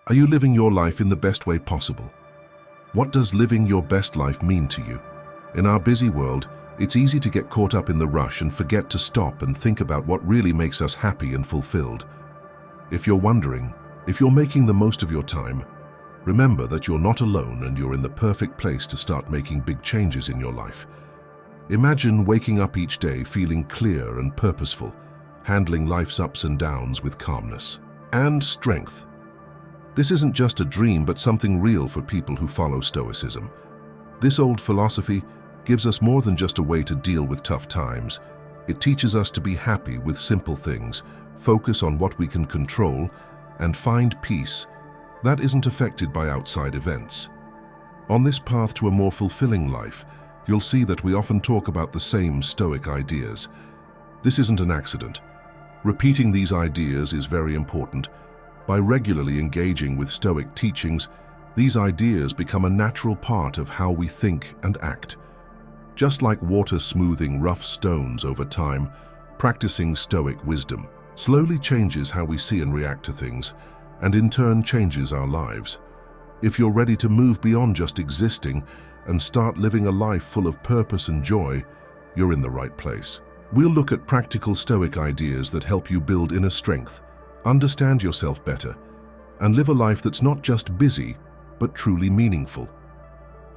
Are you living your life in the best way possible? What does living your best life mean to you? In our busy world, it's easy to get caught up in the rush and forget to stop and think about what really makes us happy and fulfilled. If you're wondering, if you're making the most of your time, remember that you're not alone and you're in the perfect place to start making big changes in your life. Imagine waking up each day feeling clear and purposeful, handling life's ups and downs with calmness and strength. This isn't just a dream, but something real for people who follow Stoicism. This old philosophy gives us more than just a way to deal with tough times. It teaches us to be happy with simple things, focus on what we can control, and find peace that isn't affected by outside events. On this path to a more fulfilling life, you'll see that we often talk about the same Stoic ideas. This isn't an accident. Repeating these ideas is very important. By regularly engaging with Stoic teachings, these ideas become a natural part of how we think and act. Just like water smoothing rough stones over time, practicing Stoic wisdom slowly changes how we see and react to things, and in turn changes our lives. If you're ready to move beyond just existing and start living a life full of purpose and joy, you're in the right place. We'll look at practical Stoic ideas that help you build inner strength, understand yourself better, and live a life that's not just busy, but truly meaningful.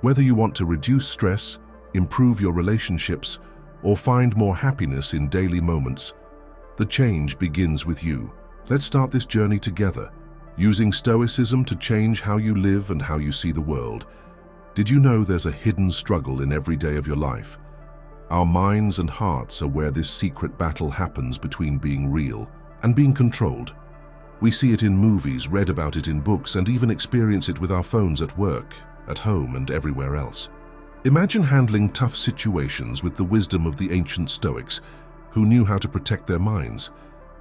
Whether you want to reduce stress, improve your relationships, or find more happiness in daily moments, the change begins with you. Let's start this journey together, using Stoicism to change how you live and how you see the world. Did you know there's a hidden struggle in every day of your life? Our minds and hearts are where this secret battle happens between being real and being controlled. We see it in movies, read about it in books, and even experience it with our phones at work, at home, and everywhere else. Imagine handling tough situations with the wisdom of the ancient Stoics, who knew how to protect their minds.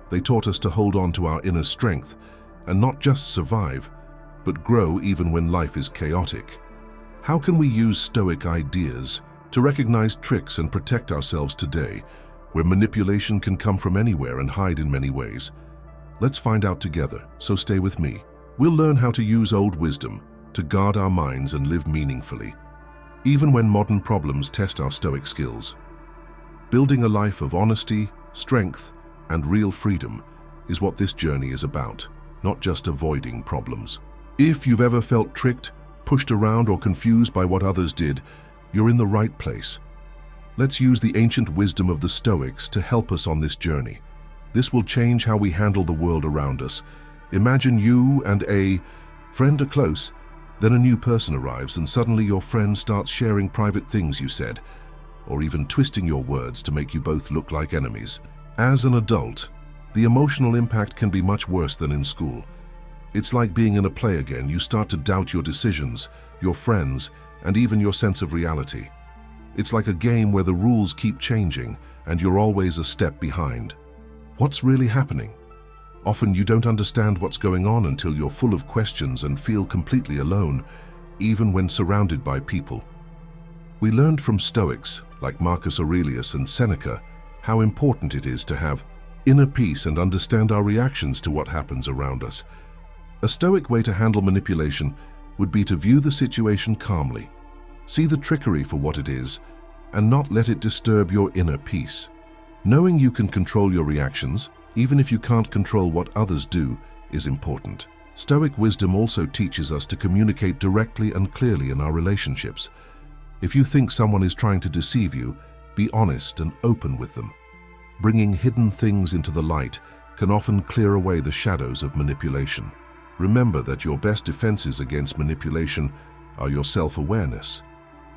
They taught us to hold on to our inner strength and not just survive, but grow even when life is chaotic. How can we use Stoic ideas to recognize tricks and protect ourselves today, where manipulation can come from anywhere and hide in many ways? Let's find out together, so stay with me. We'll learn how to use old wisdom to guard our minds and live meaningfully, even when modern problems test our Stoic skills. Building a life of honesty, strength, and real freedom is what this journey is about, not just avoiding problems. If you've ever felt tricked, pushed around, or confused by what others did, you're in the right place. Let's use the ancient wisdom of the Stoics to help us on this journey. This will change how we handle the world around us. Imagine you and a friend are close, then a new person arrives and suddenly your friend starts sharing private things you said, or even twisting your words to make you both look like enemies. As an adult, the emotional impact can be much worse than in school. It's like being in a play again. You start to doubt your decisions, your friends, and even your sense of reality. It's like a game where the rules keep changing and you're always a step behind. What's really happening? Often you don't understand what's going on until you're full of questions and feel completely alone, even when surrounded by people. We learned from Stoics like Marcus Aurelius and Seneca how important it is to have inner peace and understand our reactions to what happens around us. A Stoic way to handle manipulation would be to view the situation calmly, see the trickery for what it is, and not let it disturb your inner peace. Knowing you can control your reactions, even if you can't control what others do, is important. Stoic wisdom also teaches us to communicate directly and clearly in our relationships. If you think someone is trying to deceive you, be honest and open with them. Bringing hidden things into the light can often clear away the shadows of manipulation. Remember that your best defenses against manipulation are your self-awareness,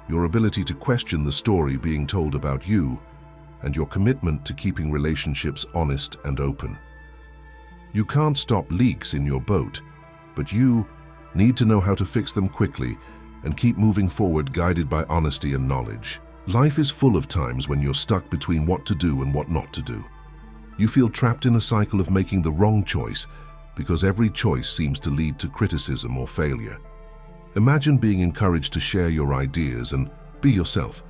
your ability to question the story being told about you, and your commitment to keeping relationships honest and open. You can't stop leaks in your boat, but you need to know how to fix them quickly and keep moving forward guided by honesty and knowledge. Life is full of times when you're stuck between what to do and what not to do. You feel trapped in a cycle of making the wrong choice because every choice seems to lead to criticism or failure. Imagine being encouraged to share your ideas and be yourself.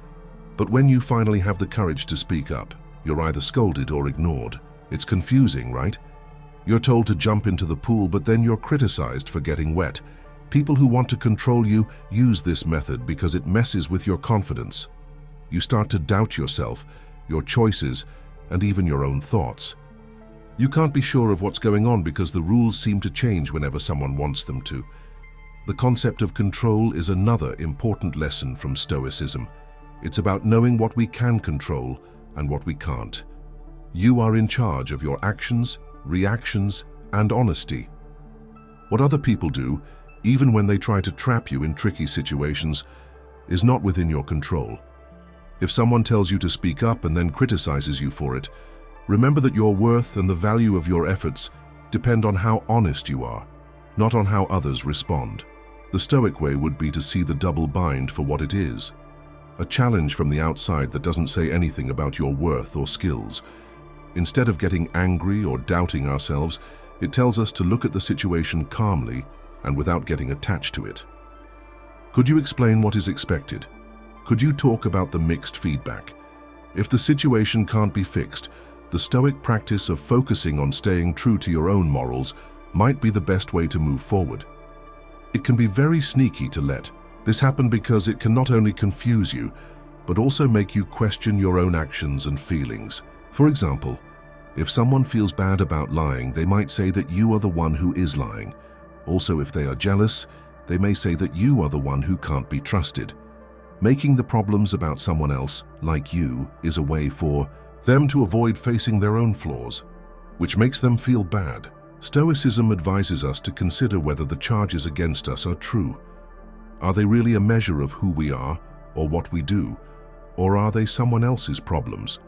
But when you finally have the courage to speak up, you're either scolded or ignored. It's confusing, right? You're told to jump into the pool, but then you're criticized for getting wet. People who want to control you use this method because it messes with your confidence. You start to doubt yourself, your choices, and even your own thoughts. You can't be sure of what's going on because the rules seem to change whenever someone wants them to. The concept of control is another important lesson from Stoicism. It's about knowing what we can control and what we can't. You are in charge of your actions, reactions, and honesty. What other people do, even when they try to trap you in tricky situations, is not within your control. If someone tells you to speak up and then criticizes you for it, remember that your worth and the value of your efforts depend on how honest you are, not on how others respond. The Stoic way would be to see the double bind for what it is: a challenge from the outside that doesn't say anything about your worth or skills. Instead of getting angry or doubting ourselves, it tells us to look at the situation calmly and without getting attached to it. Could you explain what is expected? Could you talk about the mixed feedback? If the situation can't be fixed, the Stoic practice of focusing on staying true to your own morals might be the best way to move forward. It can be very sneaky to let this happen because it can not only confuse you, but also make you question your own actions and feelings. For example, if someone feels bad about lying, they might say that you are the one who is lying. Also, if they are jealous, they may say that you are the one who can't be trusted. Making the problems about someone else, like you, is a way for them to avoid facing their own flaws, which makes them feel bad. Stoicism advises us to consider whether the charges against us are true. Are they really a measure of who we are or what we do, or are they someone else's problems?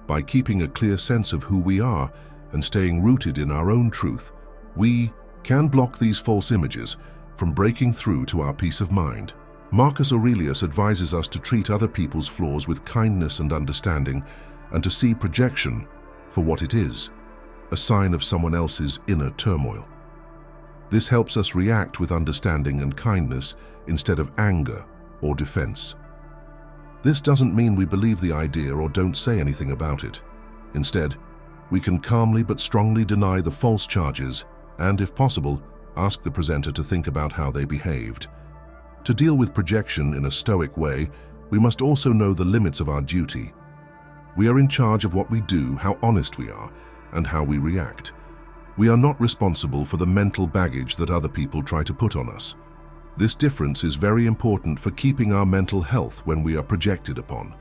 By keeping a clear sense of who we are and staying rooted in our own truth, we can block these false images from breaking through to our peace of mind. Marcus Aurelius advises us to treat other people's flaws with kindness and understanding, and to see projection for what it is: a sign of someone else's inner turmoil. This helps us react with understanding and kindness instead of anger or defense. This doesn't mean we believe the idea or don't say anything about it. Instead, we can calmly but strongly deny the false charges and, if possible, ask the presenter to think about how they behaved. To deal with projection in a Stoic way, we must also know the limits of our duty. We are in charge of what we do, how honest we are, and how we react. We are not responsible for the mental baggage that other people try to put on us. This difference is very important for keeping our mental health when we are projected upon.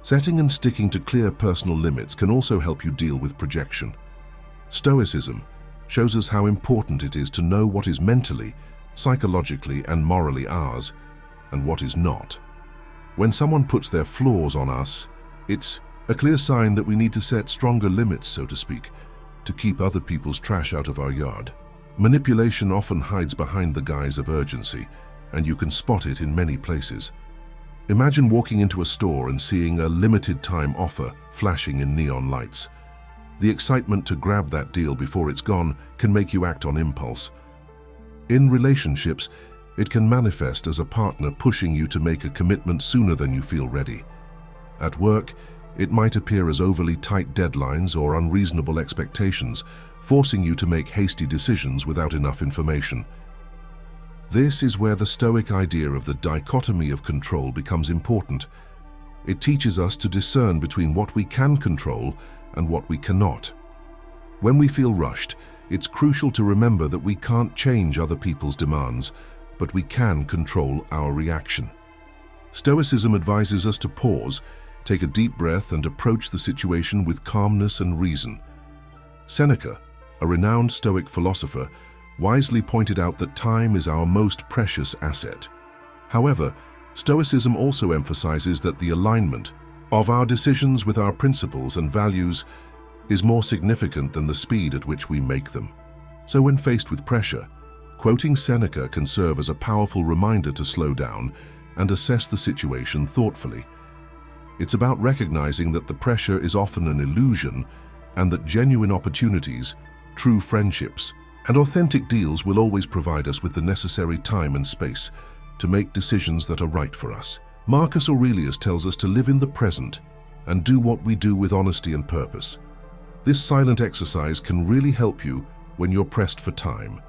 Setting and sticking to clear personal limits can also help you deal with projection. Stoicism shows us how important it is to know what is mentally, psychologically, and morally ours, and what is not. When someone puts their flaws on us, it's a clear sign that we need to set stronger limits, so to speak, to keep other people's trash out of our yard. Manipulation often hides behind the guise of urgency, and you can spot it in many places. Imagine walking into a store and seeing a limited-time offer flashing in neon lights. The excitement to grab that deal before it's gone can make you act on impulse. In relationships, it can manifest as a partner pushing you to make a commitment sooner than you feel ready. At work, it might appear as overly tight deadlines or unreasonable expectations, forcing you to make hasty decisions without enough information. This is where the Stoic idea of the dichotomy of control becomes important. It teaches us to discern between what we can control and what we cannot. When we feel rushed, it's crucial to remember that we can't change other people's demands, but we can control our reaction. Stoicism advises us to pause, take a deep breath, and approach the situation with calmness and reason. Seneca, a renowned Stoic philosopher, wisely pointed out that time is our most precious asset. However, Stoicism also emphasizes that the alignment of our decisions with our principles and values is more significant than the speed at which we make them. So when faced with pressure, quoting Seneca can serve as a powerful reminder to slow down and assess the situation thoughtfully. It's about recognizing that the pressure is often an illusion and that genuine opportunities, true friendships, and authentic deals will always provide us with the necessary time and space to make decisions that are right for us. Marcus Aurelius tells us to live in the present and do what we do with honesty and purpose. This silent exercise can really help you when you're pressed for time.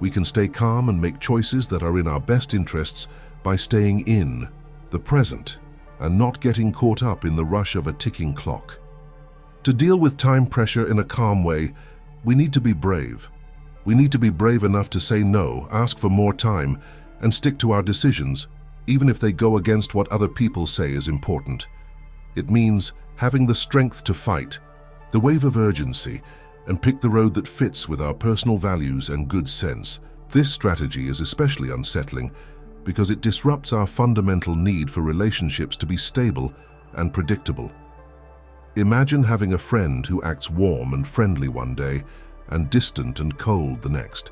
We can stay calm and make choices that are in our best interests by staying in the present and not getting caught up in the rush of a ticking clock. To deal with time pressure in a calm way, we need to be brave. We need to be brave enough to say no, ask for more time, and stick to our decisions, even if they go against what other people say is important. It means having the strength to fight, the wave of urgency, and pick the road that fits with our personal values and good sense. This strategy is especially unsettling because it disrupts our fundamental need for relationships to be stable and predictable. Imagine having a friend who acts warm and friendly one day and distant and cold the next.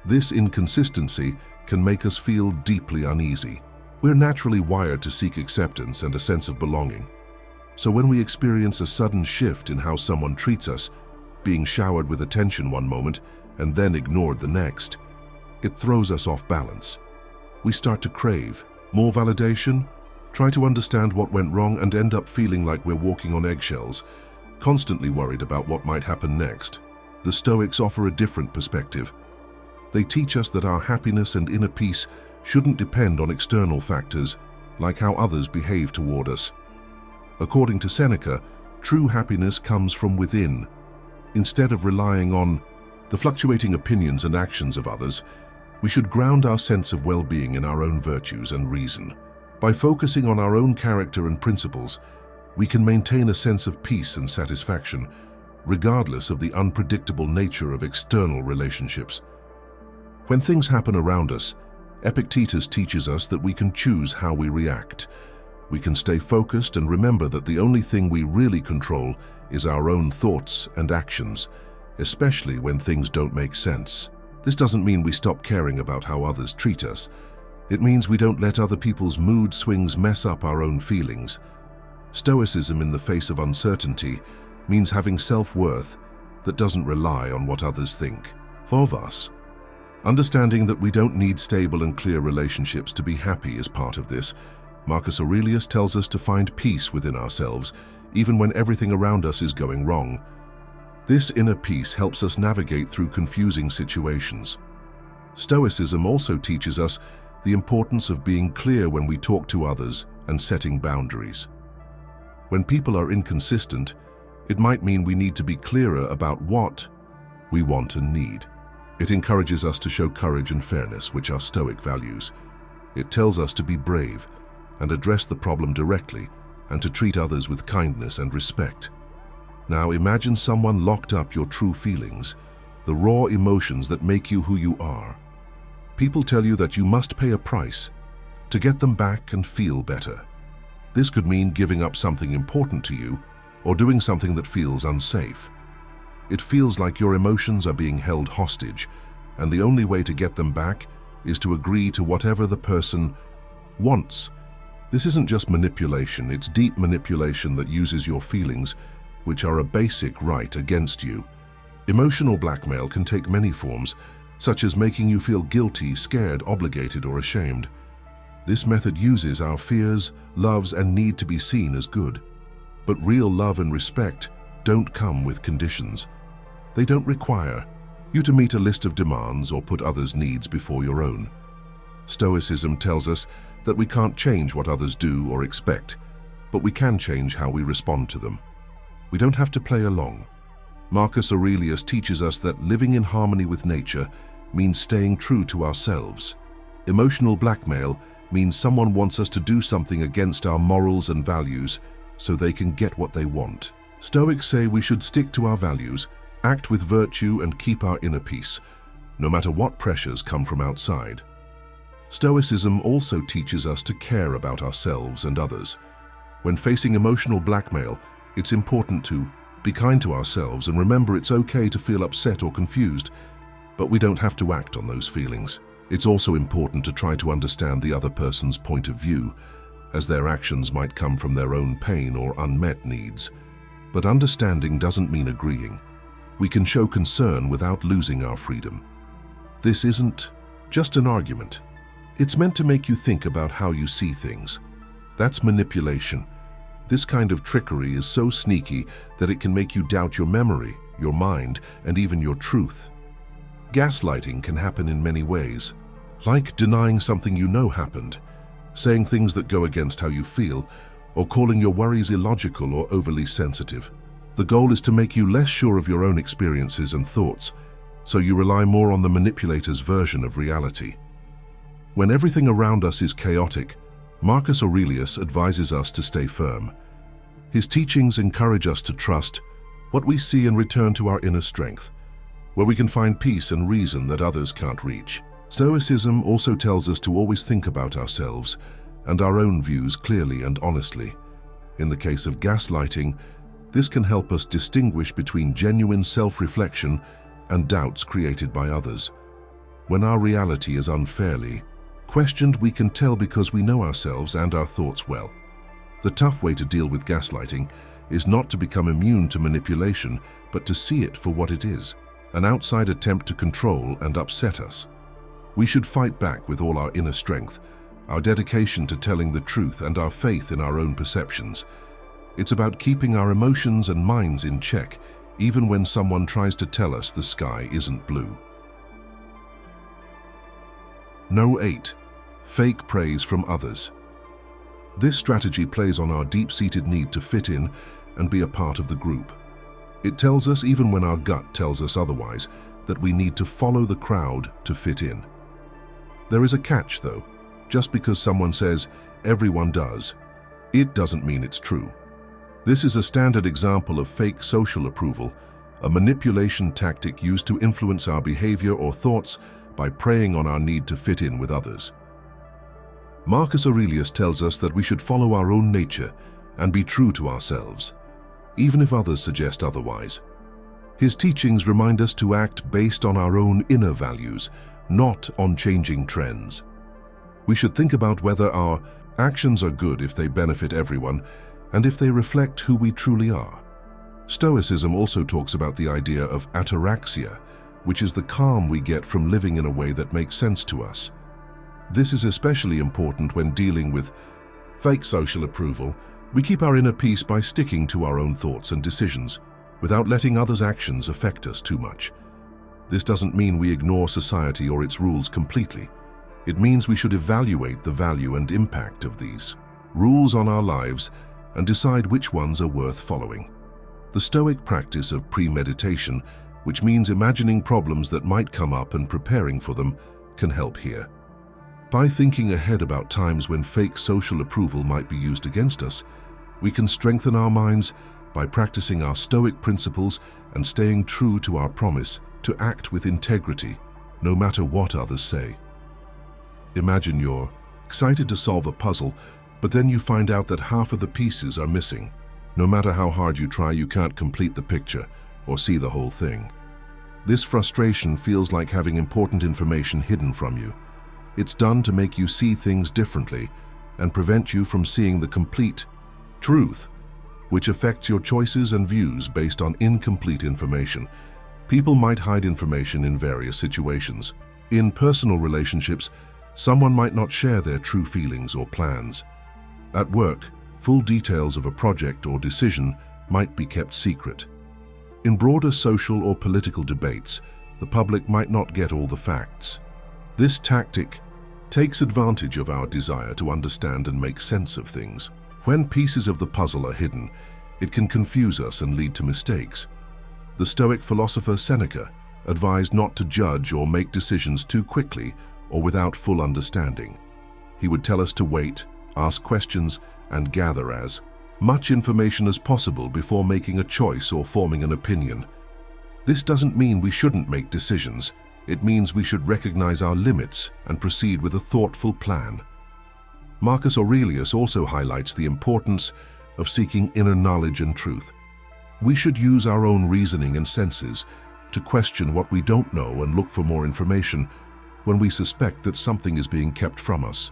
This inconsistency can make us feel deeply uneasy. We're naturally wired to seek acceptance and a sense of belonging. So when we experience a sudden shift in how someone treats us, being showered with attention one moment and then ignored the next, it throws us off balance. We start to crave more validation, try to understand what went wrong, and end up feeling like we're walking on eggshells, constantly worried about what might happen next. The Stoics offer a different perspective. They teach us that our happiness and inner peace shouldn't depend on external factors, like how others behave toward us. According to Seneca, true happiness comes from within. Instead of relying on the fluctuating opinions and actions of others, we should ground our sense of well-being in our own virtues and reason. By focusing on our own character and principles, we can maintain a sense of peace and satisfaction, regardless of the unpredictable nature of external relationships. When things happen around us, Epictetus teaches us that we can choose how we react. We can stay focused and remember that the only thing we really control is our own thoughts and actions, especially when things don't make sense. This doesn't mean we stop caring about how others treat us. It means we don't let other people's mood swings mess up our own feelings. Stoicism in the face of uncertainty means having self-worth that doesn't rely on what others think of us. Understanding that we don't need stable and clear relationships to be happy is part of this. Marcus Aurelius tells us to find peace within ourselves, even when everything around us is going wrong. This inner peace helps us navigate through confusing situations. Stoicism also teaches us the importance of being clear when we talk to others and setting boundaries. When people are inconsistent, it might mean we need to be clearer about what we want and need. It encourages us to show courage and fairness, which are Stoic values. It tells us to be brave and address the problem directly, and to treat others with kindness and respect. Now imagine someone locked up your true feelings, the raw emotions that make you who you are. People tell you that you must pay a price to get them back and feel better. This could mean giving up something important to you or doing something that feels unsafe. It feels like your emotions are being held hostage, and the only way to get them back is to agree to whatever the person wants. This isn't just manipulation, it's deep manipulation that uses your feelings, which are a basic right, against you. Emotional blackmail can take many forms, such as making you feel guilty, scared, obligated, or ashamed. This method uses our fears, loves, and need to be seen as good. But real love and respect don't come with conditions. They don't require you to meet a list of demands or put others' needs before your own. Stoicism tells us that we can't change what others do or expect, but we can change how we respond to them. We don't have to play along. Marcus Aurelius teaches us that living in harmony with nature means staying true to ourselves. Emotional blackmail means someone wants us to do something against our morals and values so they can get what they want. Stoics say we should stick to our values, act with virtue, and keep our inner peace, no matter what pressures come from outside. Stoicism also teaches us to care about ourselves and others. When facing emotional blackmail, it's important to be kind to ourselves and remember it's okay to feel upset or confused, but we don't have to act on those feelings. It's also important to try to understand the other person's point of view, as their actions might come from their own pain or unmet needs. But understanding doesn't mean agreeing. We can show concern without losing our freedom. This isn't just an argument. It's meant to make you think about how you see things. That's manipulation. This kind of trickery is so sneaky that it can make you doubt your memory, your mind, and even your truth. Gaslighting can happen in many ways, like denying something you know happened, saying things that go against how you feel, or calling your worries illogical or overly sensitive. The goal is to make you less sure of your own experiences and thoughts, so you rely more on the manipulator's version of reality. When everything around us is chaotic, Marcus Aurelius advises us to stay firm. His teachings encourage us to trust what we see and return to our inner strength, where we can find peace and reason that others can't reach. Stoicism also tells us to always think about ourselves and our own views clearly and honestly. In the case of gaslighting, this can help us distinguish between genuine self-reflection and doubts created by others. When our reality is unfairly questioned, we can tell because we know ourselves and our thoughts well. The tough way to deal with gaslighting is not to become immune to manipulation, but to see it for what it is, an outside attempt to control and upset us. We should fight back with all our inner strength, our dedication to telling the truth, and our faith in our own perceptions. It's about keeping our emotions and minds in check, even when someone tries to tell us the sky isn't blue. No. 8. Fake praise from others. This strategy plays on our deep-seated need to fit in and be a part of the group. It tells us, even when our gut tells us otherwise, that we need to follow the crowd to fit in. There is a catch, though. Just because someone says, "everyone does," it doesn't mean it's true. This is a standard example of fake social approval, a manipulation tactic used to influence our behavior or thoughts by preying on our need to fit in with others. Marcus Aurelius tells us that we should follow our own nature and be true to ourselves, even if others suggest otherwise. His teachings remind us to act based on our own inner values, not on changing trends. We should think about whether our actions are good if they benefit everyone, and if they reflect who we truly are. Stoicism also talks about the idea of ataraxia, which is the calm we get from living in a way that makes sense to us. This is especially important when dealing with fake social approval. We keep our inner peace by sticking to our own thoughts and decisions, without letting others' actions affect us too much. This doesn't mean we ignore society or its rules completely. It means we should evaluate the value and impact of these rules on our lives and decide which ones are worth following. The Stoic practice of premeditation, which means imagining problems that might come up and preparing for them, can help here. By thinking ahead about times when fake social approval might be used against us, we can strengthen our minds by practicing our Stoic principles and staying true to our promise to act with integrity, no matter what others say. Imagine you're excited to solve a puzzle, but then you find out that half of the pieces are missing. No matter how hard you try, you can't complete the picture or see the whole thing. This frustration feels like having important information hidden from you. It's done to make you see things differently and prevent you from seeing the complete truth, which affects your choices and views based on incomplete information. People might hide information in various situations. In personal relationships, someone might not share their true feelings or plans. At work, full details of a project or decision might be kept secret. In broader social or political debates, the public might not get all the facts. This tactic takes advantage of our desire to understand and make sense of things. When pieces of the puzzle are hidden, it can confuse us and lead to mistakes. The Stoic philosopher Seneca advised not to judge or make decisions too quickly or without full understanding. He would tell us to wait, ask questions, and gather as much information as possible before making a choice or forming an opinion. This doesn't mean we shouldn't make decisions. It means we should recognize our limits and proceed with a thoughtful plan. Marcus Aurelius also highlights the importance of seeking inner knowledge and truth. We should use our own reasoning and senses to question what we don't know and look for more information when we suspect that something is being kept from us.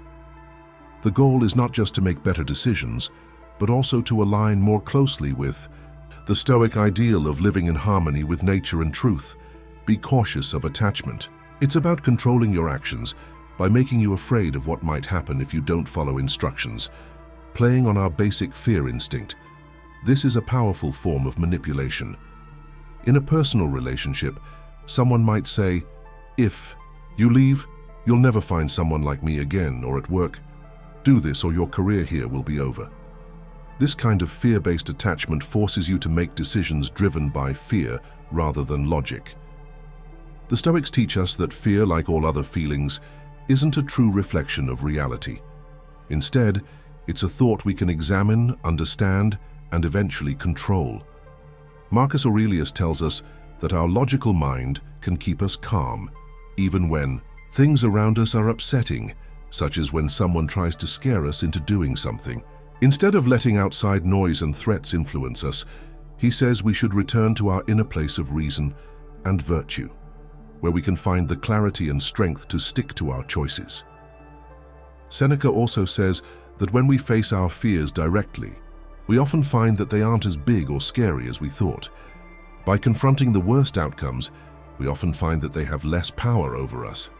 The goal is not just to make better decisions, but also to align more closely with the Stoic ideal of living in harmony with nature and truth. Be cautious of attachment. It's about controlling your actions by making you afraid of what might happen if you don't follow instructions. playing on our basic fear instinct. This is a powerful form of manipulation. In a personal relationship, someone might say, "If you leave, you'll never find someone like me again," or at work, "Do this or your career here will be over." This kind of fear-based attachment forces you to make decisions driven by fear rather than logic. The Stoics teach us that fear, like all other feelings, isn't a true reflection of reality. Instead, it's a thought we can examine, understand, and eventually control. Marcus Aurelius tells us that our logical mind can keep us calm, even when things around us are upsetting, such as when someone tries to scare us into doing something. Instead of letting outside noise and threats influence us, he says we should return to our inner place of reason and virtue, where we can find the clarity and strength to stick to our choices. Seneca also says that when we face our fears directly, we often find that they aren't as big or scary as we thought. By confronting the worst outcomes, we often find that they have less power over us.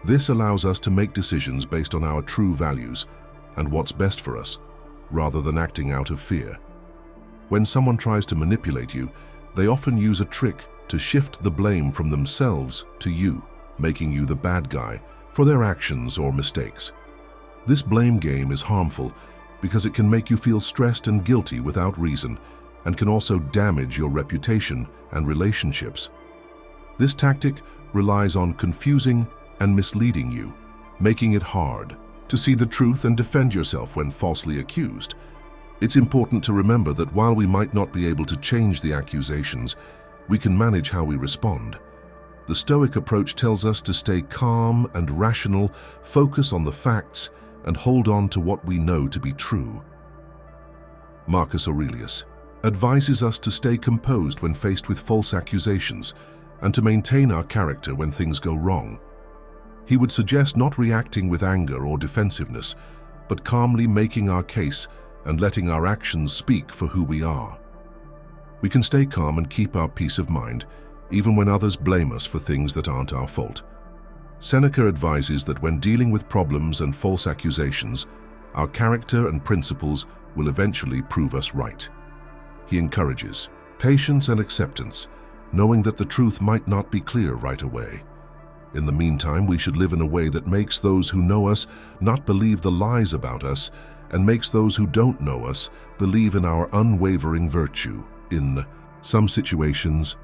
This allows us to make decisions based on our true values and what's best for us, rather than acting out of fear. When someone tries to manipulate you, they often use a trick to shift the blame from themselves to you, making you the bad guy for their actions or mistakes. This blame game is harmful because it can make you feel stressed and guilty without reason, and can also damage your reputation and relationships. This tactic relies on confusing and misleading you, making it hard to see the truth and defend yourself when falsely accused. It's important to remember that while we might not be able to change the accusations, we can manage how we respond. The Stoic approach tells us to stay calm and rational, focus on the facts, and hold on to what we know to be true. Marcus Aurelius advises us to stay composed when faced with false accusations and to maintain our character when things go wrong. He would suggest not reacting with anger or defensiveness, but calmly making our case and letting our actions speak for who we are. We can stay calm and keep our peace of mind, even when others blame us for things that aren't our fault. Seneca advises that when dealing with problems and false accusations, our character and principles will eventually prove us right. He encourages patience and acceptance, knowing that the truth might not be clear right away. In the meantime, we should live in a way that makes those who know us not believe the lies about us, and makes those who don't know us believe in our unwavering virtue. In some situations,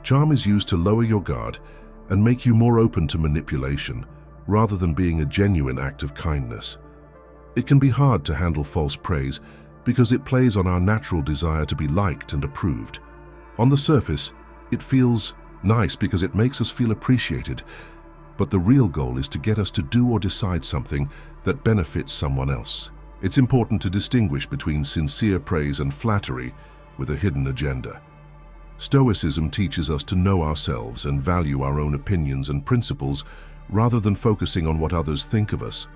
charm is used to lower your guard and make you more open to manipulation, rather than being a genuine act of kindness. It can be hard to handle false praise because it plays on our natural desire to be liked and approved. On the surface, it feels nice because it makes us feel appreciated, but the real goal is to get us to do or decide something that benefits someone else. It's important to distinguish between sincere praise and flattery with a hidden agenda. Stoicism teaches us to know ourselves and value our own opinions and principles rather than focusing on what others think of us.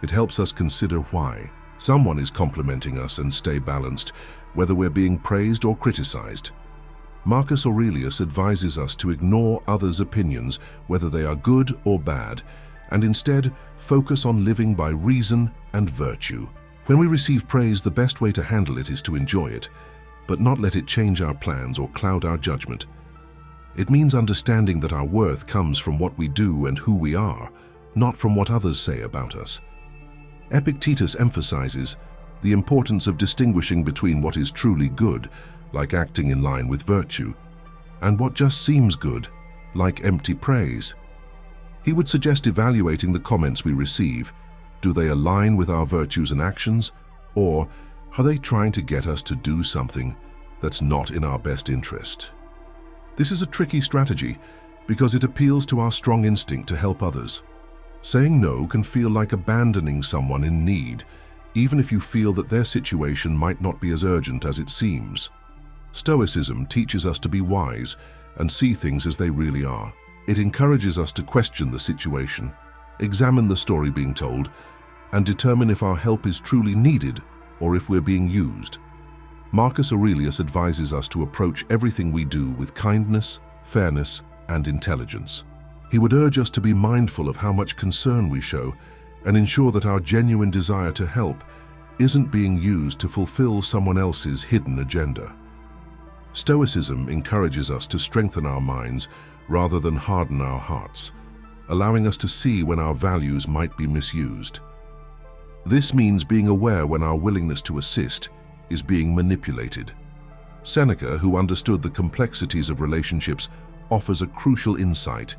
It helps us consider why someone is complimenting us and stay balanced, whether we're being praised or criticized. Marcus Aurelius advises us to ignore others' opinions, whether they are good or bad, and instead focus on living by reason and virtue. When we receive praise, the best way to handle it is to enjoy it, but not let it change our plans or cloud our judgment. It means understanding that our worth comes from what we do and who we are, not from what others say about us. Epictetus emphasizes the importance of distinguishing between what is truly good, like acting in line with virtue, and what just seems good, like empty praise. He would suggest evaluating the comments we receive. Do they align with our virtues and actions, or are they trying to get us to do something that's not in our best interest? This is a tricky strategy because it appeals to our strong instinct to help others. Saying no can feel like abandoning someone in need, even if you feel that their situation might not be as urgent as it seems. Stoicism teaches us to be wise and see things as they really are. It encourages us to question the situation, examine the story being told, and determine if our help is truly needed or if we're being used. Marcus Aurelius advises us to approach everything we do with kindness, fairness, and intelligence. He would urge us to be mindful of how much concern we show and ensure that our genuine desire to help isn't being used to fulfill someone else's hidden agenda. Stoicism encourages us to strengthen our minds rather than harden our hearts, allowing us to see when our values might be misused. This means being aware when our willingness to assist is being manipulated. Seneca, who understood the complexities of relationships, offers a crucial insight.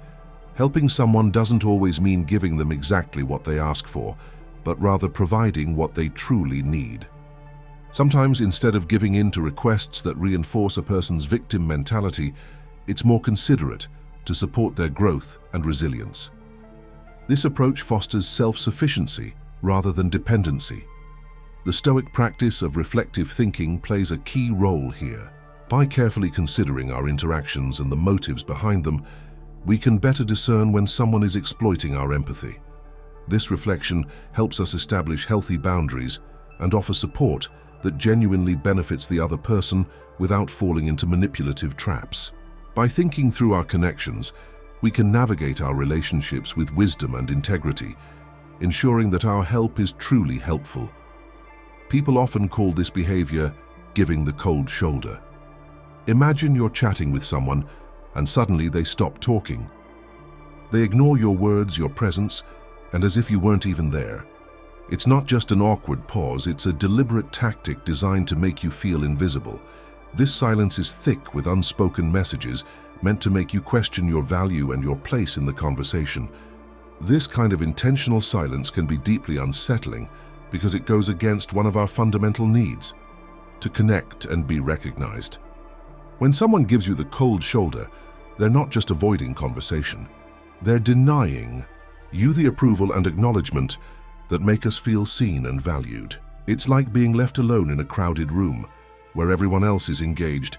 Helping someone doesn't always mean giving them exactly what they ask for, but rather providing what they truly need. Sometimes, instead of giving in to requests that reinforce a person's victim mentality, it's more considerate to support their growth and resilience. This approach fosters self-sufficiency rather than dependency. The Stoic practice of reflective thinking plays a key role here. By carefully considering our interactions and the motives behind them, we can better discern when someone is exploiting our empathy. This reflection helps us establish healthy boundaries and offer support that genuinely benefits the other person without falling into manipulative traps. By thinking through our connections, we can navigate our relationships with wisdom and integrity, ensuring that our help is truly helpful. People often call this behavior giving the cold shoulder. Imagine you're chatting with someone and suddenly they stop talking. They ignore your words, your presence, and as if you weren't even there. It's not just an awkward pause, it's a deliberate tactic designed to make you feel invisible. This silence is thick with unspoken messages meant to make you question your value and your place in the conversation. This kind of intentional silence can be deeply unsettling because it goes against one of our fundamental needs: to connect and be recognized. When someone gives you the cold shoulder, they're not just avoiding conversation. They're denying you the approval and acknowledgement that make us feel seen and valued. It's like being left alone in a crowded room where everyone else is engaged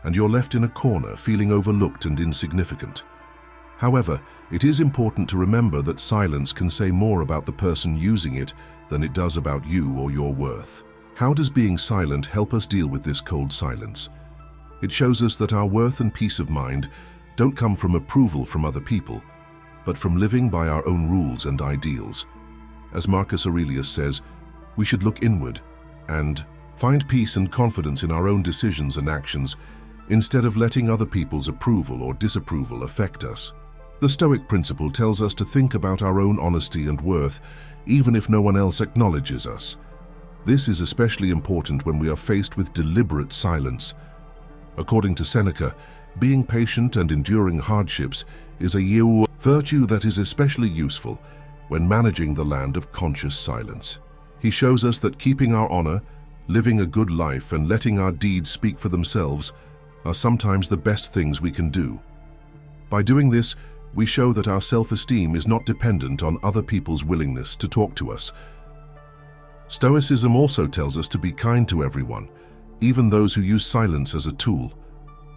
and you're left in a corner feeling overlooked and insignificant. However, it is important to remember that silence can say more about the person using it than it does about you or your worth. How does being silent help us deal with this cold silence? It shows us that our worth and peace of mind don't come from approval from other people, but from living by our own rules and ideals. As Marcus Aurelius says, we should look inward and find peace and confidence in our own decisions and actions instead of letting other people's approval or disapproval affect us. The Stoic principle tells us to think about our own honesty and worth, even if no one else acknowledges us. This is especially important when we are faced with deliberate silence. According to Seneca, being patient and enduring hardships is a virtue that is especially useful when managing the land of conscious silence. He shows us that keeping our honor, living a good life, and letting our deeds speak for themselves are sometimes the best things we can do. By doing this, we show that our self-esteem is not dependent on other people's willingness to talk to us. Stoicism also tells us to be kind to everyone, even those who use silence as a tool.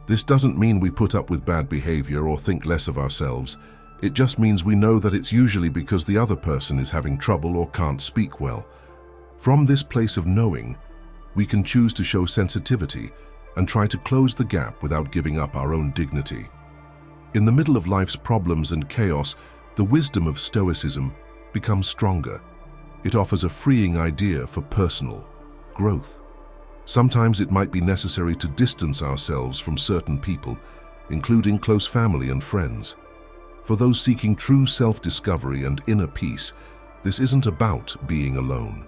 This doesn't mean we put up with bad behavior or think less of ourselves. It just means we know that it's usually because the other person is having trouble or can't speak well. From this place of knowing, we can choose to show sensitivity and try to close the gap without giving up our own dignity. In the middle of life's problems and chaos, the wisdom of Stoicism becomes stronger. It offers a freeing idea for personal growth. Sometimes it might be necessary to distance ourselves from certain people, including close family and friends. For those seeking true self-discovery and inner peace, this isn't about being alone.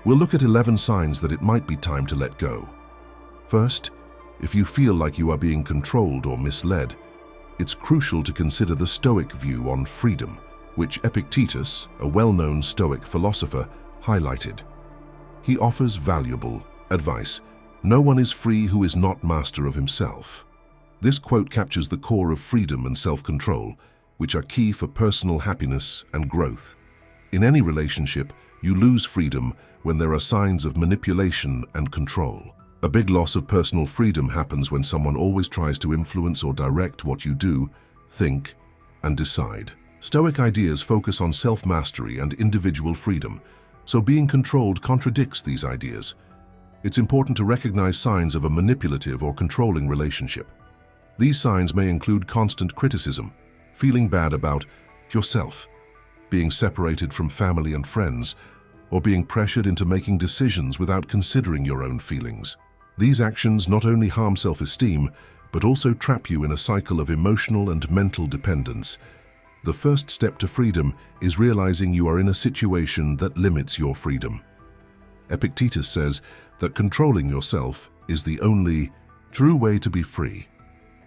We'll look at 11 signs that it might be time to let go. First, if you feel like you are being controlled or misled, it's crucial to consider the Stoic view on freedom, which Epictetus, a well-known Stoic philosopher, highlighted. He offers valuable advice. No one is free who is not master of himself. This quote captures the core of freedom and self-control, which are key for personal happiness and growth. In any relationship, you lose freedom when there are signs of manipulation and control. A big loss of personal freedom happens when someone always tries to influence or direct what you do, think, and decide. Stoic ideas focus on self-mastery and individual freedom, so being controlled contradicts these ideas. It's important to recognize signs of a manipulative or controlling relationship. These signs may include constant criticism, feeling bad about yourself, being separated from family and friends, or being pressured into making decisions without considering your own feelings. These actions not only harm self-esteem, but also trap you in a cycle of emotional and mental dependence. The first step to freedom is realizing you are in a situation that limits your freedom. Epictetus says that controlling yourself is the only true way to be free.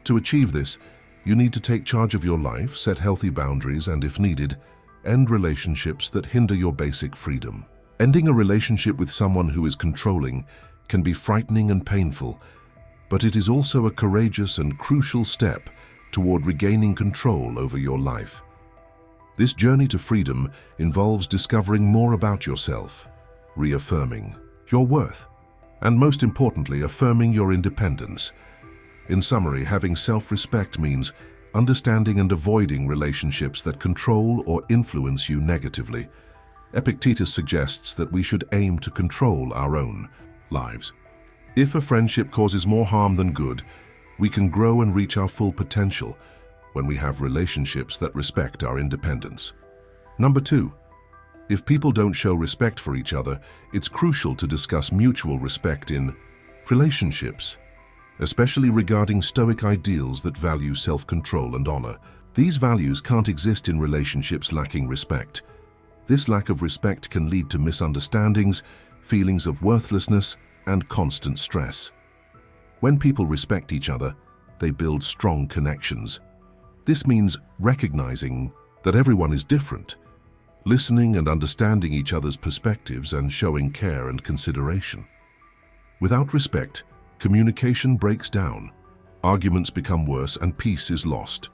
To achieve this, you need to take charge of your life, set healthy boundaries, and if needed, end relationships that hinder your basic freedom. Ending a relationship with someone who is controlling can be frightening and painful, but it is also a courageous and crucial step toward regaining control over your life. This journey to freedom involves discovering more about yourself, reaffirming your worth, and most importantly, affirming your independence. In summary, having self-respect means understanding and avoiding relationships that control or influence you negatively. Epictetus suggests that we should aim to control our own lives. If a friendship causes more harm than good, we can grow and reach our full potential when we have relationships that respect our independence. Number 2, if people don't show respect for each other, it's crucial to discuss mutual respect in relationships, especially regarding Stoic ideals that value self-control and honor. These values can't exist in relationships lacking respect. This lack of respect can lead to misunderstandings, feelings of worthlessness, and constant stress. When people respect each other, they build strong connections. This means recognizing that everyone is different, listening and understanding each other's perspectives, and showing care and consideration. Without respect, communication breaks down, arguments become worse, and peace is lost.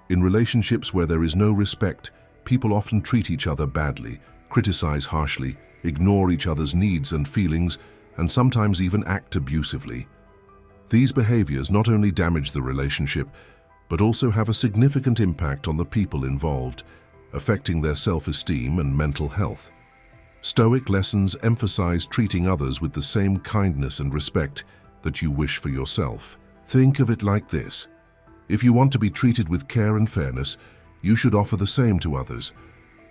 In relationships where there is no respect, people often treat each other badly, criticize harshly, ignore each other's needs and feelings, and sometimes even act abusively. These behaviors not only damage the relationship, but also have a significant impact on the people involved, affecting their self-esteem and mental health. Stoic lessons emphasize treating others with the same kindness and respect that you wish for yourself. Think of it like this: if you want to be treated with care and fairness, you should offer the same to others.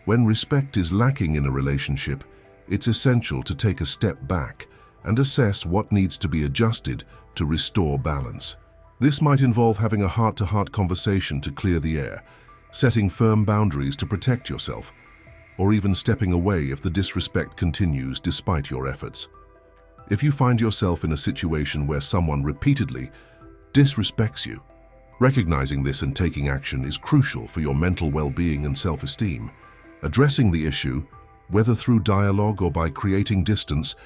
When respect is lacking in a relationship, it's essential to take a step back and assess what needs to be adjusted to restore balance. This might involve having a heart-to-heart conversation to clear the air, setting firm boundaries to protect yourself, or even stepping away if the disrespect continues despite your efforts. If you find yourself in a situation where someone repeatedly disrespects you, recognizing this and taking action is crucial for your mental well-being and self-esteem. Addressing the issue, whether through dialogue or by creating distance,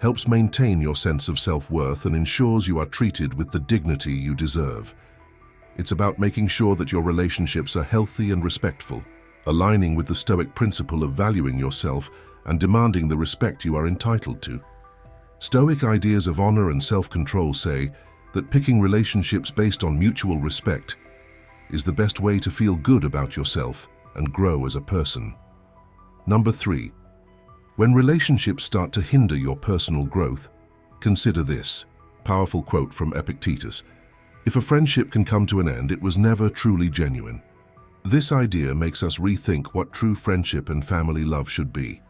helps maintain your sense of self-worth and ensures you are treated with the dignity you deserve. It's about making sure that your relationships are healthy and respectful, aligning with the Stoic principle of valuing yourself and demanding the respect you are entitled to. Stoic ideas of honor and self-control say that picking relationships based on mutual respect is the best way to feel good about yourself and grow as a person. Number 3. When relationships start to hinder your personal growth, consider this powerful quote from Epictetus: "If a friendship can come to an end, it was never truly genuine." This idea makes us rethink what true friendship and family love should be.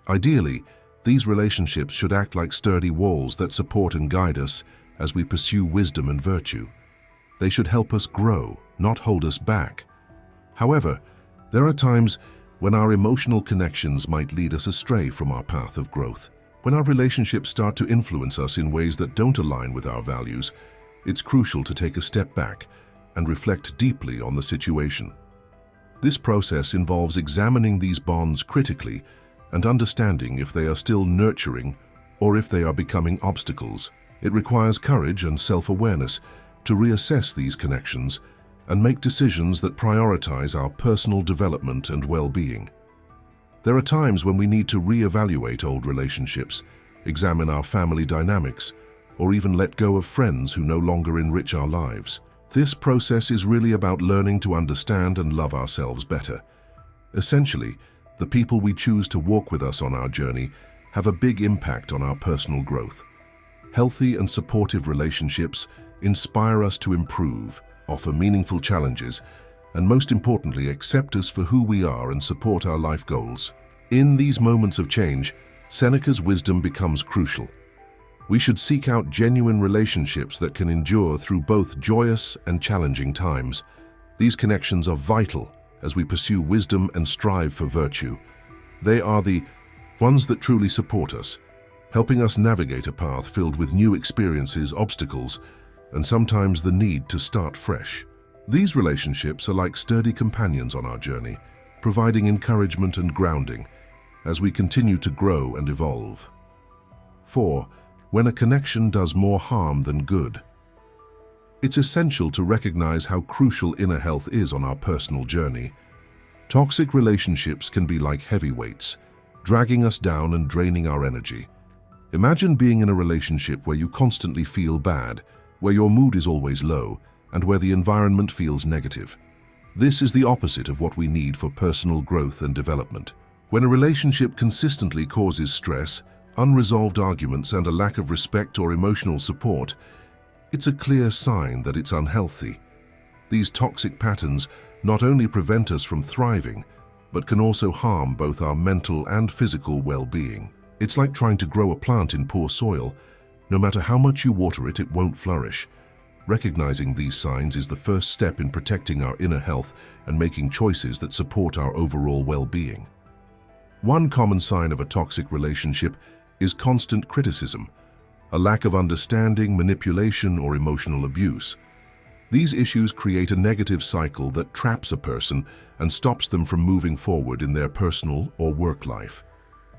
Ideally, these relationships should act like sturdy walls that support and guide us as we pursue wisdom and virtue. They should help us grow, not hold us back. However, there are times when our emotional connections might lead us astray from our path of growth. When our relationships start to influence us in ways that don't align with our values, it's crucial to take a step back and reflect deeply on the situation. This process involves examining these bonds critically and understanding if they are still nurturing or if they are becoming obstacles. It requires courage and self-awareness to reassess these connections and make decisions that prioritize our personal development and well-being. There are times when we need to reevaluate old relationships, examine our family dynamics, or even let go of friends who no longer enrich our lives. This process is really about learning to understand and love ourselves better. Essentially, the people we choose to walk with us on our journey have a big impact on our personal growth. Healthy and supportive relationships inspire us to improve, offer meaningful challenges, and most importantly, accept us for who we are and support our life goals. In these moments of change, Seneca's wisdom becomes crucial. We should seek out genuine relationships that can endure through both joyous and challenging times. These connections are vital as we pursue wisdom and strive for virtue. They are the ones that truly support us, helping us navigate a path filled with new experiences, obstacles, and sometimes the need to start fresh. These relationships are like sturdy companions on our journey, providing encouragement and grounding as we continue to grow and evolve. 4. When a connection does more harm than good. It's essential to recognize how crucial inner health is on our personal journey. Toxic relationships can be like heavy weights, dragging us down and draining our energy. Imagine being in a relationship where you constantly feel bad, where your mood is always low, and where the environment feels negative. This is the opposite of what we need for personal growth and development. When a relationship consistently causes stress, unresolved arguments, and a lack of respect or emotional support, it's a clear sign that it's unhealthy. These toxic patterns not only prevent us from thriving, but can also harm both our mental and physical well-being. It's like trying to grow a plant in poor soil. No matter how much you water it, it won't flourish. Recognizing these signs is the first step in protecting our inner health and making choices that support our overall well-being. One common sign of a toxic relationship is constant criticism, a lack of understanding, manipulation, or emotional abuse. These issues create a negative cycle that traps a person and stops them from moving forward in their personal or work life.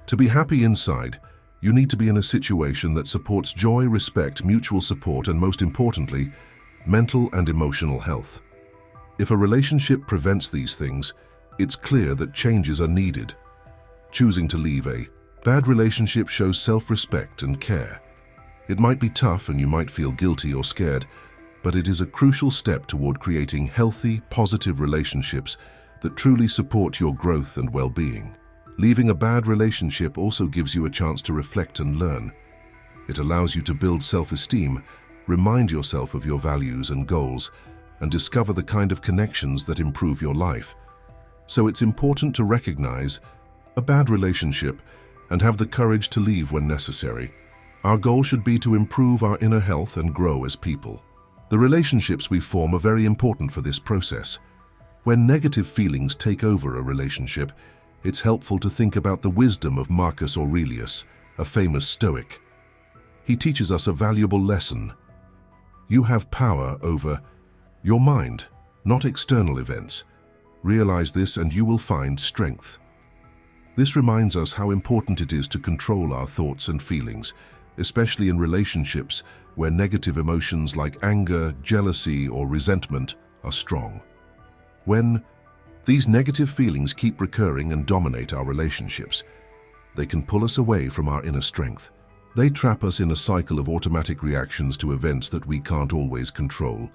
To be happy inside, you need to be in a situation that supports joy, respect, mutual support, and most importantly, mental and emotional health. If a relationship prevents these things, it's clear that changes are needed. Choosing to leave a bad relationship shows self-respect and care. It might be tough and you might feel guilty or scared, but it is a crucial step toward creating healthy, positive relationships that truly support your growth and well-being. Leaving a bad relationship also gives you a chance to reflect and learn. It allows you to build self-esteem, remind yourself of your values and goals, and discover the kind of connections that improve your life. So it's important to recognize a bad relationship and have the courage to leave when necessary. Our goal should be to improve our inner health and grow as people. The relationships we form are very important for this process. When negative feelings take over a relationship, it's helpful to think about the wisdom of Marcus Aurelius, a famous Stoic. He teaches us a valuable lesson. You have power over your mind, not external events. Realize this and you will find strength. This reminds us how important it is to control our thoughts and feelings, especially in relationships where negative emotions like anger, jealousy, or resentment are strong. When these negative feelings keep recurring and dominate our relationships, they can pull us away from our inner strength. They trap us in a cycle of automatic reactions to events that we can't always control.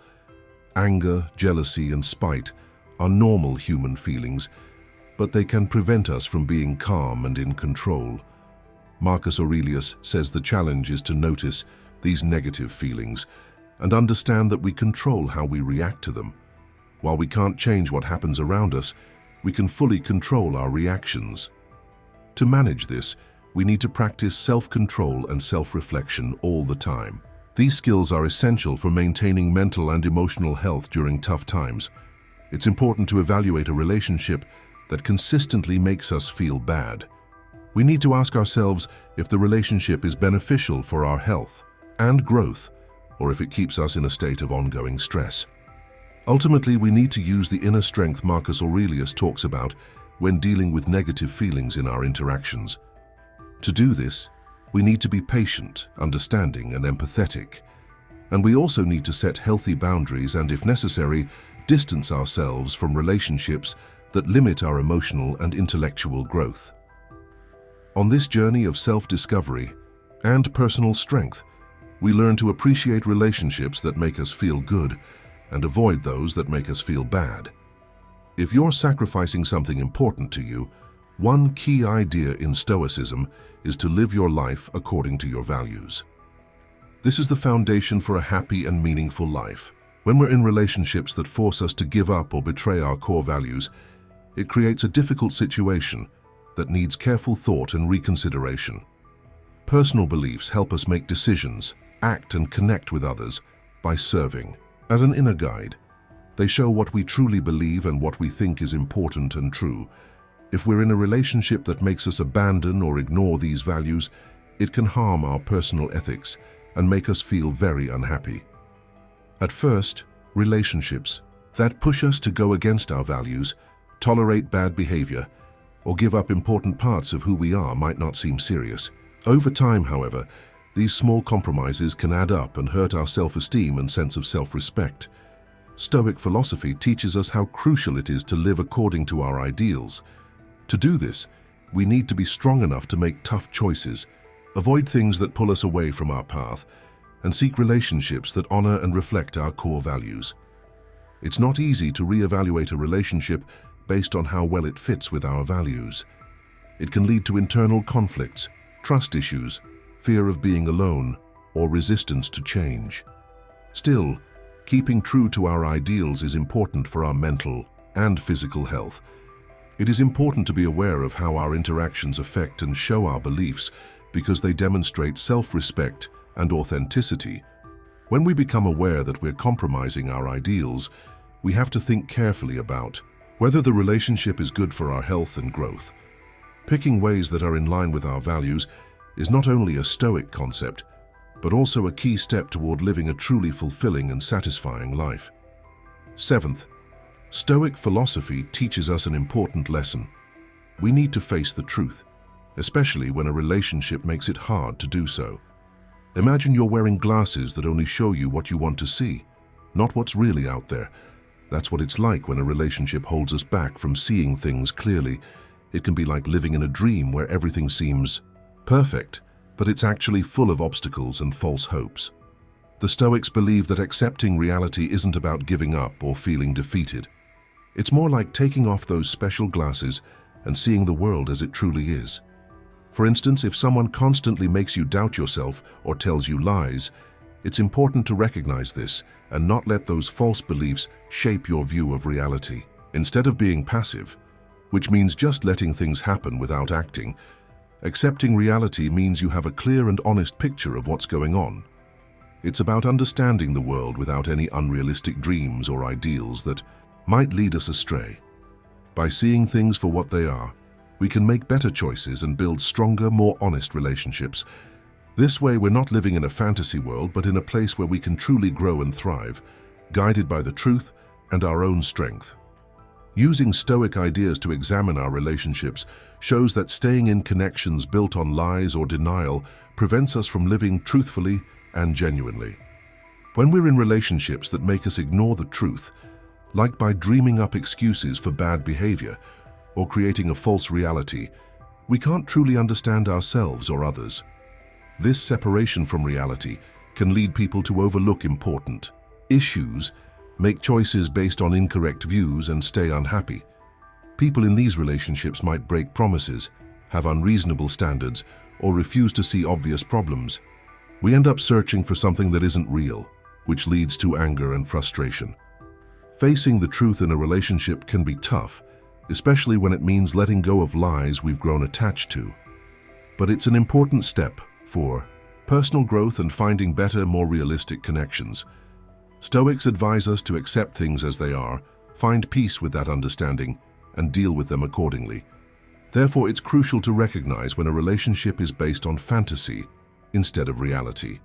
Anger, jealousy, and spite are normal human feelings, but they can prevent us from being calm and in control. Marcus Aurelius says the challenge is to notice these negative feelings and understand that we control how we react to them. While we can't change what happens around us, we can fully control our reactions. To manage this, we need to practice self-control and self-reflection all the time. These skills are essential for maintaining mental and emotional health during tough times. It's important to evaluate a relationship that consistently makes us feel bad. We need to ask ourselves if the relationship is beneficial for our health and growth, or if it keeps us in a state of ongoing stress. Ultimately, we need to use the inner strength Marcus Aurelius talks about when dealing with negative feelings in our interactions. To do this, we need to be patient, understanding, and empathetic. And we also need to set healthy boundaries and, if necessary, distance ourselves from relationships that limit our emotional and intellectual growth. On this journey of self-discovery and personal strength, we learn to appreciate relationships that make us feel good and avoid those that make us feel bad. If you're sacrificing something important to you, one key idea in Stoicism is to live your life according to your values. This is the foundation for a happy and meaningful life. When we're in relationships that force us to give up or betray our core values, it creates a difficult situation that needs careful thought and reconsideration. Personal beliefs help us make decisions, act and connect with others by serving. As an inner guide, they show what we truly believe and what we think is important and true. If we're in a relationship that makes us abandon or ignore these values, it can harm our personal ethics and make us feel very unhappy. At first, relationships that push us to go against our values, tolerate bad behavior, or give up important parts of who we are might not seem serious. Over time, however, these small compromises can add up and hurt our self-esteem and sense of self-respect. Stoic philosophy teaches us how crucial it is to live according to our ideals. To do this, we need to be strong enough to make tough choices, avoid things that pull us away from our path, and seek relationships that honor and reflect our core values. It's not easy to reevaluate a relationship based on how well it fits with our values. It can lead to internal conflicts, trust issues, fear of being alone, or resistance to change. Still, keeping true to our ideals is important for our mental and physical health. It is important to be aware of how our interactions affect and show our beliefs because they demonstrate self-respect and authenticity. When we become aware that we're compromising our ideals, we have to think carefully about whether the relationship is good for our health and growth. Picking ways that are in line with our values is not only a Stoic concept, but also a key step toward living a truly fulfilling and satisfying life. Seventh, Stoic philosophy teaches us an important lesson. We need to face the truth, especially when a relationship makes it hard to do so. Imagine you're wearing glasses that only show you what you want to see, not what's really out there. That's what it's like when a relationship holds us back from seeing things clearly. It can be like living in a dream where everything seems perfect, but it's actually full of obstacles and false hopes. The Stoics believe that accepting reality isn't about giving up or feeling defeated. It's more like taking off those special glasses and seeing the world as it truly is. For instance, if someone constantly makes you doubt yourself or tells you lies, it's important to recognize this and not let those false beliefs shape your view of reality. Instead of being passive, which means just letting things happen without acting, accepting reality means you have a clear and honest picture of what's going on. It's about understanding the world without any unrealistic dreams or ideals that might lead us astray. By seeing things for what they are, we can make better choices and build stronger, more honest relationships. This way, we're not living in a fantasy world, but in a place where we can truly grow and thrive, guided by the truth and our own strength. Using Stoic ideas to examine our relationships shows that staying in connections built on lies or denial prevents us from living truthfully and genuinely. When we're in relationships that make us ignore the truth, like by dreaming up excuses for bad behavior or creating a false reality, we can't truly understand ourselves or others. This separation from reality can lead people to overlook important issues, make choices based on incorrect views, and stay unhappy. People in these relationships might break promises, have unreasonable standards, or refuse to see obvious problems. We end up searching for something that isn't real, which leads to anger and frustration. Facing the truth in a relationship can be tough, especially when it means letting go of lies we've grown attached to. But it's an important step for personal growth and finding better, more realistic connections. Stoics advise us to accept things as they are, find peace with that understanding, and deal with them accordingly. Therefore, it's crucial to recognize when a relationship is based on fantasy instead of reality.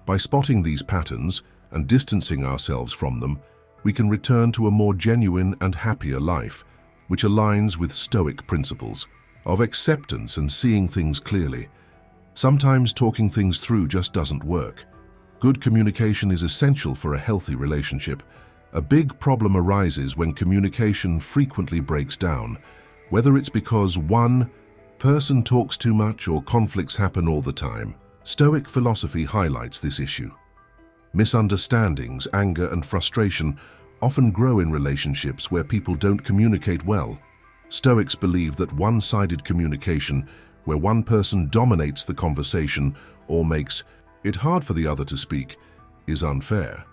By spotting these patterns and distancing ourselves from them, we can return to a more genuine and happier life, which aligns with Stoic principles of acceptance and seeing things clearly. Sometimes talking things through just doesn't work. Good communication is essential for a healthy relationship. A big problem arises when communication frequently breaks down, whether it's because one person talks too much or conflicts happen all the time. Stoic philosophy highlights this issue. Misunderstandings, anger, and frustration often grow in relationships where people don't communicate well. Stoics believe that one-sided communication, where one person dominates the conversation or makes it hard for the other to speak, is unfair.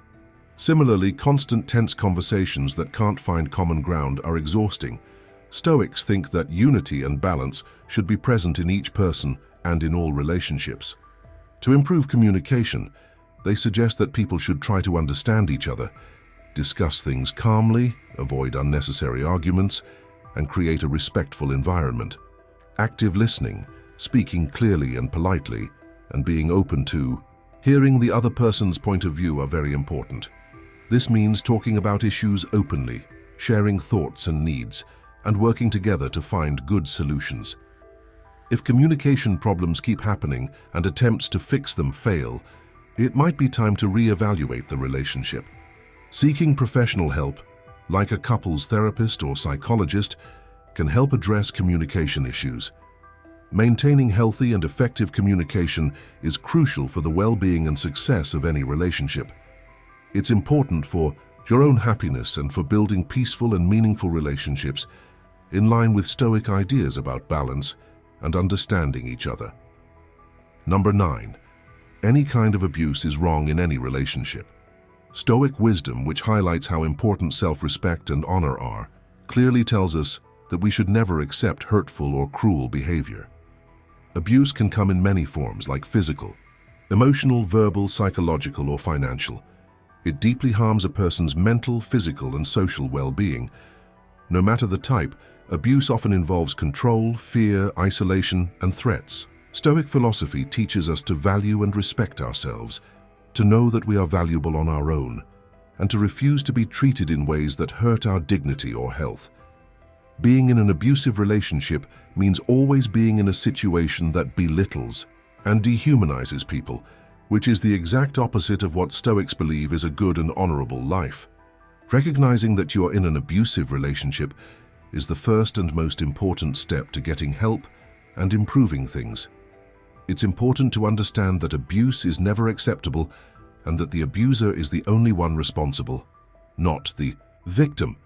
Similarly, constant tense conversations that can't find common ground are exhausting. Stoics think that unity and balance should be present in each person and in all relationships. To improve communication, they suggest that people should try to understand each other, discuss things calmly, avoid unnecessary arguments, and create a respectful environment. Active listening, speaking clearly and politely, and being open to hearing the other person's point of view are very important. This means talking about issues openly, sharing thoughts and needs, and working together to find good solutions. If communication problems keep happening and attempts to fix them fail, it might be time to re-evaluate the relationship. Seeking professional help, like a couples therapist or psychologist, can help address communication issues. Maintaining healthy and effective communication is crucial for the well-being and success of any relationship. It's important for your own happiness and for building peaceful and meaningful relationships in line with Stoic ideas about balance and understanding each other. Number 9. Any kind of abuse is wrong in any relationship. Stoic wisdom, which highlights how important self-respect and honor are, clearly tells us that we should never accept hurtful or cruel behavior. Abuse can come in many forms, like physical, emotional, verbal, psychological, or financial. It deeply harms a person's mental, physical, and social well-being. No matter the type, abuse often involves control, fear, isolation, and threats. Stoic philosophy teaches us to value and respect ourselves, to know that we are valuable on our own, and to refuse to be treated in ways that hurt our dignity or health. Being in an abusive relationship means always being in a situation that belittles and dehumanizes people, which is the exact opposite of what Stoics believe is a good and honorable life. Recognizing that you are in an abusive relationship is the first and most important step to getting help and improving things. It's important to understand that abuse is never acceptable and that the abuser is the only one responsible, not the victim.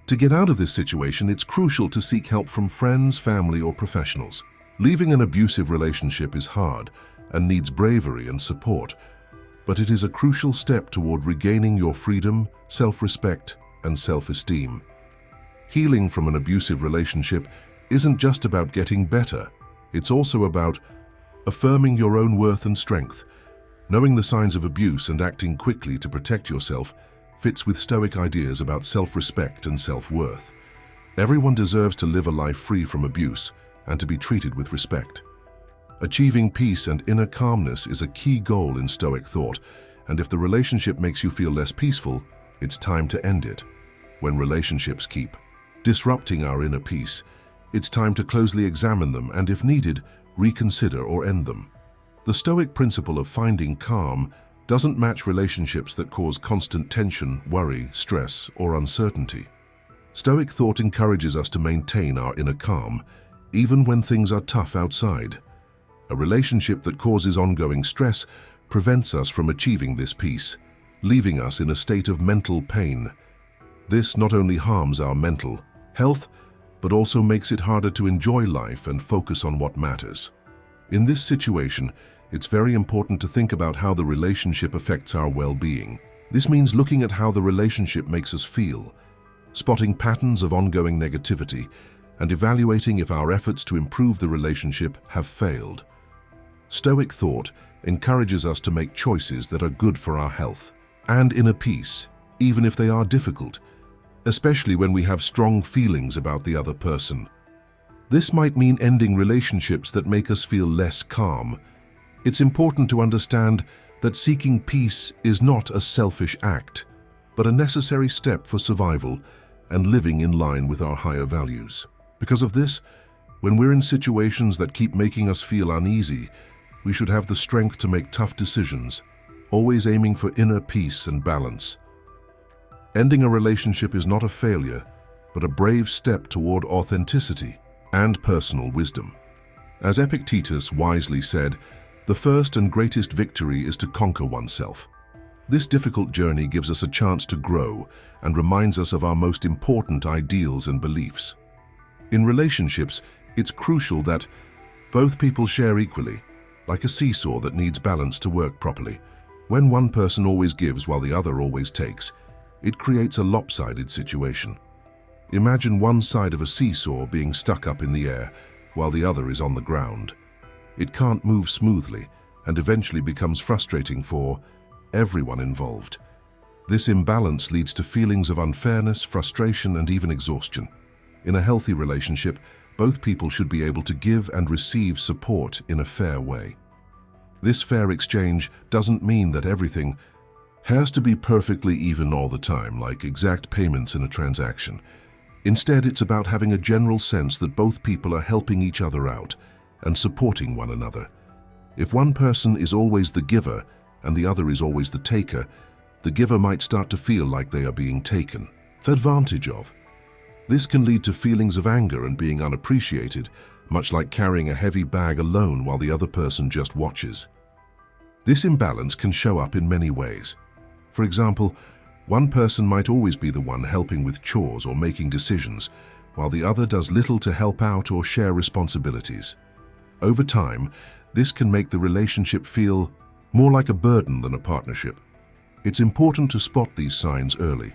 To get out of this situation, it's crucial to seek help from friends, family, or professionals. Leaving an abusive relationship is hard and needs bravery and support, but it is a crucial step toward regaining your freedom, self-respect, and self-esteem. Healing from an abusive relationship isn't just about getting better, it's also about affirming your own worth and strength. Knowing the signs of abuse and acting quickly to protect yourself fits with Stoic ideas about self-respect and self-worth. Everyone deserves to live a life free from abuse and to be treated with respect. Achieving peace and inner calmness is a key goal in Stoic thought, and if the relationship makes you feel less peaceful, it's time to end it. When relationships keep disrupting our inner peace, it's time to closely examine them and, if needed, reconsider or end them. The Stoic principle of finding calm doesn't match relationships that cause constant tension, worry, stress, or uncertainty. Stoic thought encourages us to maintain our inner calm, even when things are tough outside. A relationship that causes ongoing stress prevents us from achieving this peace, leaving us in a state of mental pain. This not only harms our mental health, but also makes it harder to enjoy life and focus on what matters. In this situation, it's very important to think about how the relationship affects our well-being. This means looking at how the relationship makes us feel, spotting patterns of ongoing negativity, and evaluating if our efforts to improve the relationship have failed. Stoic thought encourages us to make choices that are good for our health and inner peace, even if they are difficult, especially when we have strong feelings about the other person. This might mean ending relationships that make us feel less calm. It's important to understand that seeking peace is not a selfish act, but a necessary step for survival and living in line with our higher values. Because of this, when we're in situations that keep making us feel uneasy, we should have the strength to make tough decisions, always aiming for inner peace and balance. Ending a relationship is not a failure, but a brave step toward authenticity and personal wisdom. As Epictetus wisely said, the first and greatest victory is to conquer oneself. This difficult journey gives us a chance to grow and reminds us of our most important ideals and beliefs. In relationships, it's crucial that both people share equally, like a seesaw that needs balance to work properly. When one person always gives while the other always takes, it creates a lopsided situation. Imagine one side of a seesaw being stuck up in the air while the other is on the ground. It can't move smoothly and eventually becomes frustrating for everyone involved. This imbalance leads to feelings of unfairness, frustration, and even exhaustion. In a healthy relationship, both people should be able to give and receive support in a fair way. This fair exchange doesn't mean that everything has to be perfectly even all the time, like exact payments in a transaction. Instead, it's about having a general sense that both people are helping each other out and supporting one another. If one person is always the giver and the other is always the taker, the giver might start to feel like they are being taken advantage of. This can lead to feelings of anger and being unappreciated, much like carrying a heavy bag alone while the other person just watches. This imbalance can show up in many ways. For example, one person might always be the one helping with chores or making decisions, while the other does little to help out or share responsibilities. Over time, this can make the relationship feel more like a burden than a partnership. It's important to spot these signs early.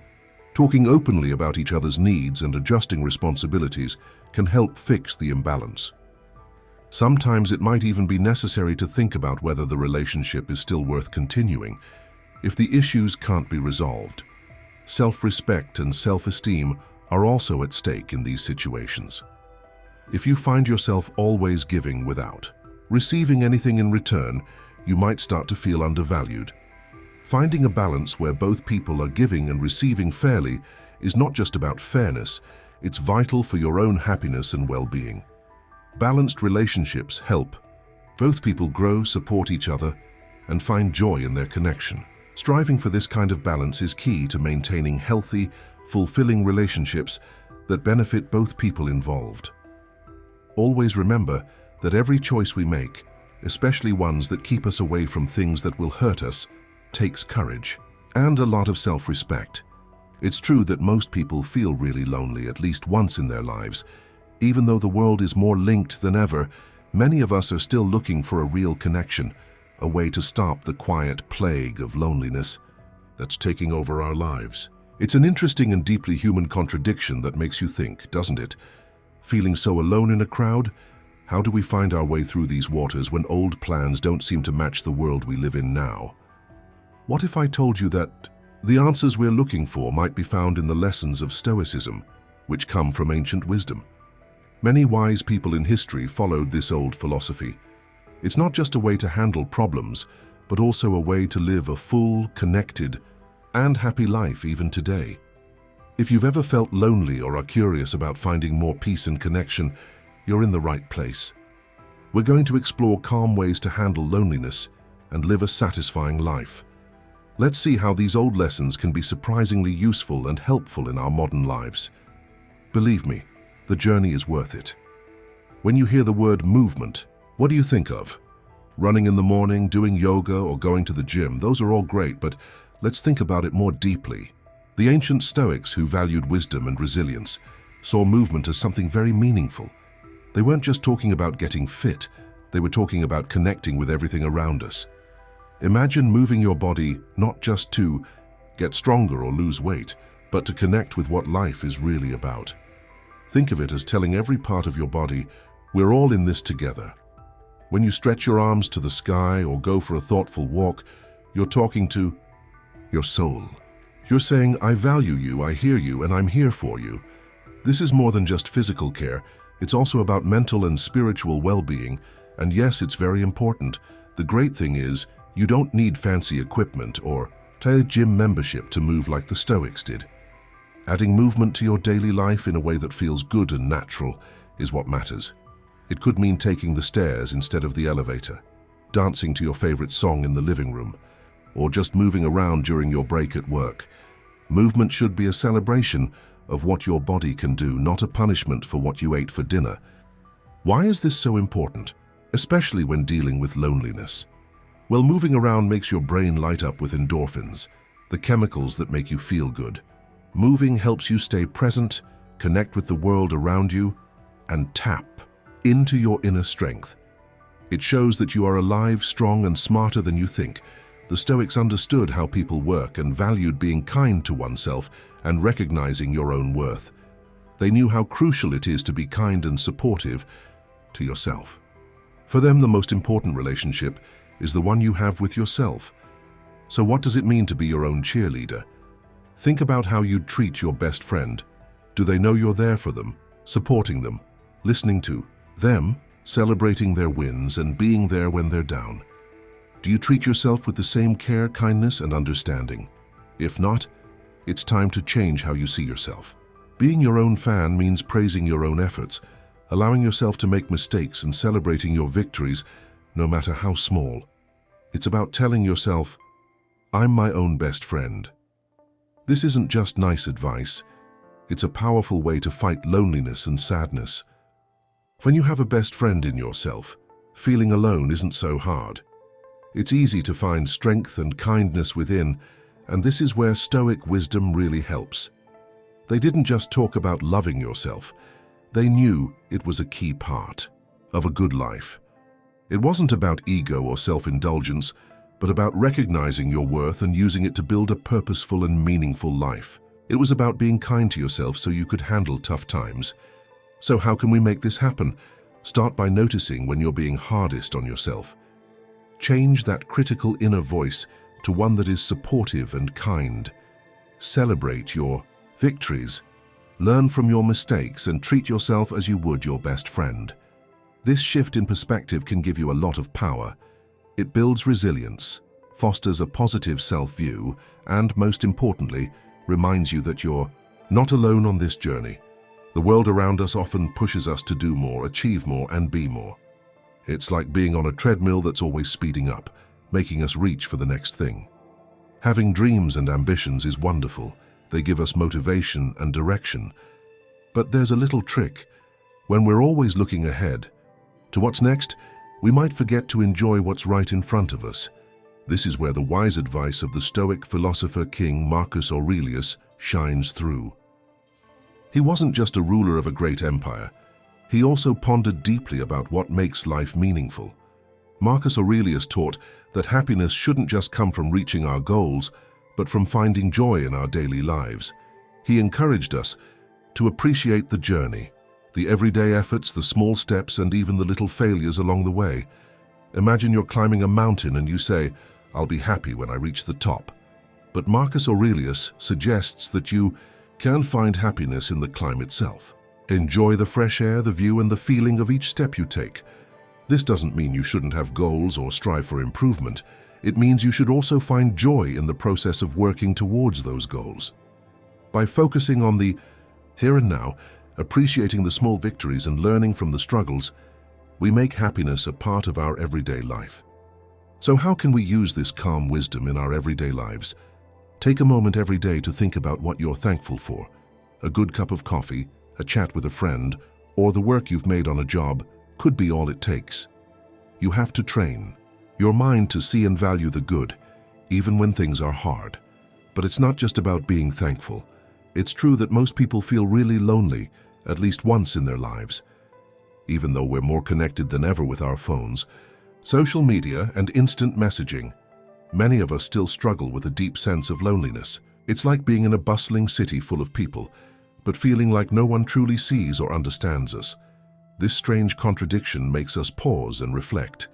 Talking openly about each other's needs and adjusting responsibilities can help fix the imbalance. Sometimes it might even be necessary to think about whether the relationship is still worth continuing if the issues can't be resolved. Self-respect and self-esteem are also at stake in these situations. If you find yourself always giving without receiving anything in return, you might start to feel undervalued. Finding a balance where both people are giving and receiving fairly is not just about fairness, it's vital for your own happiness and well-being. Balanced relationships help both people grow, support each other, and find joy in their connection. Striving for this kind of balance is key to maintaining healthy, fulfilling relationships that benefit both people involved. Always remember that every choice we make, especially ones that keep us away from things that will hurt us, takes courage and a lot of self-respect. It's true that most people feel really lonely at least once in their lives. Even though the world is more linked than ever, many of us are still looking for a real connection, a way to stop the quiet plague of loneliness that's taking over our lives. It's an interesting and deeply human contradiction that makes you think, doesn't it? Feeling so alone in a crowd? How do we find our way through these waters when old plans don't seem to match the world we live in now? What if I told you that the answers we're looking for might be found in the lessons of Stoicism, which come from ancient wisdom? Many wise people in history followed this old philosophy. It's not just a way to handle problems, but also a way to live a full, connected, and happy life even today. If you've ever felt lonely or are curious about finding more peace and connection, you're in the right place. We're going to explore calm ways to handle loneliness and live a satisfying life. Let's see how these old lessons can be surprisingly useful and helpful in our modern lives. Believe me, the journey is worth it. When you hear the word movement, what do you think of? Running in the morning, doing yoga, or going to the gym? Those are all great, but let's think about it more deeply. The ancient Stoics, who valued wisdom and resilience, saw movement as something very meaningful. They weren't just talking about getting fit, they were talking about connecting with everything around us. Imagine moving your body not just to get stronger or lose weight, but to connect with what life is really about. Think of it as telling every part of your body, we're all in this together. When you stretch your arms to the sky or go for a thoughtful walk, you're talking to your soul. You're saying, I value you, I hear you, and I'm here for you. This is more than just physical care. It's also about mental and spiritual well-being. And yes, it's very important. The great thing is, you don't need fancy equipment or a gym membership to move like the Stoics did. Adding movement to your daily life in a way that feels good and natural is what matters. It could mean taking the stairs instead of the elevator, dancing to your favorite song in the living room, or just moving around during your break at work. Movement should be a celebration of what your body can do, not a punishment for what you ate for dinner. Why is this so important, especially when dealing with loneliness? Well, moving around makes your brain light up with endorphins, the chemicals that make you feel good. Moving helps you stay present, connect with the world around you, and tap into your inner strength. It shows that you are alive, strong, and smarter than you think. The Stoics understood how people work and valued being kind to oneself and recognizing your own worth. They knew how crucial it is to be kind and supportive to yourself. For them, the most important relationship is the one you have with yourself. So what does it mean to be your own cheerleader? Think about how you'd treat your best friend. Do they know you're there for them, supporting them, listening to them, celebrating their wins, and being there when they're down? Do you treat yourself with the same care, kindness, and understanding? If not, it's time to change how you see yourself. Being your own fan means praising your own efforts, allowing yourself to make mistakes and celebrating your victories, no matter how small. It's about telling yourself, I'm my own best friend. This isn't just nice advice. It's a powerful way to fight loneliness and sadness. When you have a best friend in yourself, feeling alone isn't so hard. It's easy to find strength and kindness within, and this is where Stoic wisdom really helps. They didn't just talk about loving yourself. They knew it was a key part of a good life. It wasn't about ego or self-indulgence, but about recognizing your worth and using it to build a purposeful and meaningful life. It was about being kind to yourself so you could handle tough times. So how can we make this happen? Start by noticing when you're being hardest on yourself. Change that critical inner voice to one that is supportive and kind. Celebrate your victories. Learn from your mistakes and treat yourself as you would your best friend. This shift in perspective can give you a lot of power. It builds resilience, fosters a positive self-view, and, most importantly, reminds you that you're not alone on this journey. The world around us often pushes us to do more, achieve more, and be more. It's like being on a treadmill that's always speeding up, making us reach for the next thing. Having dreams and ambitions is wonderful. They give us motivation and direction. But there's a little trick. When we're always looking ahead to what's next, we might forget to enjoy what's right in front of us. This is where the wise advice of the Stoic philosopher King Marcus Aurelius shines through. He wasn't just a ruler of a great empire. He also pondered deeply about what makes life meaningful. Marcus Aurelius taught that happiness shouldn't just come from reaching our goals, but from finding joy in our daily lives. He encouraged us to appreciate the journey, the everyday efforts, the small steps, and even the little failures along the way. Imagine you're climbing a mountain and you say, I'll be happy when I reach the top. But Marcus Aurelius suggests that you can find happiness in the climb itself. Enjoy the fresh air, the view, and the feeling of each step you take. This doesn't mean you shouldn't have goals or strive for improvement. It means you should also find joy in the process of working towards those goals. By focusing on the here and now, appreciating the small victories and learning from the struggles, we make happiness a part of our everyday life. So how can we use this calm wisdom in our everyday lives? Take a moment every day to think about what you're thankful for. A good cup of coffee, a chat with a friend, or the work you've made on a job could be all it takes. You have to train your mind to see and value the good, even when things are hard. But it's not just about being thankful. It's true that most people feel really lonely, at least once in their lives. Even though we're more connected than ever with our phones, social media, and instant messaging, many of us still struggle with a deep sense of loneliness. It's like being in a bustling city full of people, but feeling like no one truly sees or understands us. This strange contradiction makes us pause and reflect.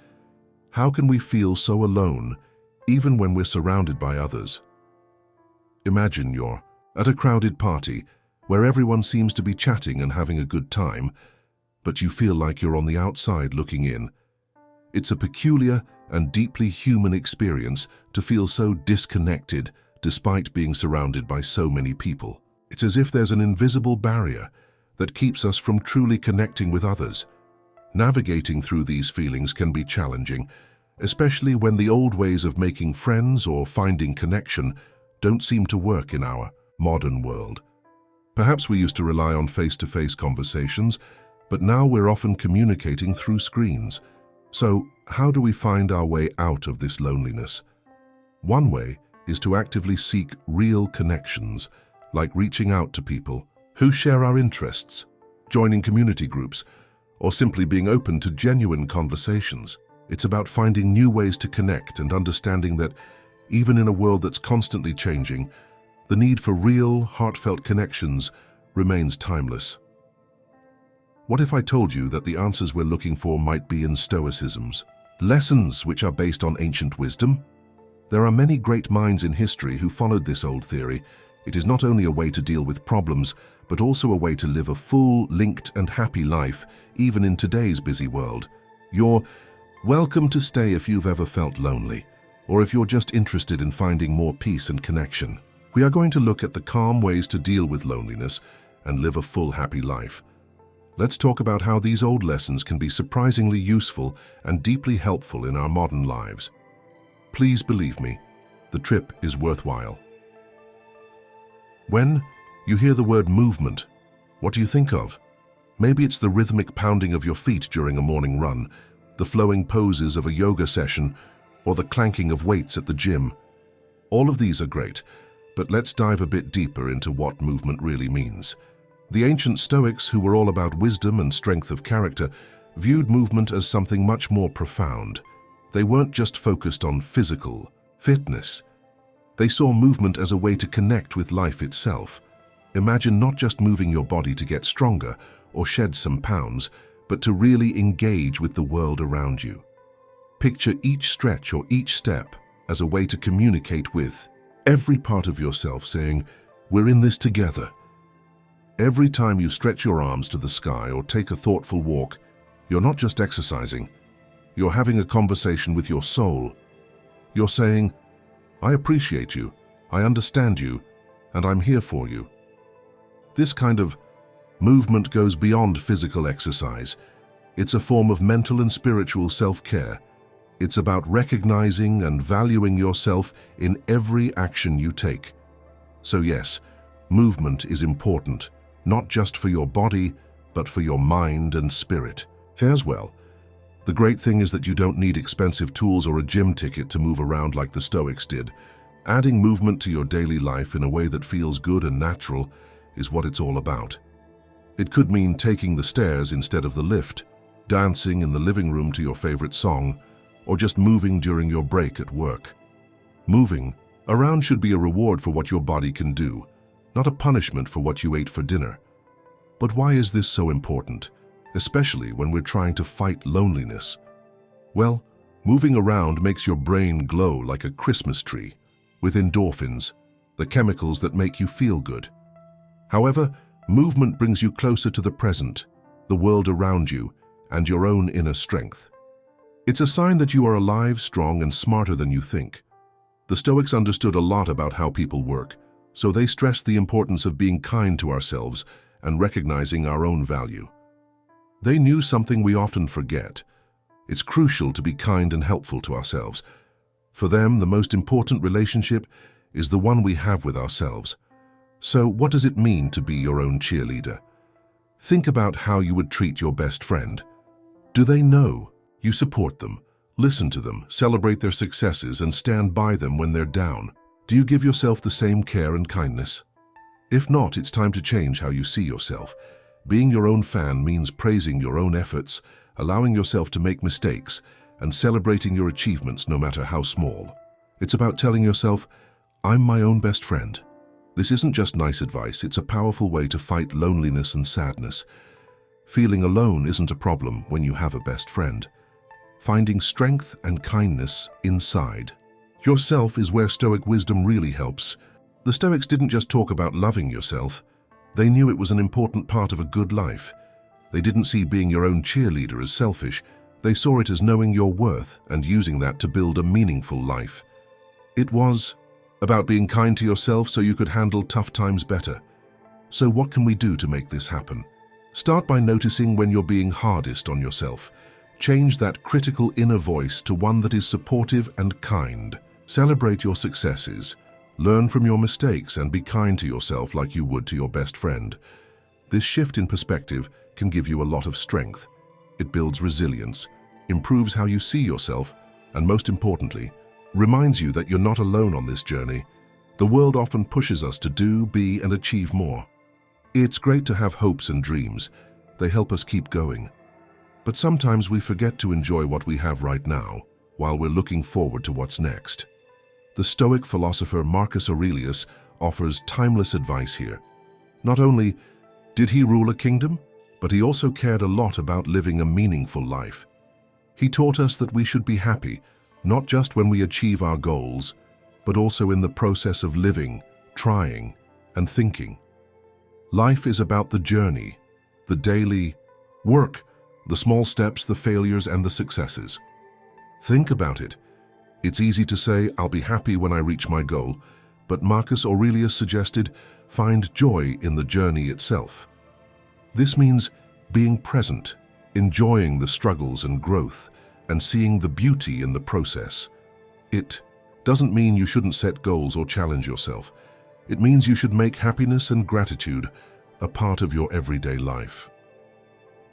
How can we feel so alone, even when we're surrounded by others? Imagine you're at a crowded party where everyone seems to be chatting and having a good time, but you feel like you're on the outside looking in. It's a peculiar and deeply human experience to feel so disconnected despite being surrounded by so many people. It's as if there's an invisible barrier that keeps us from truly connecting with others. Navigating through these feelings can be challenging, especially when the old ways of making friends or finding connection don't seem to work in our modern world. Perhaps we used to rely on face-to-face conversations, but now we're often communicating through screens. So, how do we find our way out of this loneliness? One way is to actively seek real connections, like reaching out to people who share our interests, joining community groups, or simply being open to genuine conversations. It's about finding new ways to connect and understanding that, even in a world that's constantly changing, the need for real, heartfelt connections remains timeless. What if I told you that the answers we're looking for might be in Stoicism's lessons which are based on ancient wisdom? There are many great minds in history who followed this old theory. It is not only a way to deal with problems, but also a way to live a full, linked and happy life, even in today's busy world. You're welcome to stay if you've ever felt lonely, or if you're just interested in finding more peace and connection. We are going to look at the calm ways to deal with loneliness and live a full, happy life. Let's talk about how these old lessons can be surprisingly useful and deeply helpful in our modern lives. Please believe me, the trip is worthwhile. When you hear the word movement, what do you think of? Maybe it's the rhythmic pounding of your feet during a morning run, the flowing poses of a yoga session, or the clanking of weights at the gym. All of these are great, but let's dive a bit deeper into what movement really means. The ancient Stoics, who were all about wisdom and strength of character, viewed movement as something much more profound. They weren't just focused on physical fitness. They saw movement as a way to connect with life itself. Imagine not just moving your body to get stronger or shed some pounds, but to really engage with the world around you. Picture each stretch or each step as a way to communicate with every part of yourself, saying, "We're in this together." Every time you stretch your arms to the sky or take a thoughtful walk, you're not just exercising. You're having a conversation with your soul. You're saying, "I appreciate you, I understand you, and I'm here for you." This kind of movement goes beyond physical exercise. It's a form of mental and spiritual self-care. It's about recognizing and valuing yourself in every action you take. So yes, movement is important, not just for your body, but for your mind and spirit. Fares well. The great thing is that you don't need expensive tools or a gym ticket to move around like the Stoics did. Adding movement to your daily life in a way that feels good and natural is what it's all about. It could mean taking the stairs instead of the lift, dancing in the living room to your favorite song, or just moving during your break at work. Moving around should be a reward for what your body can do, not a punishment for what you ate for dinner. But why is this so important, especially when we're trying to fight loneliness? Well, moving around makes your brain glow like a Christmas tree, with endorphins, the chemicals that make you feel good. However, movement brings you closer to the present, the world around you, and your own inner strength. It's a sign that you are alive, strong, and smarter than you think. The Stoics understood a lot about how people work, so they stressed the importance of being kind to ourselves and recognizing our own value. They knew something we often forget. It's crucial to be kind and helpful to ourselves. For them, the most important relationship is the one we have with ourselves. So what does it mean to be your own cheerleader? Think about how you would treat your best friend. Do they know you support them, listen to them, celebrate their successes, and stand by them when they're down? Do you give yourself the same care and kindness? If not, it's time to change how you see yourself. Being your own fan means praising your own efforts, allowing yourself to make mistakes, and celebrating your achievements no matter how small. It's about telling yourself, "I'm my own best friend." This isn't just nice advice, it's a powerful way to fight loneliness and sadness. Feeling alone isn't a problem when you have a best friend. Finding strength and kindness inside yourself is where Stoic wisdom really helps. The Stoics didn't just talk about loving yourself. They knew it was an important part of a good life. They didn't see being your own cheerleader as selfish. They saw it as knowing your worth and using that to build a meaningful life. It was about being kind to yourself so you could handle tough times better. So what can we do to make this happen? Start by noticing when you're being hardest on yourself. Change that critical inner voice to one that is supportive and kind. Celebrate your successes. Learn from your mistakes and be kind to yourself like you would to your best friend. This shift in perspective can give you a lot of strength. It builds resilience, improves how you see yourself, and most importantly, reminds you that you're not alone on this journey. The world often pushes us to do, be, and achieve more. It's great to have hopes and dreams. They help us keep going. But sometimes we forget to enjoy what we have right now while we're looking forward to what's next. The Stoic philosopher Marcus Aurelius offers timeless advice here. Not only Did he rule a kingdom? But he also cared a lot about living a meaningful life. He taught us that we should be happy, not just when we achieve our goals, but also in the process of living, trying, and thinking. Life is about the journey, the daily work, the small steps, the failures, and the successes. Think about it. It's easy to say, I'll be happy when I reach my goal, but Marcus Aurelius suggested, find joy in the journey itself. This means being present, enjoying the struggles and growth, and seeing the beauty in the process. It doesn't mean you shouldn't set goals or challenge yourself. It means you should make happiness and gratitude a part of your everyday life.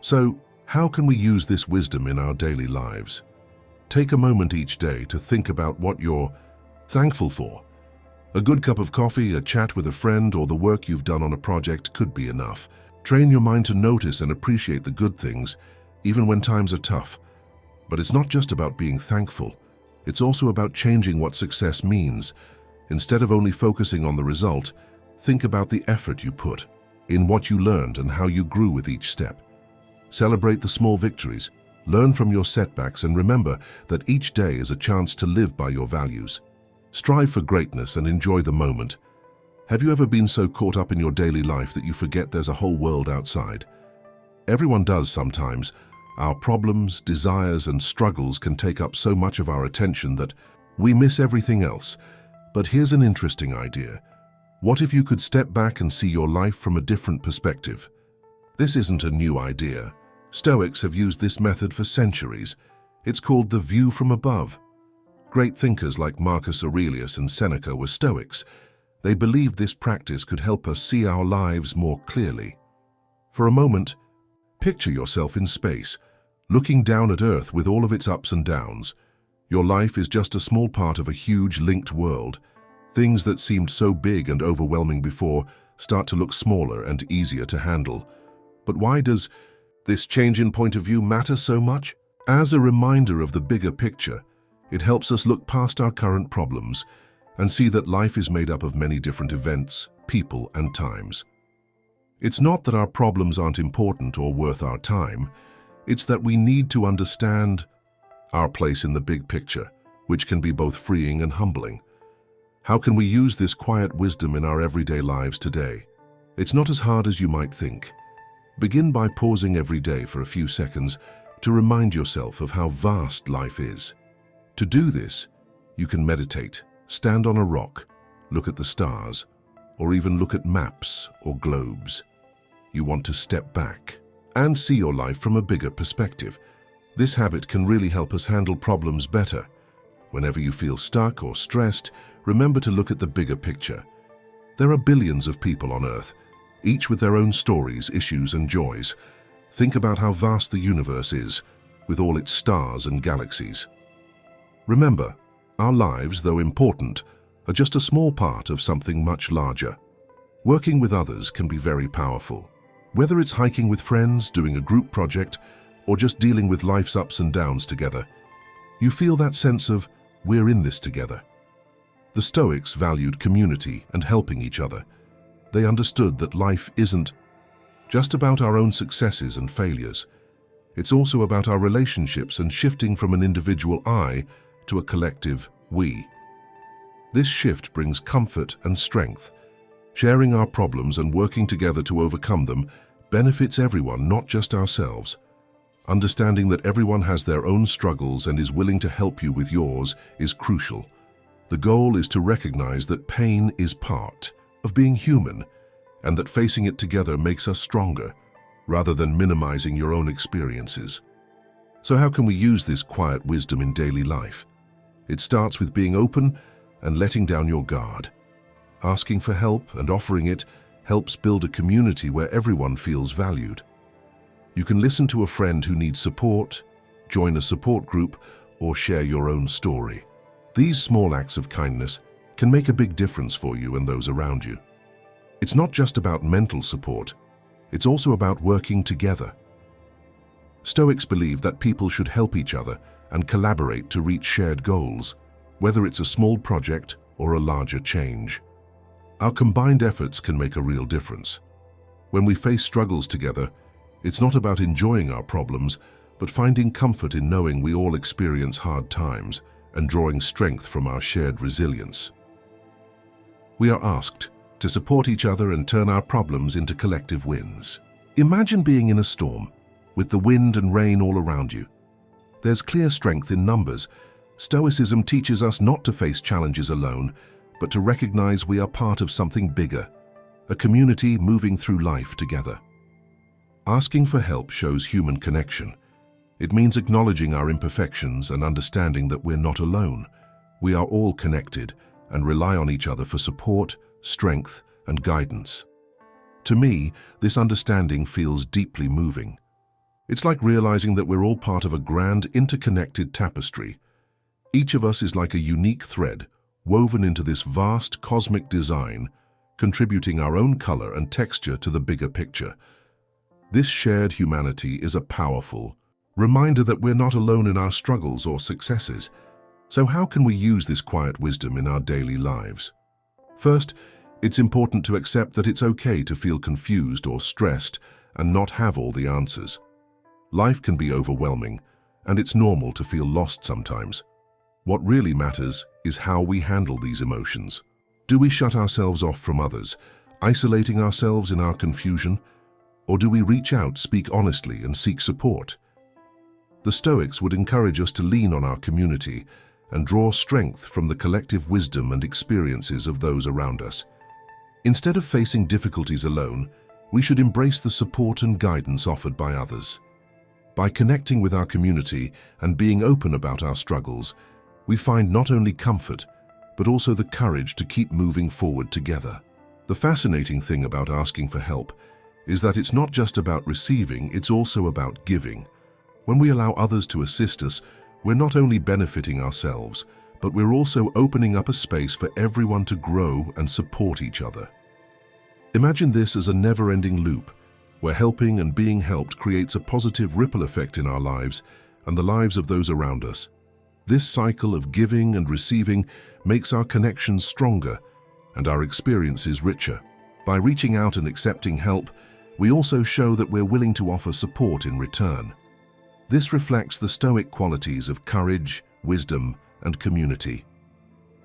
So, how can we use this wisdom in our daily lives? Take a moment each day to think about what you're thankful for. A good cup of coffee, a chat with a friend, or the work you've done on a project could be enough. Train your mind to notice and appreciate the good things, even when times are tough. But it's not just about being thankful. It's also about changing what success means. Instead of only focusing on the result, think about the effort you put, in what you learned and how you grew with each step. Celebrate the small victories, learn from your setbacks, and remember that each day is a chance to live by your values. Strive for greatness and enjoy the moment. Have you ever been so caught up in your daily life that you forget there's a whole world outside? Everyone does sometimes. Our problems, desires, and struggles can take up so much of our attention that we miss everything else. But here's an interesting idea. What if you could step back and see your life from a different perspective? This isn't a new idea. Stoics have used this method for centuries. It's called the view from above. Great thinkers like Marcus Aurelius and Seneca were Stoics. They believed this practice could help us see our lives more clearly. For a moment, picture yourself in space, looking down at Earth with all of its ups and downs. Your life is just a small part of a huge linked world. Things that seemed so big and overwhelming before start to look smaller and easier to handle. But why does this change in point of view matter so much? As a reminder of the bigger picture, it helps us look past our current problems and see that life is made up of many different events, people, and times. It's not that our problems aren't important or worth our time. It's that we need to understand our place in the big picture, which can be both freeing and humbling. How can we use this quiet wisdom in our everyday lives today? It's not as hard as you might think. Begin by pausing every day for a few seconds to remind yourself of how vast life is. To do this, you can meditate, stand on a rock, look at the stars, or even look at maps or globes. You want to step back and see your life from a bigger perspective. This habit can really help us handle problems better. Whenever you feel stuck or stressed, remember to look at the bigger picture. There are billions of people on Earth, each with their own stories, issues, and joys. Think about how vast the universe is, with all its stars and galaxies. Remember, our lives, though important, are just a small part of something much larger. Working with others can be very powerful. Whether it's hiking with friends, doing a group project, or just dealing with life's ups and downs together, you feel that sense of, we're in this together. The Stoics valued community and helping each other. They understood that life isn't just about our own successes and failures. It's also about our relationships and shifting from an individual I to a collective we. This shift brings comfort and strength. Sharing our problems and working together to overcome them benefits everyone, not just ourselves. Understanding that everyone has their own struggles and is willing to help you with yours is crucial. The goal is to recognize that pain is part of being human, and that facing it together makes us stronger, rather than minimizing your own experiences. So how can we use this quiet wisdom in daily life? It starts with being open and letting down your guard. Asking for help and offering it helps build a community where everyone feels valued. You can listen to a friend who needs support, join a support group, or share your own story. These small acts of kindness can make a big difference for you and those around you. It's not just about mental support, it's also about working together. Stoics believe that people should help each other and collaborate to reach shared goals, whether it's a small project or a larger change. Our combined efforts can make a real difference. When we face struggles together, it's not about enjoying our problems, but finding comfort in knowing we all experience hard times and drawing strength from our shared resilience. We are asked to support each other and turn our problems into collective wins. Imagine being in a storm, with the wind and rain all around you. There's clear strength in numbers. Stoicism teaches us not to face challenges alone, but to recognize we are part of something bigger, a community moving through life together. Asking for help shows human connection. It means acknowledging our imperfections and understanding that we're not alone. We are all connected and rely on each other for support, strength, and guidance. To me, this understanding feels deeply moving. It's like realizing that we're all part of a grand, interconnected tapestry. Each of us is like a unique thread, woven into this vast cosmic design, contributing our own color and texture to the bigger picture. This shared humanity is a powerful reminder that we're not alone in our struggles or successes. So how can we use this quiet wisdom in our daily lives? First, it's important to accept that it's okay to feel confused or stressed and not have all the answers. Life can be overwhelming, and it's normal to feel lost sometimes. What really matters is how we handle these emotions. Do we shut ourselves off from others, isolating ourselves in our confusion? Or do we reach out, speak honestly, and seek support? The Stoics would encourage us to lean on our community and draw strength from the collective wisdom and experiences of those around us. Instead of facing difficulties alone, we should embrace the support and guidance offered by others. By connecting with our community and being open about our struggles, we find not only comfort, but also the courage to keep moving forward together. The fascinating thing about asking for help is that it's not just about receiving, it's also about giving. When we allow others to assist us, we're not only benefiting ourselves, but we're also opening up a space for everyone to grow and support each other. Imagine this as a never-ending loop, where helping and being helped creates a positive ripple effect in our lives and the lives of those around us. This cycle of giving and receiving makes our connections stronger and our experiences richer. By reaching out and accepting help, we also show that we're willing to offer support in return. This reflects the Stoic qualities of courage, wisdom, and community.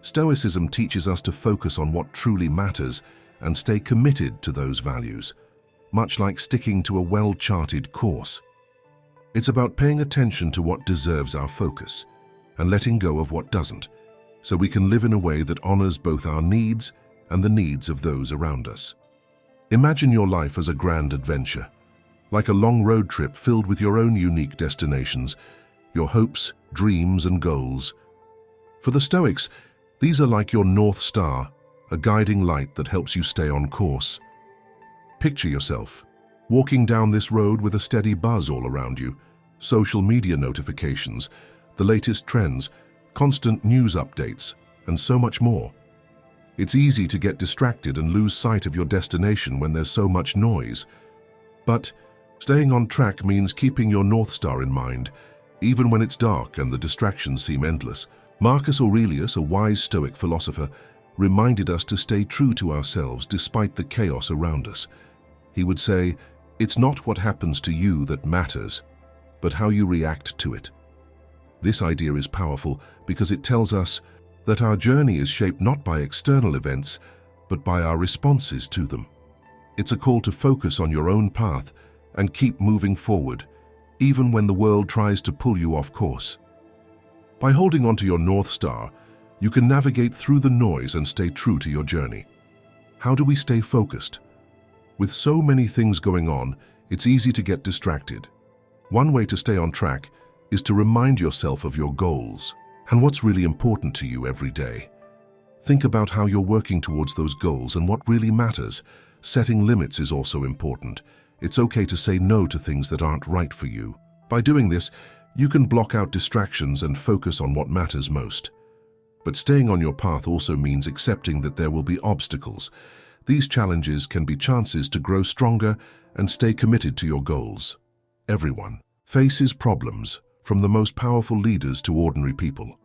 Stoicism teaches us to focus on what truly matters and stay committed to those values, much like sticking to a well-charted course. It's about paying attention to what deserves our focus and letting go of what doesn't, so we can live in a way that honors both our needs and the needs of those around us. Imagine your life as a grand adventure, like a long road trip filled with your own unique destinations, your hopes, dreams, and goals. For the Stoics, these are like your North Star, a guiding light that helps you stay on course. Picture yourself walking down this road with a steady buzz all around you, social media notifications, the latest trends, constant news updates, and so much more. It's easy to get distracted and lose sight of your destination when there's so much noise. But staying on track means keeping your North Star in mind, even when it's dark and the distractions seem endless. Marcus Aurelius, a wise Stoic philosopher, reminded us to stay true to ourselves despite the chaos around us. He would say, "It's not what happens to you that matters, but how you react to it." This idea is powerful because it tells us that our journey is shaped not by external events, but by our responses to them. It's a call to focus on your own path and keep moving forward, even when the world tries to pull you off course. By holding onto your North Star, you can navigate through the noise and stay true to your journey. How do we stay focused? With so many things going on, it's easy to get distracted. One way to stay on track is to remind yourself of your goals and what's really important to you every day. Think about how you're working towards those goals and what really matters. Setting limits is also important. It's okay to say no to things that aren't right for you. By doing this, you can block out distractions and focus on what matters most. But staying on your path also means accepting that there will be obstacles. These challenges can be chances to grow stronger and stay committed to your goals. Everyone faces problems, from the most powerful leaders to ordinary people.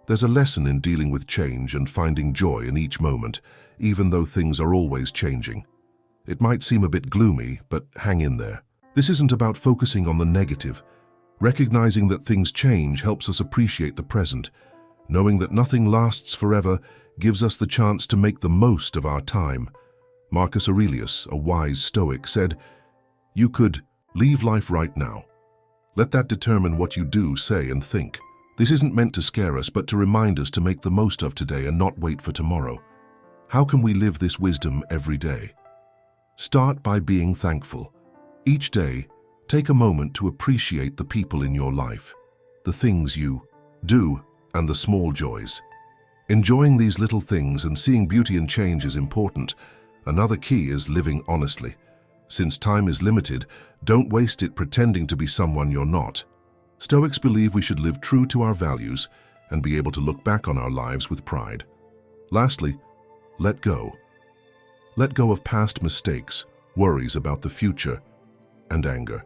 There's a lesson in dealing with change and finding joy in each moment, even though things are always changing. It might seem a bit gloomy, but hang in there. This isn't about focusing on the negative. Recognizing that things change helps us appreciate the present. Knowing that nothing lasts forever gives us the chance to make the most of our time. Marcus Aurelius, a wise Stoic, said, "You could leave life right now. Let that determine what you do, say, and think." This isn't meant to scare us, but to remind us to make the most of today and not wait for tomorrow. How can we live this wisdom every day? Start by being thankful. Each day, take a moment to appreciate the people in your life, the things you do, and the small joys. Enjoying these little things and seeing beauty and change is important. Another key is living honestly. Since time is limited, don't waste it pretending to be someone you're not. Stoics believe we should live true to our values and be able to look back on our lives with pride. Lastly, let go. Let go of past mistakes, worries about the future, and anger.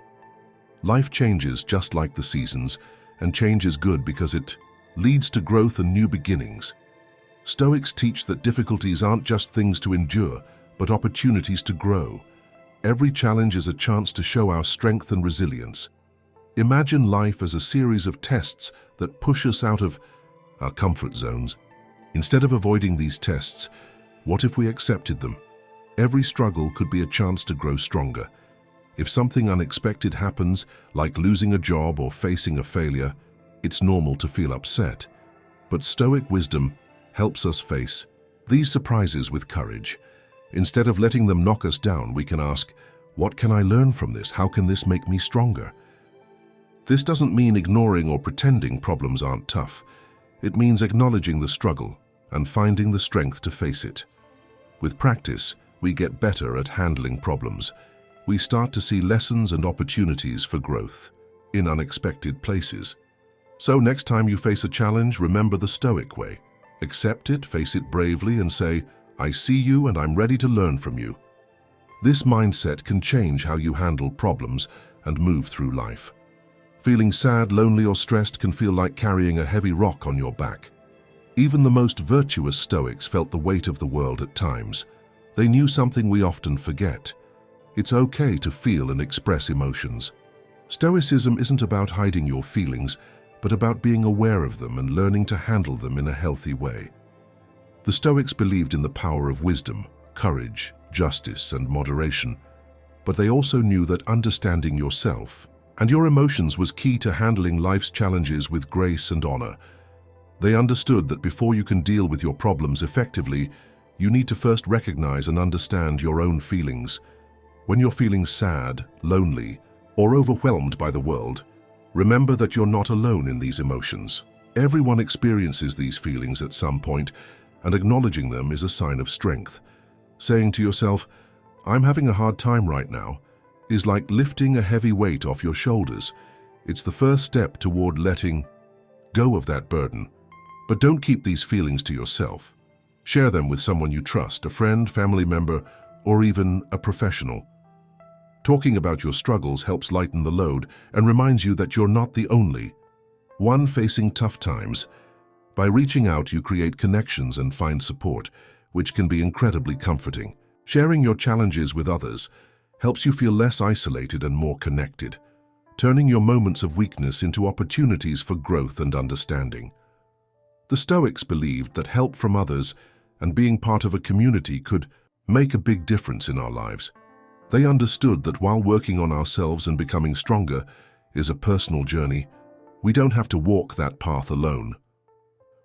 Life changes just like the seasons, and change is good because it leads to growth and new beginnings. Stoics teach that difficulties aren't just things to endure, but opportunities to grow. Every challenge is a chance to show our strength and resilience. Imagine life as a series of tests that push us out of our comfort zones. Instead of avoiding these tests, what if we accepted them? Every struggle could be a chance to grow stronger. If something unexpected happens, like losing a job or facing a failure, it's normal to feel upset. But Stoic wisdom helps us face these surprises with courage. Instead of letting them knock us down, we can ask, what can I learn from this? How can this make me stronger? This doesn't mean ignoring or pretending problems aren't tough. It means acknowledging the struggle and finding the strength to face it. With practice, we get better at handling problems. We start to see lessons and opportunities for growth in unexpected places. So next time you face a challenge, remember the Stoic way. Accept it, face it bravely, and say, "I see you and I'm ready to learn from you." This mindset can change how you handle problems and move through life. Feeling sad, lonely, or stressed can feel like carrying a heavy rock on your back. Even the most virtuous Stoics felt the weight of the world at times. They knew something we often forget. It's okay to feel and express emotions. Stoicism isn't about hiding your feelings, but about being aware of them and learning to handle them in a healthy way. The Stoics believed in the power of wisdom, courage, justice, and moderation, but they also knew that understanding yourself and your emotions was key to handling life's challenges with grace and honor. They understood that before you can deal with your problems effectively, you need to first recognize and understand your own feelings. When you're feeling sad, lonely, or overwhelmed by the world, remember that you're not alone in these emotions. Everyone experiences these feelings at some point, and acknowledging them is a sign of strength. Saying to yourself, "I'm having a hard time right now," is like lifting a heavy weight off your shoulders. It's the first step toward letting go of that burden. But don't keep these feelings to yourself. Share them with someone you trust, a friend, family member, or even a professional. Talking about your struggles helps lighten the load and reminds you that you're not the only one facing tough times. By reaching out, you create connections and find support, which can be incredibly comforting. Sharing your challenges with others helps you feel less isolated and more connected, turning your moments of weakness into opportunities for growth and understanding. The Stoics believed that help from others and being part of a community could make a big difference in our lives. They understood that while working on ourselves and becoming stronger is a personal journey, we don't have to walk that path alone.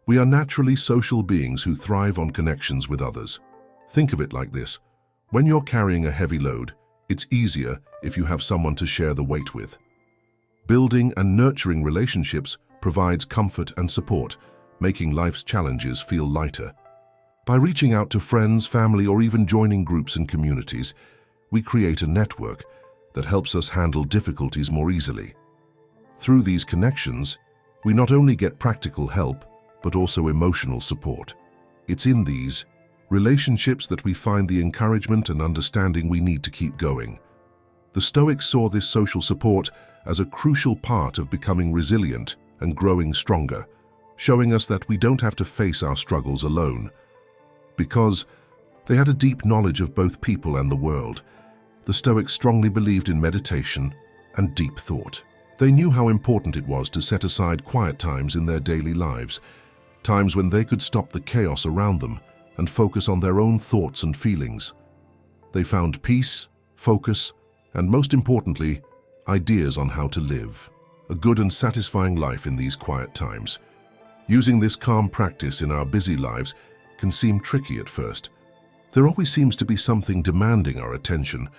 We are naturally social beings who thrive on connections with others. Think of it like this. When you're carrying a heavy load, it's easier if you have someone to share the weight with. Building and nurturing relationships provides comfort and support, making life's challenges feel lighter. By reaching out to friends, family, or even joining groups and communities, we create a network that helps us handle difficulties more easily. Through these connections, we not only get practical help, but also emotional support. It's in these relationships that we find the encouragement and understanding we need to keep going. The Stoics saw this social support as a crucial part of becoming resilient and growing stronger, showing us that we don't have to face our struggles alone. Because They had a deep knowledge of both people and the world. The Stoics strongly believed in meditation and deep thought. They knew how important it was to set aside quiet times in their daily lives, times when they could stop the chaos around them and focus on their own thoughts and feelings. They found peace, focus, and most importantly, ideas on how to live a good and satisfying life in these quiet times. Using this calm practice in our busy lives can seem tricky at first. There always seems to be something demanding our attention,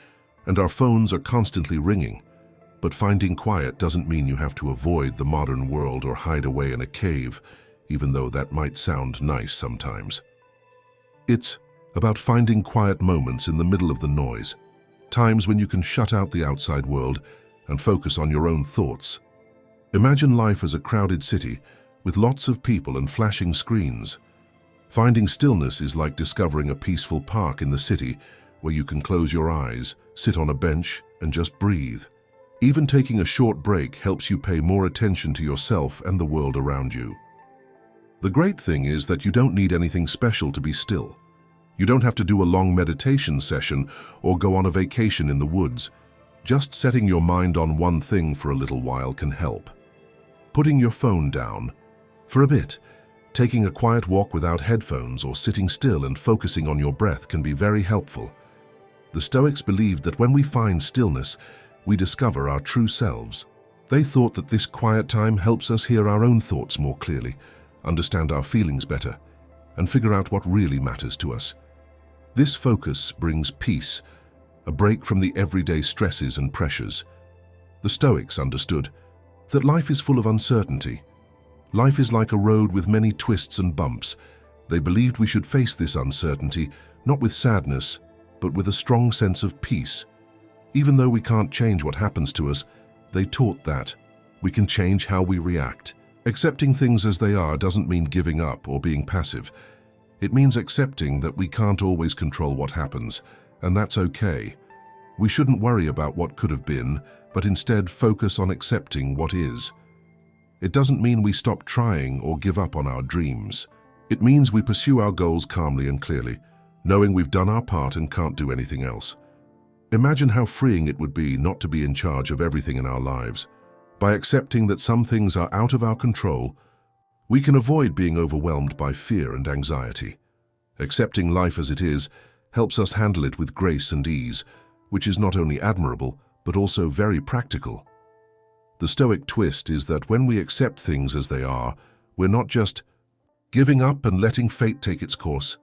and our phones are constantly ringing. But finding quiet doesn't mean you have to avoid the modern world or hide away in a cave, even though that might sound nice sometimes. It's about finding quiet moments in the middle of the noise, times when you can shut out the outside world and focus on your own thoughts. Imagine life as a crowded city with lots of people and flashing screens. Finding stillness is like discovering a peaceful park in the city where you can close your eyes, sit on a bench, and just breathe. Even taking a short break helps you pay more attention to yourself and the world around you. The great thing is that you don't need anything special to be still. You don't have to do a long meditation session or go on a vacation in the woods. Just setting your mind on one thing for a little while can help. Putting your phone down for a bit, taking a quiet walk without headphones, or sitting still and focusing on your breath can be very helpful. The Stoics believed that when we find stillness, we discover our true selves. They thought that this quiet time helps us hear our own thoughts more clearly, understand our feelings better, and figure out what really matters to us. This focus brings peace, a break from the everyday stresses and pressures. The Stoics understood that life is full of uncertainty. Life is like a road with many twists and bumps. They believed we should face this uncertainty, not with sadness, but with a strong sense of peace. Even though we can't change what happens to us, they taught that we can change how we react. Accepting things as they are doesn't mean giving up or being passive. It means accepting that we can't always control what happens, and that's okay. We shouldn't worry about what could have been, but instead focus on accepting what is. It doesn't mean we stop trying or give up on our dreams. It means we pursue our goals calmly and clearly, knowing we've done our part and can't do anything else. Imagine how freeing it would be not to be in charge of everything in our lives. By accepting that some things are out of our control, we can avoid being overwhelmed by fear and anxiety. Accepting life as it is helps us handle it with grace and ease, which is not only admirable, but also very practical. The Stoic twist is that when we accept things as they are, we're not just giving up and letting fate take its course.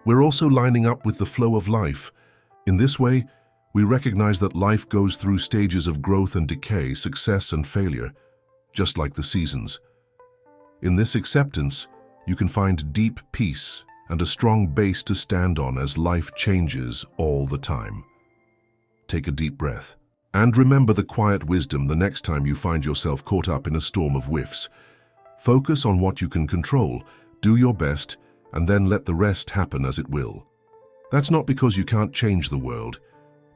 We're also lining up with the flow of life. In this way, we recognize that life goes through stages of growth and decay, success and failure, just like the seasons. In this acceptance, you can find deep peace and a strong base to stand on as life changes all the time. Take a deep breath. And remember the quiet wisdom the next time you find yourself caught up in a storm of whiffs. Focus on what you can control, do your best, and then let the rest happen as it will. That's not because you can't change the world,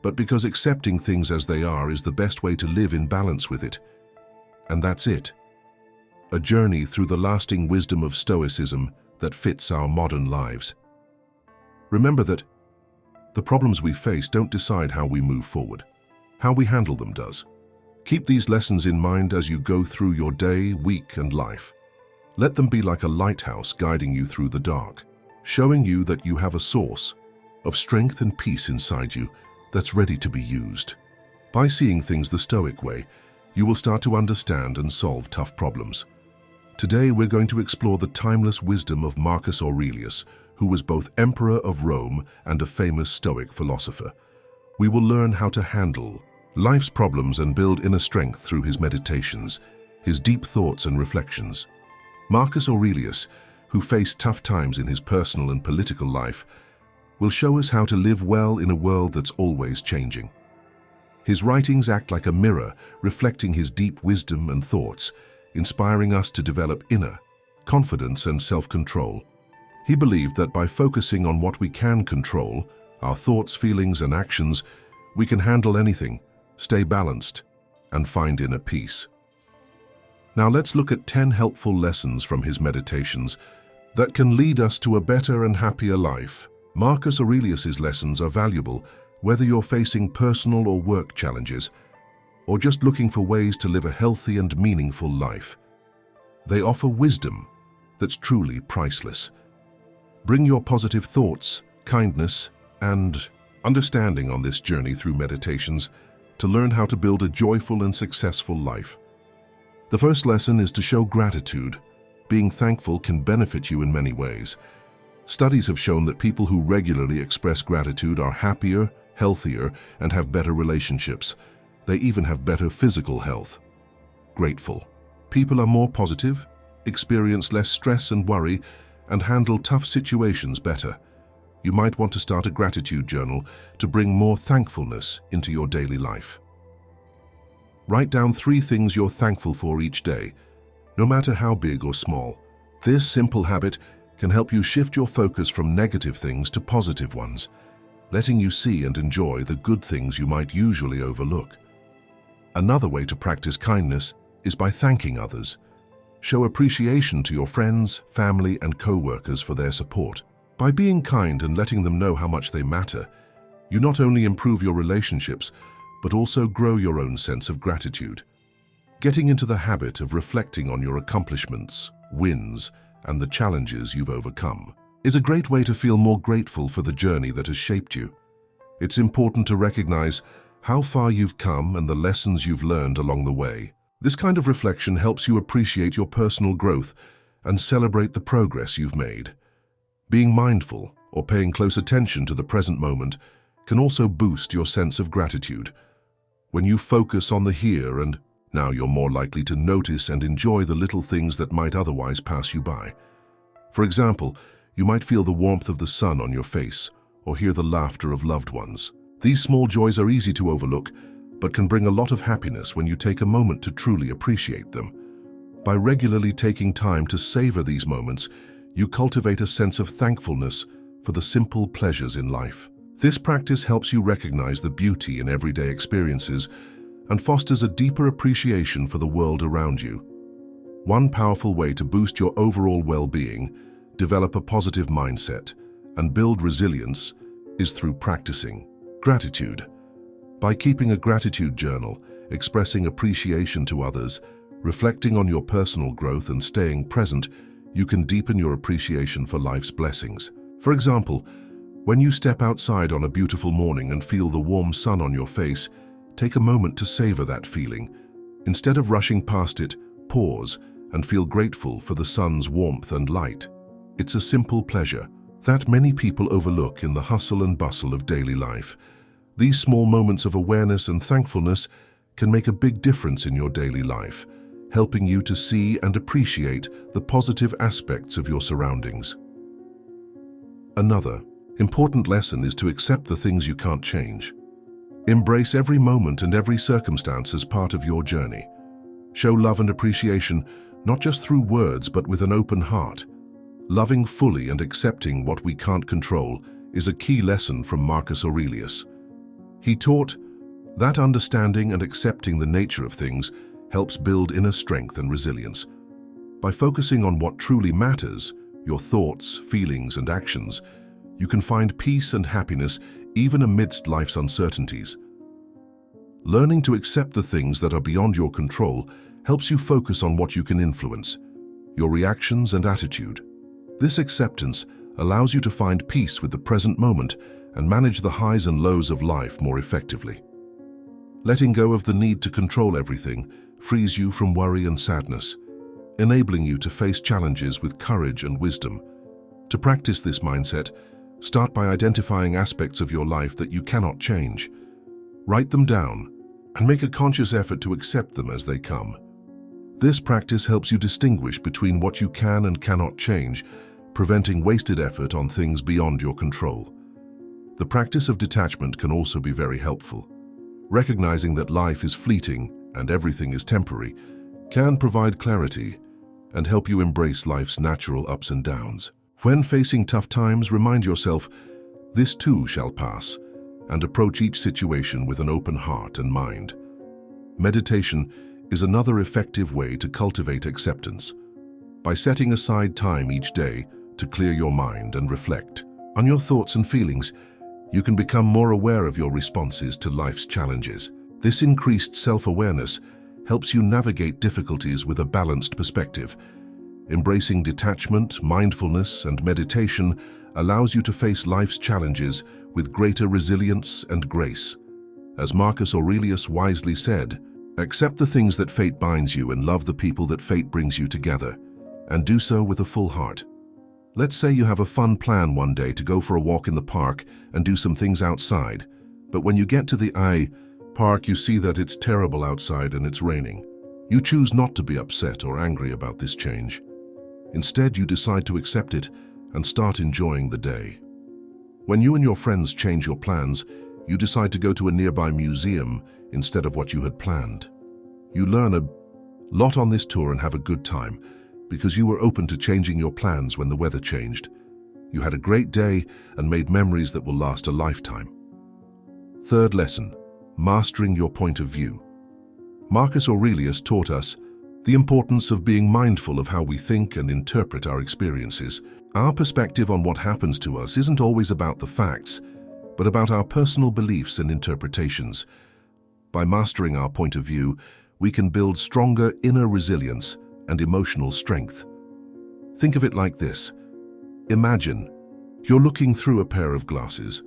but because accepting things as they are is the best way to live in balance with it. And that's it. A journey through the lasting wisdom of Stoicism that fits our modern lives. Remember that the problems we face don't decide how we move forward. How we handle them does. Keep these lessons in mind as you go through your day, week, and life. Let them be like a lighthouse guiding you through the dark, showing you that you have a source of strength and peace inside you that's ready to be used. By seeing things the Stoic way, you will start to understand and solve tough problems. Today, we're going to explore the timeless wisdom of Marcus Aurelius, who was both Emperor of Rome and a famous Stoic philosopher. We will learn how to handle life's problems and build inner strength through his meditations, his deep thoughts and reflections. Marcus Aurelius, who faced tough times in his personal and political life, will show us how to live well in a world that's always changing. His writings act like a mirror, reflecting his deep wisdom and thoughts, inspiring us to develop inner confidence and self-control. He believed that by focusing on what we can control, our thoughts, feelings, and actions, we can handle anything, stay balanced, and find inner peace. Now let's look at 10 helpful lessons from his meditations that can lead us to a better and happier life. Marcus Aurelius's lessons are valuable whether you're facing personal or work challenges, or just looking for ways to live a healthy and meaningful life. They offer wisdom that's truly priceless. Bring your positive thoughts, kindness, and understanding on this journey through meditations to learn how to build a joyful and successful life. The first lesson is to show gratitude. Being thankful can benefit you in many ways. Studies have shown that people who regularly express gratitude are happier, healthier, and have better relationships. They even have better physical health. Grateful. People are more positive, experience less stress and worry, and handle tough situations better. You might want to start a gratitude journal to bring more thankfulness into your daily life. Write down 3 things you're thankful for each day, no matter how big or small. This simple habit can help you shift your focus from negative things to positive ones, letting you see and enjoy the good things you might usually overlook. Another way to practice kindness is by thanking others. Show appreciation to your friends, family, and co-workers for their support. By being kind and letting them know how much they matter, you not only improve your relationships, but also grow your own sense of gratitude. Getting into the habit of reflecting on your accomplishments, wins, and the challenges you've overcome is a great way to feel more grateful for the journey that has shaped you. It's important to recognize how far you've come and the lessons you've learned along the way. This kind of reflection helps you appreciate your personal growth and celebrate the progress you've made. Being mindful or paying close attention to the present moment can also boost your sense of gratitude. When you focus on the here and now, you're more likely to notice and enjoy the little things that might otherwise pass you by. For example, you might feel the warmth of the sun on your face or hear the laughter of loved ones. These small joys are easy to overlook, but can bring a lot of happiness when you take a moment to truly appreciate them. By regularly taking time to savor these moments, you cultivate a sense of thankfulness for the simple pleasures in life. This practice helps you recognize the beauty in everyday experiences and fosters a deeper appreciation for the world around you. One powerful way to boost your overall well-being, develop a positive mindset, and build resilience is through practicing gratitude. By keeping a gratitude journal, expressing appreciation to others, reflecting on your personal growth, and staying present, you can deepen your appreciation for life's blessings. For example, when you step outside on a beautiful morning and feel the warm sun on your face, take a moment to savor that feeling. Instead of rushing past it, pause and feel grateful for the sun's warmth and light. It's a simple pleasure that many people overlook in the hustle and bustle of daily life. These small moments of awareness and thankfulness can make a big difference in your daily life, helping you to see and appreciate the positive aspects of your surroundings. Another important lesson is to accept the things you can't change. Embrace every moment and every circumstance as part of your journey. Show love and appreciation, not just through words, but with an open heart. Loving fully and accepting what we can't control is a key lesson from Marcus Aurelius. He taught that understanding and accepting the nature of things helps build inner strength and resilience. By focusing on what truly matters, your thoughts, feelings, and actions, you can find peace and happiness even amidst life's uncertainties. Learning to accept the things that are beyond your control helps you focus on what you can influence, your reactions and attitude. This acceptance allows you to find peace with the present moment and manage the highs and lows of life more effectively. Letting go of the need to control everything frees you from worry and sadness, enabling you to face challenges with courage and wisdom. To practice this mindset, start by identifying aspects of your life that you cannot change. Write them down and make a conscious effort to accept them as they come. This practice helps you distinguish between what you can and cannot change, preventing wasted effort on things beyond your control. The practice of detachment can also be very helpful. Recognizing that life is fleeting and everything is temporary can provide clarity and help you embrace life's natural ups and downs. When facing tough times, remind yourself, this too shall pass, and approach each situation with an open heart and mind. Meditation is another effective way to cultivate acceptance. By setting aside time each day to clear your mind and reflect, On your thoughts and feelings, you can become more aware of your responses to life's challenges. This increased self-awareness helps you navigate difficulties with a balanced perspective. Embracing detachment, mindfulness, and meditation allows you to face life's challenges with greater resilience and grace. As Marcus Aurelius wisely said, "Accept the things that fate binds you and love the people that fate brings you together, and do so with a full heart." Let's say you have a fun plan one day to go for a walk in the park and do some things outside, but when you get to the park, you see that it's terrible outside and it's raining. You choose not to be upset or angry about this change. Instead, you decide to accept it and start enjoying the day. When you and your friends change your plans, you decide to go to a nearby museum instead of what you had planned. You learn a lot on this tour and have a good time because you were open to changing your plans when the weather changed. You had a great day and made memories that will last a lifetime. Third lesson, mastering your point of view. Marcus Aurelius taught us the importance of being mindful of how we think and interpret our experiences. Our perspective on what happens to us isn't always about the facts, but about our personal beliefs and interpretations. By mastering our point of view, we can build stronger inner resilience and emotional strength. Think of it like this. Imagine you're looking through a pair of glasses.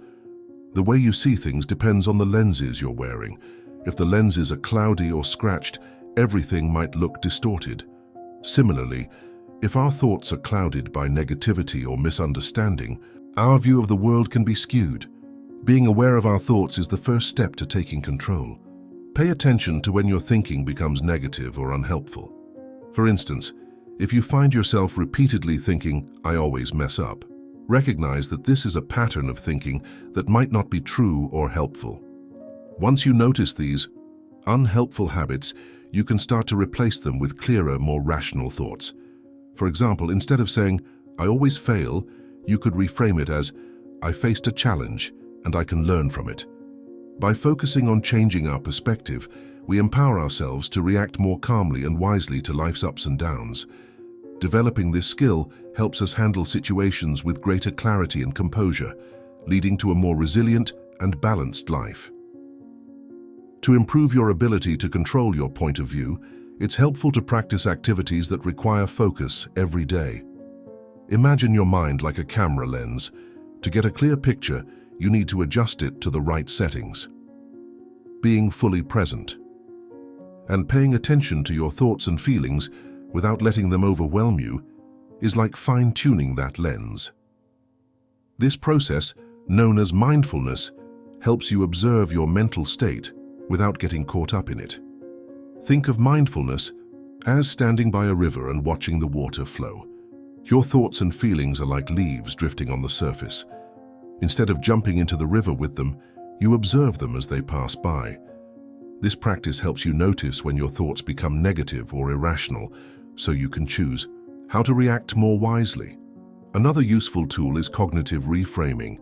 The way you see things depends on the lenses you're wearing. If the lenses are cloudy or scratched, everything might look distorted. Similarly, if our thoughts are clouded by negativity or misunderstanding, our view of the world can be skewed. Being aware of our thoughts is the first step to taking control. Pay attention to when your thinking becomes negative or unhelpful. For instance, if you find yourself repeatedly thinking, "I always mess up," recognize that this is a pattern of thinking that might not be true or helpful. Once you notice these unhelpful habits, you can start to replace them with clearer, more rational thoughts. For example, instead of saying, "I always fail," you could reframe it as, "I faced a challenge and I can learn from it." By focusing on changing our perspective, we empower ourselves to react more calmly and wisely to life's ups and downs. Developing this skill helps us handle situations with greater clarity and composure, leading to a more resilient and balanced life. To improve your ability to control your point of view, it's helpful to practice activities that require focus every day. Imagine your mind like a camera lens. To get a clear picture, you need to adjust it to the right settings. Being fully present and paying attention to your thoughts and feelings without letting them overwhelm you is like fine-tuning that lens. This process, known as mindfulness, helps you observe your mental state without getting caught up in it. Think of mindfulness as standing by a river and watching the water flow. Your thoughts and feelings are like leaves drifting on the surface. Instead of jumping into the river with them, you observe them as they pass by. This practice helps you notice when your thoughts become negative or irrational, so you can choose how to react more wisely. Another useful tool is cognitive reframing.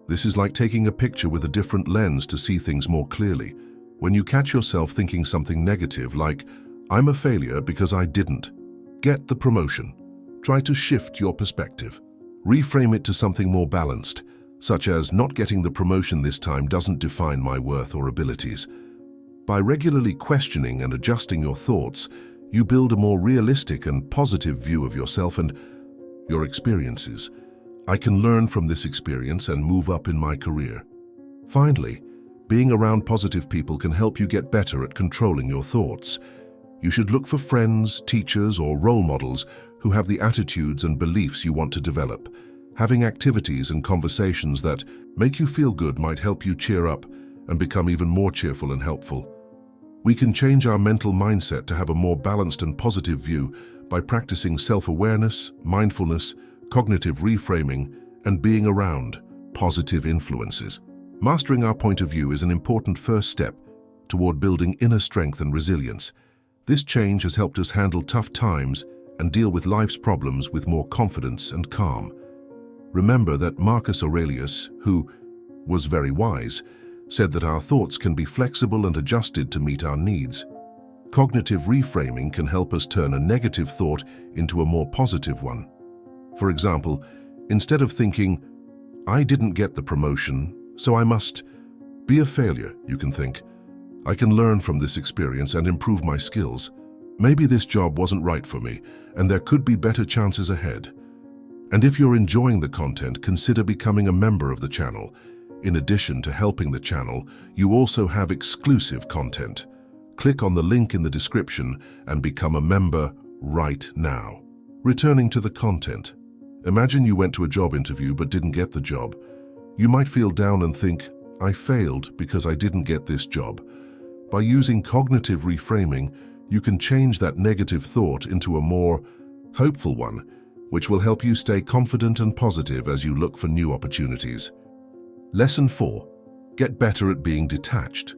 This is like taking a picture with a different lens to see things more clearly. When you catch yourself thinking something negative like, "I'm a failure because I didn't get the promotion," try to shift your perspective. Reframe it to something more balanced, such as, "Not getting the promotion this time doesn't define my worth or abilities." By regularly questioning and adjusting your thoughts, you build a more realistic and positive view of yourself and your experiences. "I can learn from this experience and move up in my career." Finally, being around positive people can help you get better at controlling your thoughts. You should look for friends, teachers, or role models who have the attitudes and beliefs you want to develop. Having activities and conversations that make you feel good might help you cheer up and become even more cheerful and helpful. We can change our mental mindset to have a more balanced and positive view by practicing self-awareness, mindfulness, cognitive reframing, and being around positive influences. Mastering our point of view is an important first step toward building inner strength and resilience. This change has helped us handle tough times and deal with life's problems with more confidence and calm. Remember that Marcus Aurelius, who was very wise, said that our thoughts can be flexible and adjusted to meet our needs. Cognitive reframing can help us turn a negative thought into a more positive one. For example, instead of thinking, I didn't get the promotion, so I must be a failure, you can think. I can learn from this experience and improve my skills. Maybe this job wasn't right for me, and there could be better chances ahead. And if you're enjoying the content, consider becoming a member of the channel. In addition to helping the channel, you also have exclusive content. Click on the link in the description and become a member right now. Returning to the content. Imagine you went to a job interview but didn't get the job. You might feel down and think, I failed because I didn't get this job. By using cognitive reframing, you can change that negative thought into a more hopeful one, which will help you stay confident and positive as you look for new opportunities. Lesson 4. Get better at being detached.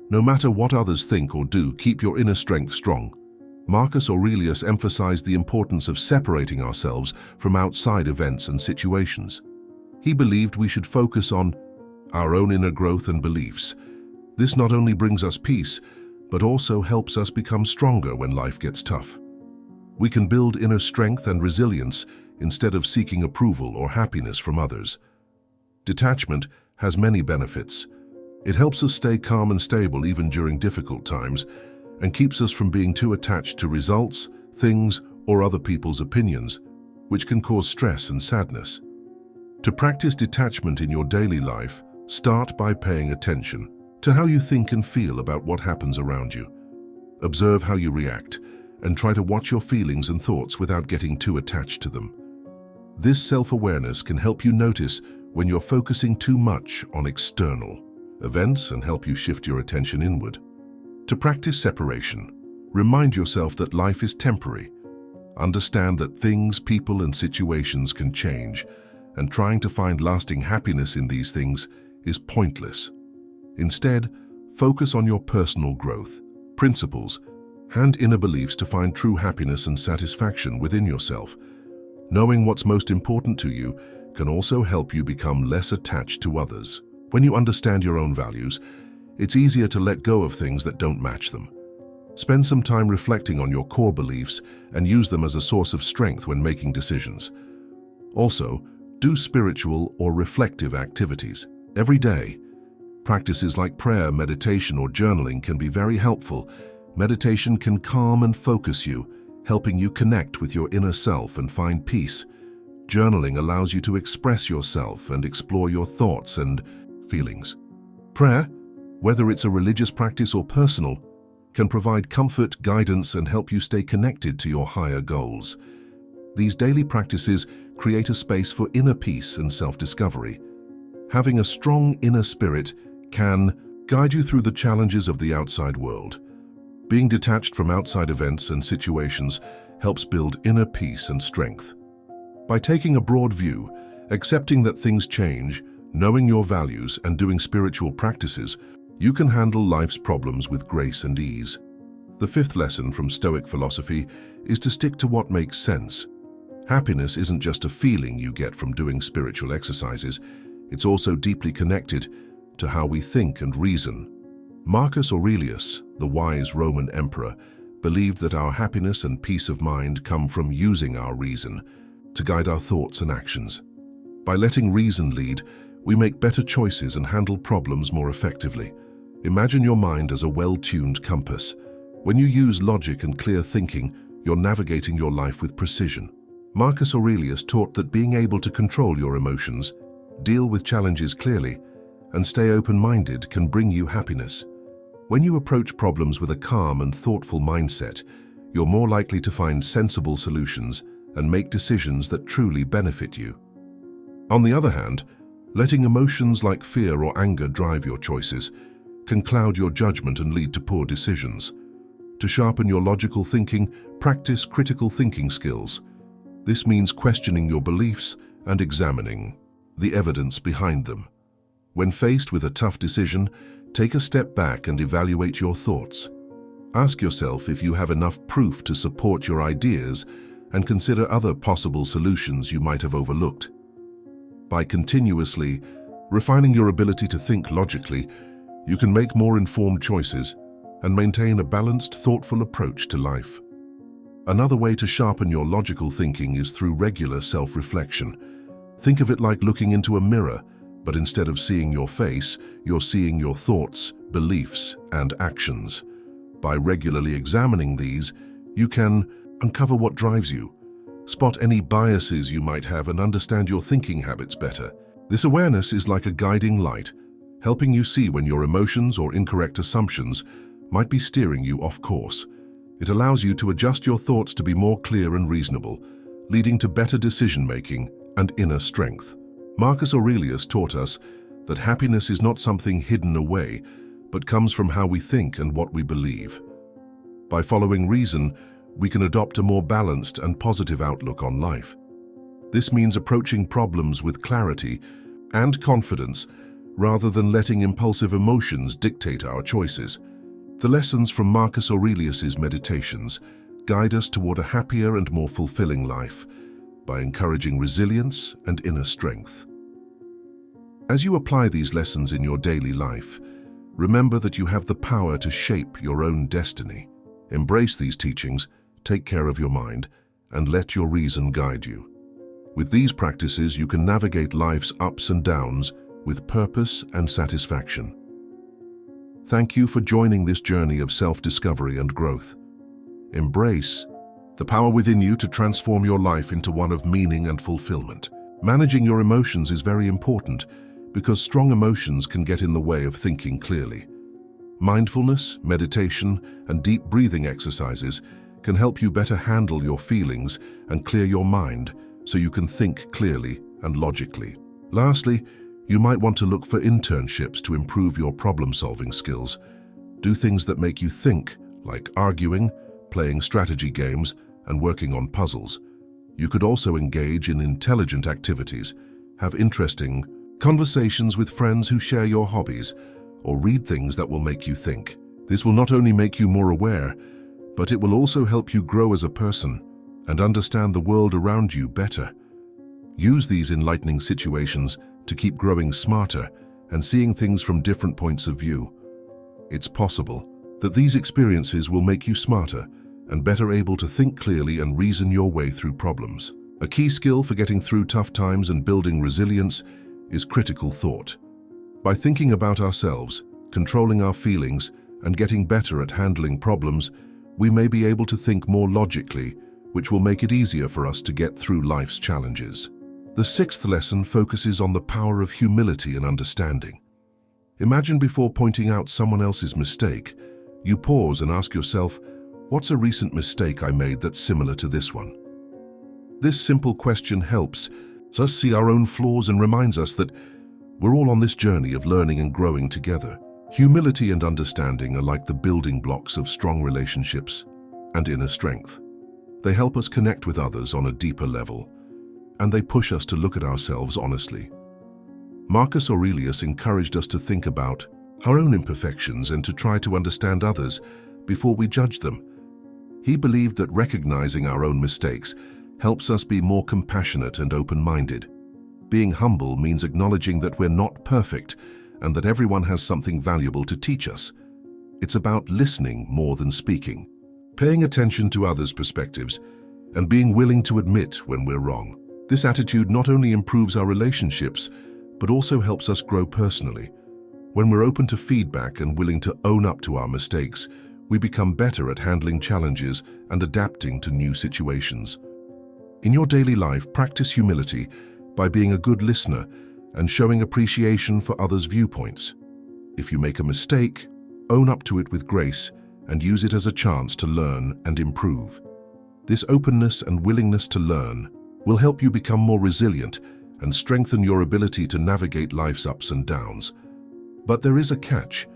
No matter what others think or do, keep your inner strength strong. Marcus Aurelius emphasized the importance of separating ourselves from outside events and situations. He believed we should focus on our own inner growth and beliefs. This not only brings us peace, but also helps us become stronger when life gets tough. We can build inner strength and resilience instead of seeking approval or happiness from others. Detachment has many benefits. It helps us stay calm and stable even during difficult times, and keeps us from being too attached to results, things, or other people's opinions, which can cause stress and sadness. To practice detachment in your daily life, start by paying attention to how you think and feel about what happens around you. Observe how you react, and try to watch your feelings and thoughts without getting too attached to them. This self-awareness can help you notice when you're focusing too much on external events and help you shift your attention inward. To practice separation, remind yourself that life is temporary. Understand that things, people, and situations can change, and trying to find lasting happiness in these things is pointless. Instead, focus on your personal growth, principles, and inner beliefs to find true happiness and satisfaction within yourself. Knowing what's most important to you can also help you become less attached to others. When you understand your own values, it's easier to let go of things that don't match them. Spend some time reflecting on your core beliefs and use them as a source of strength when making decisions. Also, do spiritual or reflective activities every day. Practices like prayer, meditation, or journaling can be very helpful. Meditation can calm and focus you, helping you connect with your inner self and find peace. Journaling allows you to express yourself and explore your thoughts and feelings. Prayer, whether it's a religious practice or personal, can provide comfort, guidance, and help you stay connected to your higher goals. These daily practices create a space for inner peace and self-discovery. Having a strong inner spirit can guide you through the challenges of the outside world. Being detached from outside events and situations helps build inner peace and strength. By taking a broad view, accepting that things change, knowing your values, and doing spiritual practices, you can handle life's problems with grace and ease. The fifth lesson from Stoic philosophy is to stick to what makes sense. Happiness isn't just a feeling you get from doing spiritual exercises, it's also deeply connected to how we think and reason. Marcus Aurelius, the wise Roman emperor, believed that our happiness and peace of mind come from using our reason to guide our thoughts and actions. By letting reason lead, we make better choices and handle problems more effectively. Imagine your mind as a well-tuned compass. When you use logic and clear thinking, you're navigating your life with precision. Marcus Aurelius taught that being able to control your emotions, deal with challenges clearly, and stay open-minded can bring you happiness. When you approach problems with a calm and thoughtful mindset, you're more likely to find sensible solutions and make decisions that truly benefit you. On the other hand, letting emotions like fear or anger drive your choices can cloud your judgment and lead to poor decisions. To sharpen your logical thinking, practice critical thinking skills. This means questioning your beliefs and examining the evidence behind them. When faced with a tough decision, take a step back and evaluate your thoughts. Ask yourself if you have enough proof to support your ideas and consider other possible solutions you might have overlooked. By continuously refining your ability to think logically, you can make more informed choices and maintain a balanced, thoughtful approach to life. Another way to sharpen your logical thinking is through regular self-reflection. Think of it like looking into a mirror, but instead of seeing your face, you're seeing your thoughts, beliefs, and actions. By regularly examining these, you can uncover what drives you, spot any biases you might have, and understand your thinking habits better. This awareness is like a guiding light, helping you see when your emotions or incorrect assumptions might be steering you off course. It allows you to adjust your thoughts to be more clear and reasonable, leading to better decision-making and inner strength. Marcus Aurelius taught us that happiness is not something hidden away, but comes from how we think and what we believe. By following reason, we can adopt a more balanced and positive outlook on life. This means approaching problems with clarity and confidence rather than letting impulsive emotions dictate our choices. The lessons from Marcus Aurelius's meditations guide us toward a happier and more fulfilling life by encouraging resilience and inner strength. As you apply these lessons in your daily life, remember that you have the power to shape your own destiny. Embrace these teachings, take care of your mind, and let your reason guide you. With these practices, you can navigate life's ups and downs with purpose and satisfaction. Thank you for joining this journey of self-discovery and growth. Embrace the power within you to transform your life into one of meaning and fulfillment. Managing your emotions is very important because strong emotions can get in the way of thinking clearly. Mindfulness, meditation, and deep breathing exercises can help you better handle your feelings and clear your mind so you can think clearly and logically. Lastly, you might want to look for internships to improve your problem-solving skills. Do things that make you think, like arguing, playing strategy games, and working on puzzles. You could also engage in intelligent activities, have interesting conversations with friends who share your hobbies, or read things that will make you think. This will not only make you more aware, but it will also help you grow as a person and understand the world around you better. Use these enlightening situations to keep growing smarter and seeing things from different points of view. It's possible that these experiences will make you smarter and better able to think clearly and reason your way through problems. A key skill for getting through tough times and building resilience is critical thought. By thinking about ourselves, controlling our feelings, and getting better at handling problems, we may be able to think more logically, which will make it easier for us to get through life's challenges. The sixth lesson focuses on the power of humility and understanding. Imagine before pointing out someone else's mistake, you pause and ask yourself, what's a recent mistake I made that's similar to this one? This simple question helps us see our own flaws and reminds us that we're all on this journey of learning and growing together. Humility and understanding are like the building blocks of strong relationships and inner strength. They help us connect with others on a deeper level, and they push us to look at ourselves honestly. Marcus Aurelius encouraged us to think about our own imperfections and to try to understand others before we judge them. He believed that recognizing our own mistakes helps us be more compassionate and open-minded. Being humble means acknowledging that we're not perfect and that everyone has something valuable to teach us. It's about listening more than speaking, paying attention to others' perspectives, and being willing to admit when we're wrong. This attitude not only improves our relationships, but also helps us grow personally. When we're open to feedback and willing to own up to our mistakes, we become better at handling challenges and adapting to new situations. In your daily life, practice humility by being a good listener and showing appreciation for others' viewpoints. If you make a mistake, own up to it with grace and use it as a chance to learn and improve. This openness and willingness to learn will help you become more resilient and strengthen your ability to navigate life's ups and downs. But there is a catch.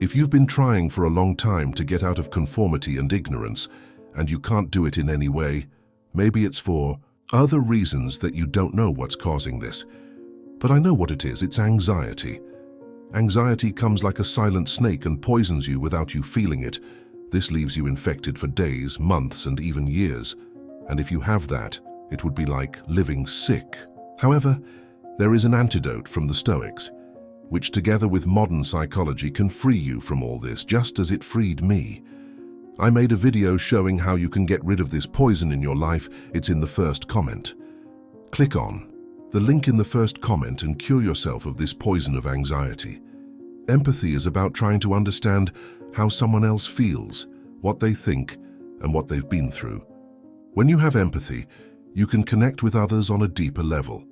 If you've been trying for a long time to get out of conformity and ignorance, and you can't do it in any way, maybe it's for other reasons that you don't know what's causing this. But I know what it is. It's anxiety. Anxiety comes like a silent snake and poisons you without you feeling it. This leaves you infected for days, months, and even years. And if you have that, it would be like living sick. However, there is an antidote from the Stoics, which together with modern psychology can free you from all this, just as it freed me. I made a video showing how you can get rid of this poison in your life. It's in the first comment. Click on the link in the first comment and cure yourself of this poison of anxiety. Empathy is about trying to understand how someone else feels, what they think, and what they've been through. When you have empathy, you can connect with others on a deeper level.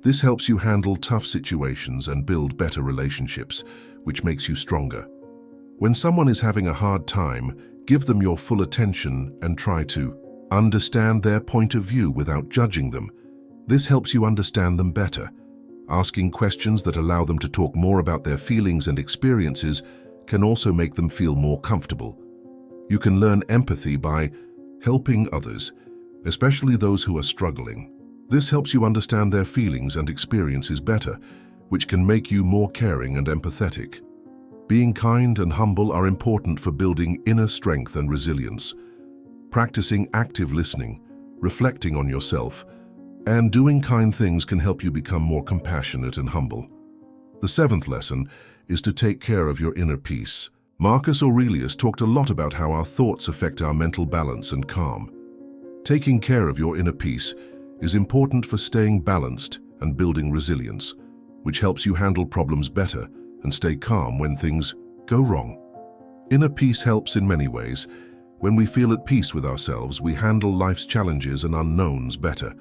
This helps you handle tough situations and build better relationships, which makes you stronger. When someone is having a hard time, give them your full attention and try to understand their point of view without judging them. This helps you understand them better. Asking questions that allow them to talk more about their feelings and experiences can also make them feel more comfortable. You can learn empathy by helping others, especially those who are struggling. This helps you understand their feelings and experiences better, which can make you more caring and empathetic. Being kind and humble are important for building inner strength and resilience. Practicing active listening, reflecting on yourself, and doing kind things can help you become more compassionate and humble. The seventh lesson is to take care of your inner peace. Marcus Aurelius talked a lot about how our thoughts affect our mental balance and calm. Taking care of your inner peace is important for staying balanced and building resilience, which helps you handle problems better and stay calm when things go wrong. Inner peace helps in many ways. When we feel at peace with ourselves, we handle life's challenges and unknowns better.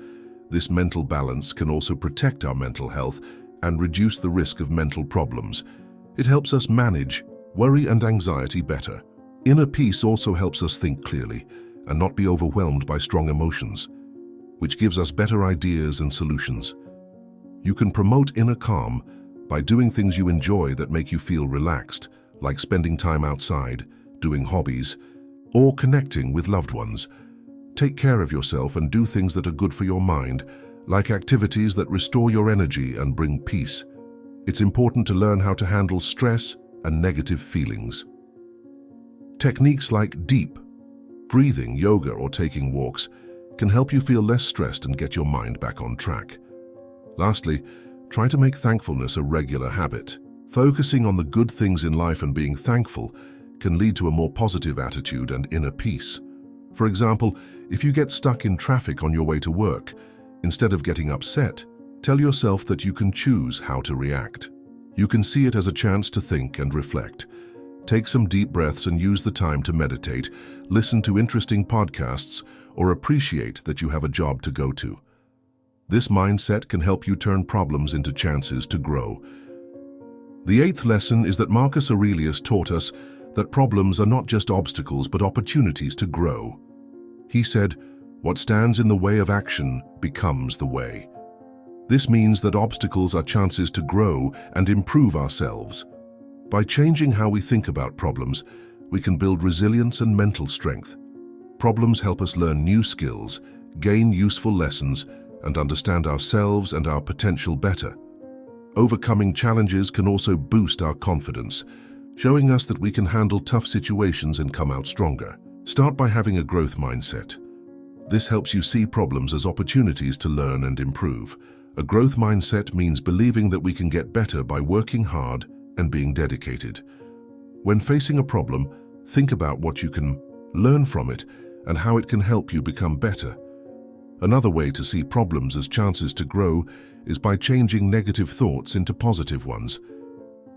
This mental balance can also protect our mental health and reduce the risk of mental problems. It helps us manage worry and anxiety better. Inner peace also helps us think clearly and not be overwhelmed by strong emotions, which gives us better ideas and solutions. You can promote inner calm by doing things you enjoy that make you feel relaxed, like spending time outside, doing hobbies, or connecting with loved ones. Take care of yourself and do things that are good for your mind, like activities that restore your energy and bring peace. It's important to learn how to handle stress and negative feelings. Techniques like deep breathing, yoga, or taking walks can help you feel less stressed and get your mind back on track. Lastly, try to make thankfulness a regular habit. Focusing on the good things in life and being thankful can lead to a more positive attitude and inner peace. For example, if you get stuck in traffic on your way to work, instead of getting upset, tell yourself that you can choose how to react. You can see it as a chance to think and reflect. Take some deep breaths and use the time to meditate, listen to interesting podcasts, or appreciate that you have a job to go to. This mindset can help you turn problems into chances to grow. The eighth lesson is that Marcus Aurelius taught us that problems are not just obstacles but opportunities to grow. He said, "What stands in the way of action becomes the way." This means that obstacles are chances to grow and improve ourselves. By changing how we think about problems, we can build resilience and mental strength. Problems help us learn new skills, gain useful lessons, and understand ourselves and our potential better. Overcoming challenges can also boost our confidence, showing us that we can handle tough situations and come out stronger. Start by having a growth mindset. This helps you see problems as opportunities to learn and improve. A growth mindset means believing that we can get better by working hard and being dedicated. When facing a problem, think about what you can learn from it and how it can help you become better. Another way to see problems as chances to grow is by changing negative thoughts into positive ones.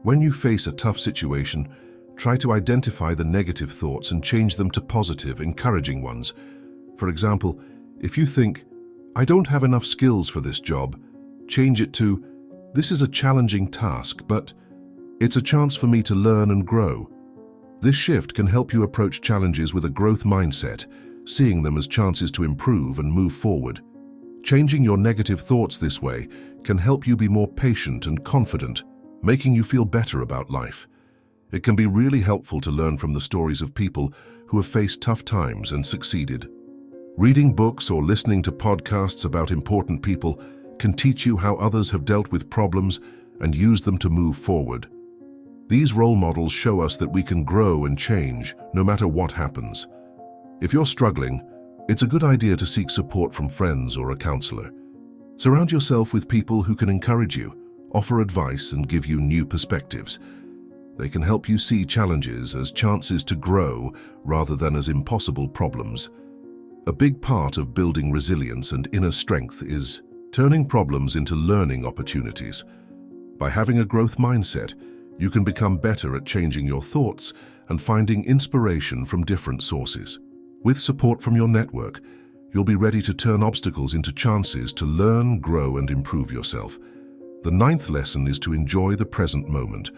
When you face a tough situation, try to identify the negative thoughts and change them to positive, encouraging ones. For example, if you think, "I don't have enough skills for this job," change it to, "This is a challenging task, but it's a chance for me to learn and grow." This shift can help you approach challenges with a growth mindset, seeing them as chances to improve and move forward. Changing your negative thoughts this way can help you be more patient and confident, making you feel better about life. It can be really helpful to learn from the stories of people who have faced tough times and succeeded. Reading books or listening to podcasts about important people can teach you how others have dealt with problems and used them to move forward. These role models show us that we can grow and change no matter what happens. If you're struggling, it's a good idea to seek support from friends or a counselor. Surround yourself with people who can encourage you, offer advice, and give you new perspectives. They can help you see challenges as chances to grow rather than as impossible problems. A big part of building resilience and inner strength is turning problems into learning opportunities. By having a growth mindset, you can become better at changing your thoughts and finding inspiration from different sources. With support from your network, you'll be ready to turn obstacles into chances to learn, grow, and improve yourself. The 9th lesson is to enjoy the present moment.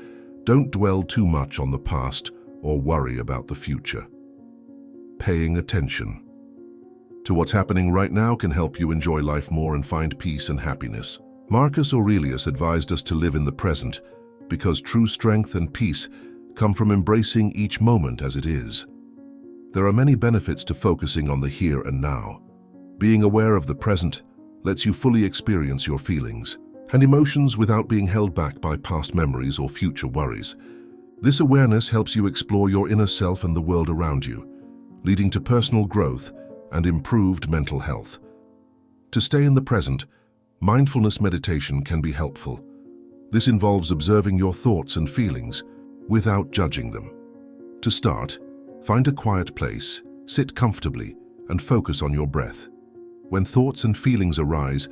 Don't dwell too much on the past or worry about the future. Paying attention to what's happening right now can help you enjoy life more and find peace and happiness. Marcus Aurelius advised us to live in the present because true strength and peace come from embracing each moment as it is. There are many benefits to focusing on the here and now. Being aware of the present lets you fully experience your feelings and emotions without being held back by past memories or future worries. This awareness helps you explore your inner self and the world around you, leading to personal growth and improved mental health. To stay in the present, mindfulness meditation can be helpful. This involves observing your thoughts and feelings without judging them. To start, find a quiet place, sit comfortably, and focus on your breath. When thoughts and feelings arise,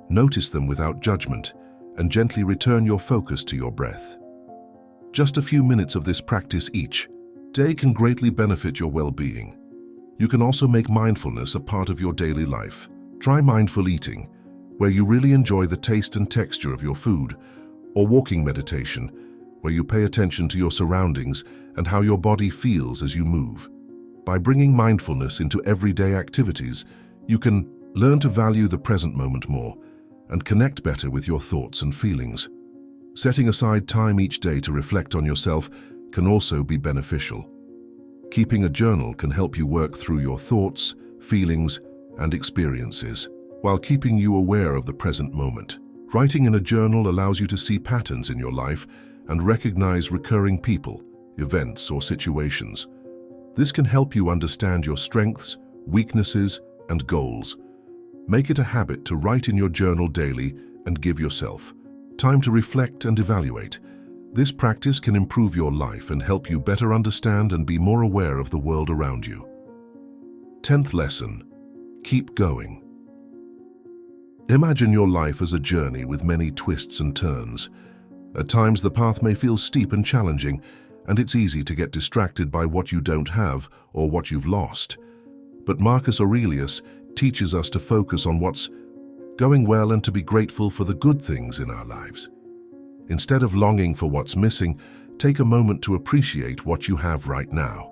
notice them without judgment and gently return your focus to your breath. Just a few minutes of this practice each day can greatly benefit your well-being. You can also make mindfulness a part of your daily life. Try mindful eating, where you really enjoy the taste and texture of your food, or walking meditation, where you pay attention to your surroundings and how your body feels as you move. By bringing mindfulness into everyday activities, you can learn to value the present moment more and connect better with your thoughts and feelings. Setting aside time each day to reflect on yourself can also be beneficial. Keeping a journal can help you work through your thoughts, feelings, and experiences, while keeping you aware of the present moment. Writing in a journal allows you to see patterns in your life and recognize recurring people, events, or situations. This can help you understand your strengths, weaknesses, and goals. Make it a habit to write in your journal daily and give yourself time to reflect and evaluate. This practice can improve your life and help you better understand and be more aware of the world around you. 10th lesson: keep going. Imagine your life as a journey with many twists and turns. At times the path may feel steep and challenging, and it's easy to get distracted by what you don't have or what you've lost. But Marcus Aurelius teaches us to focus on what's going well and to be grateful for the good things in our lives. Instead of longing for what's missing, take a moment to appreciate what you have right now.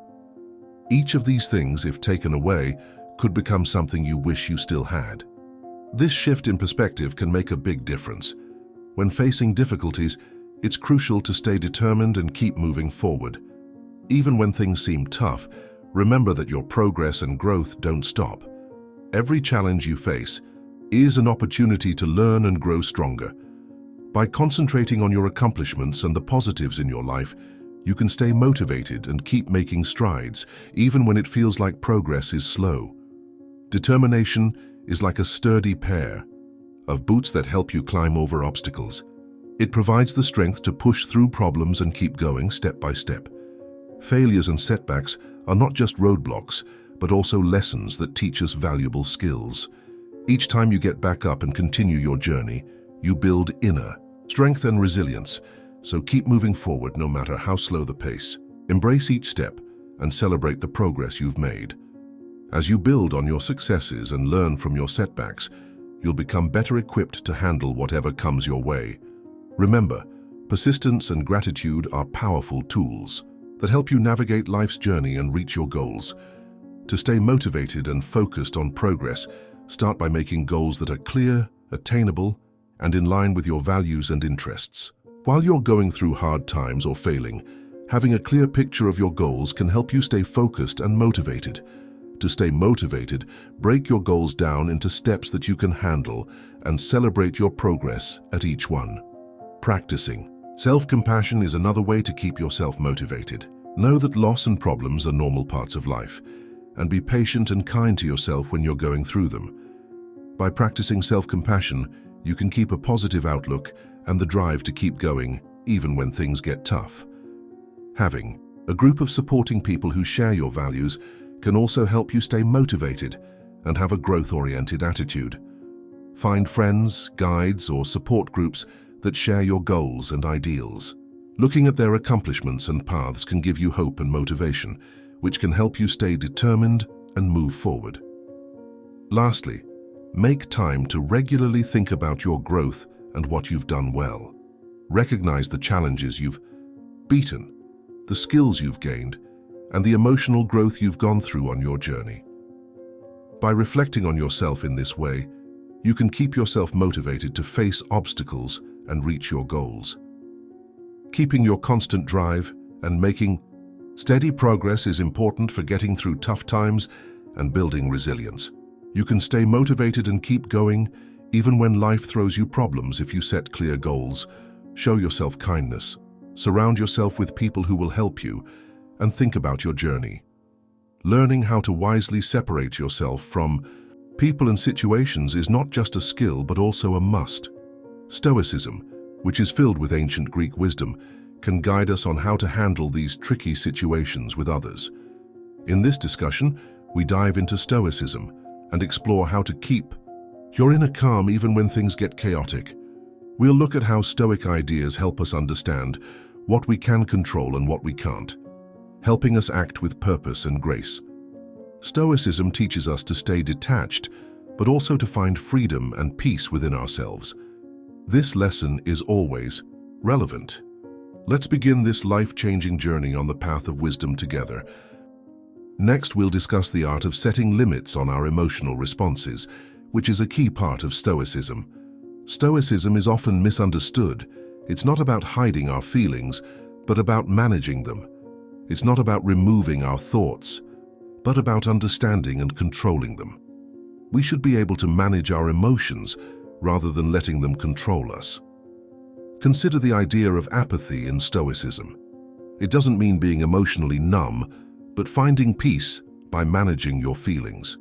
Each of these things, if taken away, could become something you wish you still had. This shift in perspective can make a big difference. When facing difficulties, it's crucial to stay determined and keep moving forward. Even when things seem tough, remember that your progress and growth don't stop. Every challenge you face is an opportunity to learn and grow stronger. By concentrating on your accomplishments and the positives in your life, you can stay motivated and keep making strides, even when it feels like progress is slow. Determination is like a sturdy pair of boots that help you climb over obstacles. It provides the strength to push through problems and keep going step by step. Failures and setbacks are not just roadblocks, but also lessons that teach us valuable skills. Each time you get back up and continue your journey, you build inner strength and resilience, so keep moving forward no matter how slow the pace. Embrace each step and celebrate the progress you've made. As you build on your successes and learn from your setbacks, you'll become better equipped to handle whatever comes your way. Remember, persistence and gratitude are powerful tools that help you navigate life's journey and reach your goals. To stay motivated and focused on progress, start by making goals that are clear, attainable, and in line with your values and interests. While you're going through hard times or failing, having a clear picture of your goals can help you stay focused and motivated. To stay motivated, break your goals down into steps that you can handle and celebrate your progress at each one. Practicing self-compassion is another way to keep yourself motivated. Know that loss and problems are normal parts of life, and be patient and kind to yourself when you're going through them. By practicing self-compassion, you can keep a positive outlook and the drive to keep going, even when things get tough. Having a group of supporting people who share your values can also help you stay motivated and have a growth-oriented attitude. Find friends, guides, or support groups that share your goals and ideals. Looking at their accomplishments and paths can give you hope and motivation, which can help you stay determined and move forward. Lastly, make time to regularly think about your growth and what you've done well. Recognize the challenges you've beaten, the skills you've gained, and the emotional growth you've gone through on your journey. By reflecting on yourself in this way, you can keep yourself motivated to face obstacles and reach your goals. Keeping your constant drive and making steady progress is important for getting through tough times and building resilience. You can stay motivated and keep going even when life throws you problems if you set clear goals, show yourself kindness, surround yourself with people who will help you, and think about your journey. Learning how to wisely separate yourself from people and situations is not just a skill but also a must. Stoicism, which is filled with ancient Greek wisdom, can guide us on how to handle these tricky situations with others. In this discussion, we dive into Stoicism and explore how to keep your inner calm even when things get chaotic. We'll look at how Stoic ideas help us understand what we can control and what we can't, helping us act with purpose and grace. Stoicism teaches us to stay detached, but also to find freedom and peace within ourselves. This lesson is always relevant. Let's begin this life-changing journey on the path of wisdom together. Next, we'll discuss the art of setting limits on our emotional responses, which is a key part of Stoicism. Stoicism is often misunderstood. It's not about hiding our feelings, but about managing them. It's not about removing our thoughts, but about understanding and controlling them. We should be able to manage our emotions rather than letting them control us. Consider the idea of apathy in Stoicism. It doesn't mean being emotionally numb, but finding peace by managing your feelings.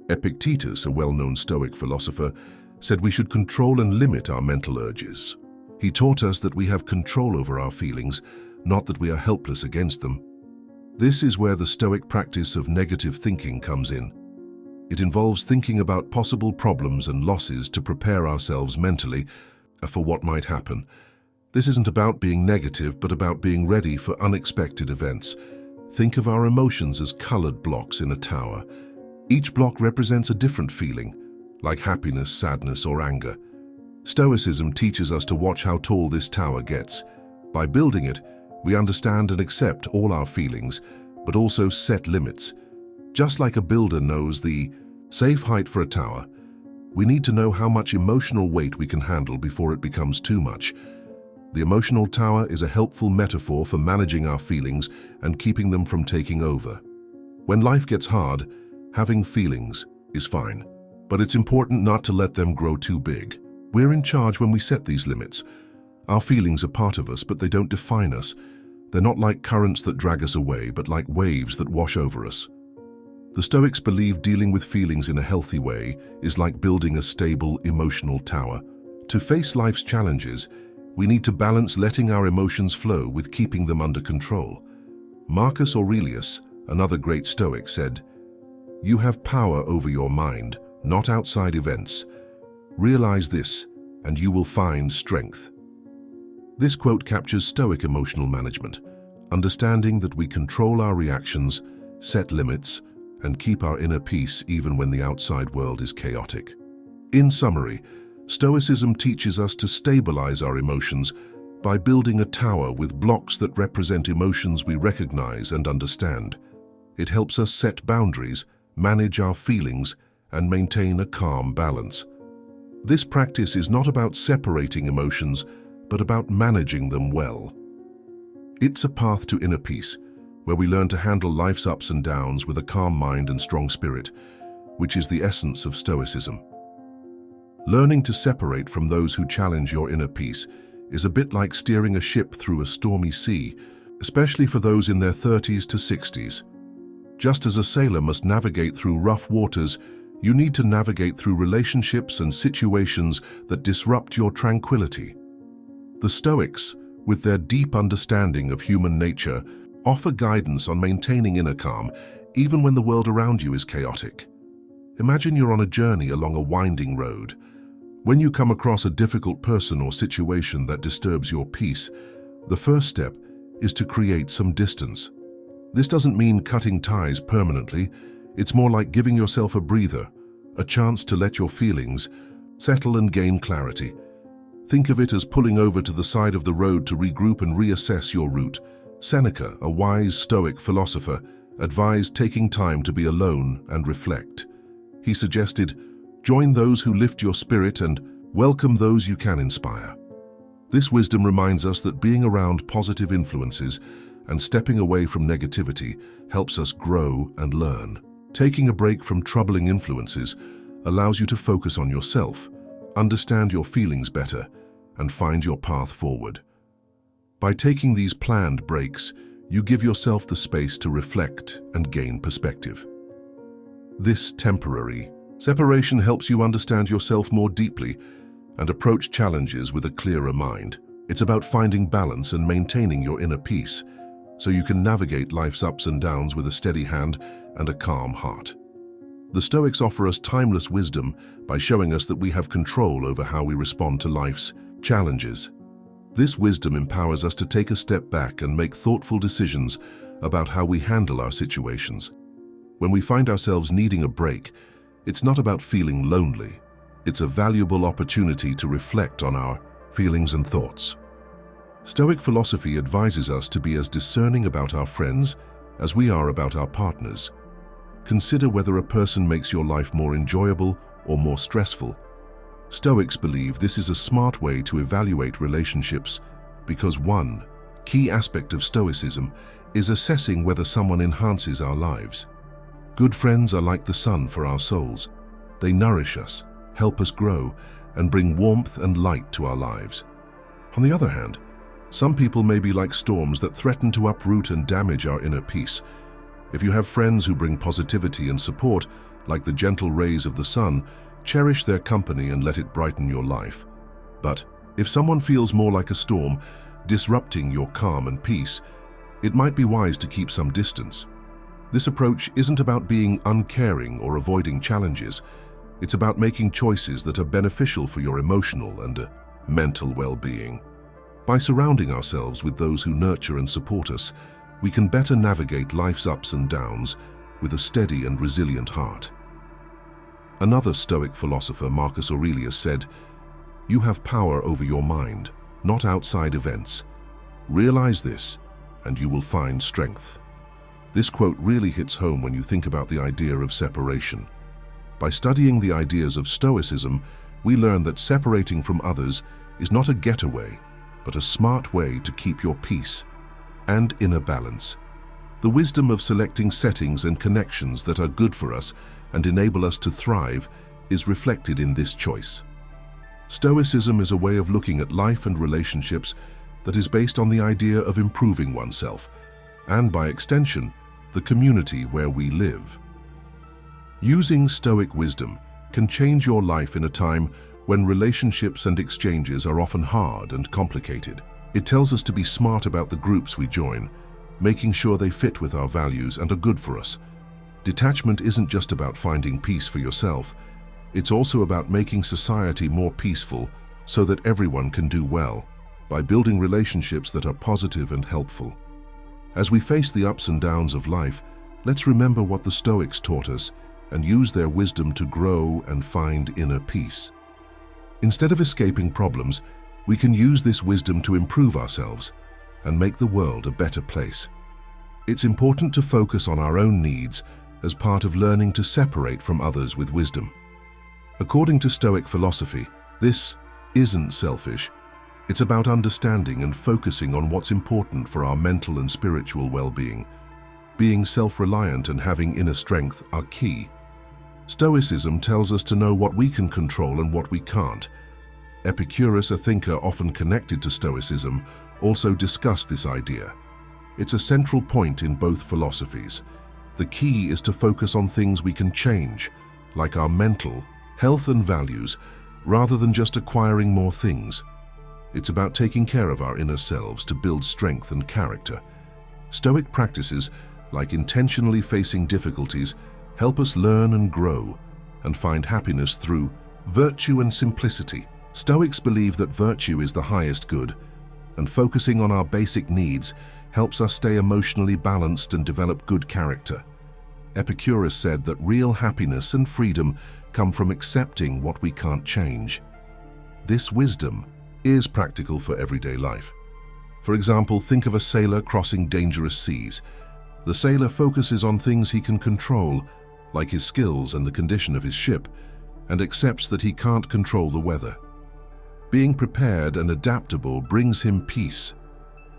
Epictetus, a well-known Stoic philosopher, said we should control and limit our mental urges. He taught us that we have control over our feelings, not that we are helpless against them. This is where the Stoic practice of negative thinking comes in. It involves thinking about possible problems and losses to prepare ourselves mentally for what might happen. This isn't about being negative, but about being ready for unexpected events. Think of our emotions as colored blocks in a tower. Each block represents a different feeling, like happiness, sadness, or anger. Stoicism teaches us to watch how tall this tower gets. By building it, we understand and accept all our feelings, but also set limits. Just like a builder knows the safe height for a tower, we need to know how much emotional weight we can handle before it becomes too much. The emotional tower is a helpful metaphor for managing our feelings and keeping them from taking over. When life gets hard, having feelings is fine, but it's important not to let them grow too big. We're in charge when we set these limits. Our feelings are part of us, but they don't define us. They're not like currents that drag us away, but like waves that wash over us. The Stoics believe dealing with feelings in a healthy way is like building a stable emotional tower. To face life's challenges, we need to balance letting our emotions flow with keeping them under control. Marcus Aurelius, another great Stoic, said, "You have power over your mind, not outside events. Realize this, and you will find strength." This quote captures Stoic emotional management, understanding that we control our reactions, set limits, and keep our inner peace even when the outside world is chaotic. In summary, Stoicism teaches us to stabilize our emotions by building a tower with blocks that represent emotions we recognize and understand. It helps us set boundaries, manage our feelings, and maintain a calm balance. This practice is not about separating emotions, but about managing them well. It's a path to inner peace, where we learn to handle life's ups and downs with a calm mind and strong spirit, which is the essence of Stoicism. Learning to separate from those who challenge your inner peace is a bit like steering a ship through a stormy sea, especially for those in their 30s to 60s. Just as a sailor must navigate through rough waters, you need to navigate through relationships and situations that disrupt your tranquility. The Stoics, with their deep understanding of human nature, offer guidance on maintaining inner calm, even when the world around you is chaotic. Imagine you're on a journey along a winding road. When you come across a difficult person or situation that disturbs your peace, the first step is to create some distance. This doesn't mean cutting ties permanently. It's more like giving yourself a breather, a chance to let your feelings settle and gain clarity. Think of it as pulling over to the side of the road to regroup and reassess your route. Seneca, a wise Stoic philosopher, advised taking time to be alone and reflect. He suggested, join those who lift your spirit and welcome those you can inspire. This wisdom reminds us that being around positive influences and stepping away from negativity helps us grow and learn. Taking a break from troubling influences allows you to focus on yourself, understand your feelings better, and find your path forward. By taking these planned breaks, you give yourself the space to reflect and gain perspective. This temporary separation helps you understand yourself more deeply and approach challenges with a clearer mind. It's about finding balance and maintaining your inner peace, so you can navigate life's ups and downs with a steady hand and a calm heart. The Stoics offer us timeless wisdom by showing us that we have control over how we respond to life's challenges. This wisdom empowers us to take a step back and make thoughtful decisions about how we handle our situations. When we find ourselves needing a break, it's not about feeling lonely. It's a valuable opportunity to reflect on our feelings and thoughts. Stoic philosophy advises us to be as discerning about our friends as we are about our partners. Consider whether a person makes your life more enjoyable or more stressful. Stoics believe this is a smart way to evaluate relationships because one key aspect of Stoicism is assessing whether someone enhances our lives. Good friends are like the sun for our souls. They nourish us, help us grow, and bring warmth and light to our lives. On the other hand, some people may be like storms that threaten to uproot and damage our inner peace. If you have friends who bring positivity and support, like the gentle rays of the sun, cherish their company and let it brighten your life. But if someone feels more like a storm, disrupting your calm and peace, it might be wise to keep some distance. This approach isn't about being uncaring or avoiding challenges. It's about making choices that are beneficial for your emotional and mental well-being. By surrounding ourselves with those who nurture and support us, we can better navigate life's ups and downs with a steady and resilient heart. Another Stoic philosopher, Marcus Aurelius, said, "You have power over your mind, not outside events. Realize this, and you will find strength." This quote really hits home when you think about the idea of separation. By studying the ideas of Stoicism, we learn that separating from others is not a getaway, but a smart way to keep your peace and inner balance. The wisdom of selecting settings and connections that are good for us and enable us to thrive is reflected in this choice. Stoicism is a way of looking at life and relationships that is based on the idea of improving oneself, and by extension, the community where we live. Using Stoic wisdom can change your life in a time when relationships and exchanges are often hard and complicated. It tells us to be smart about the groups we join, making sure they fit with our values and are good for us. Detachment isn't just about finding peace for yourself. It's also about making society more peaceful so that everyone can do well, by building relationships that are positive and helpful. As we face the ups and downs of life, let's remember what the Stoics taught us and use their wisdom to grow and find inner peace. Instead of escaping problems, we can use this wisdom to improve ourselves and make the world a better place. It's important to focus on our own needs as part of learning to separate from others with wisdom. According to Stoic philosophy, this isn't selfish. It's about understanding and focusing on what's important for our mental and spiritual well-being. Being self-reliant and having inner strength are key. Stoicism tells us to know what we can control and what we can't. Epicurus, a thinker often connected to Stoicism, also discussed this idea. It's a central point in both philosophies. The key is to focus on things we can change, like our mental health and values, rather than just acquiring more things. It's about taking care of our inner selves to build strength and character. Stoic practices, like intentionally facing difficulties, help us learn and grow and find happiness through Virtue and simplicity. Stoics believe that virtue is the highest good, and focusing on our basic needs helps us stay emotionally balanced and develop good character. Epicurus said that real happiness and freedom come from accepting what we can't change. This wisdom is practical for everyday life. For example, think of a sailor crossing dangerous seas. The sailor focuses on things he can control, like his skills and the condition of his ship, and accepts that he can't control the weather. Being prepared and adaptable brings him peace.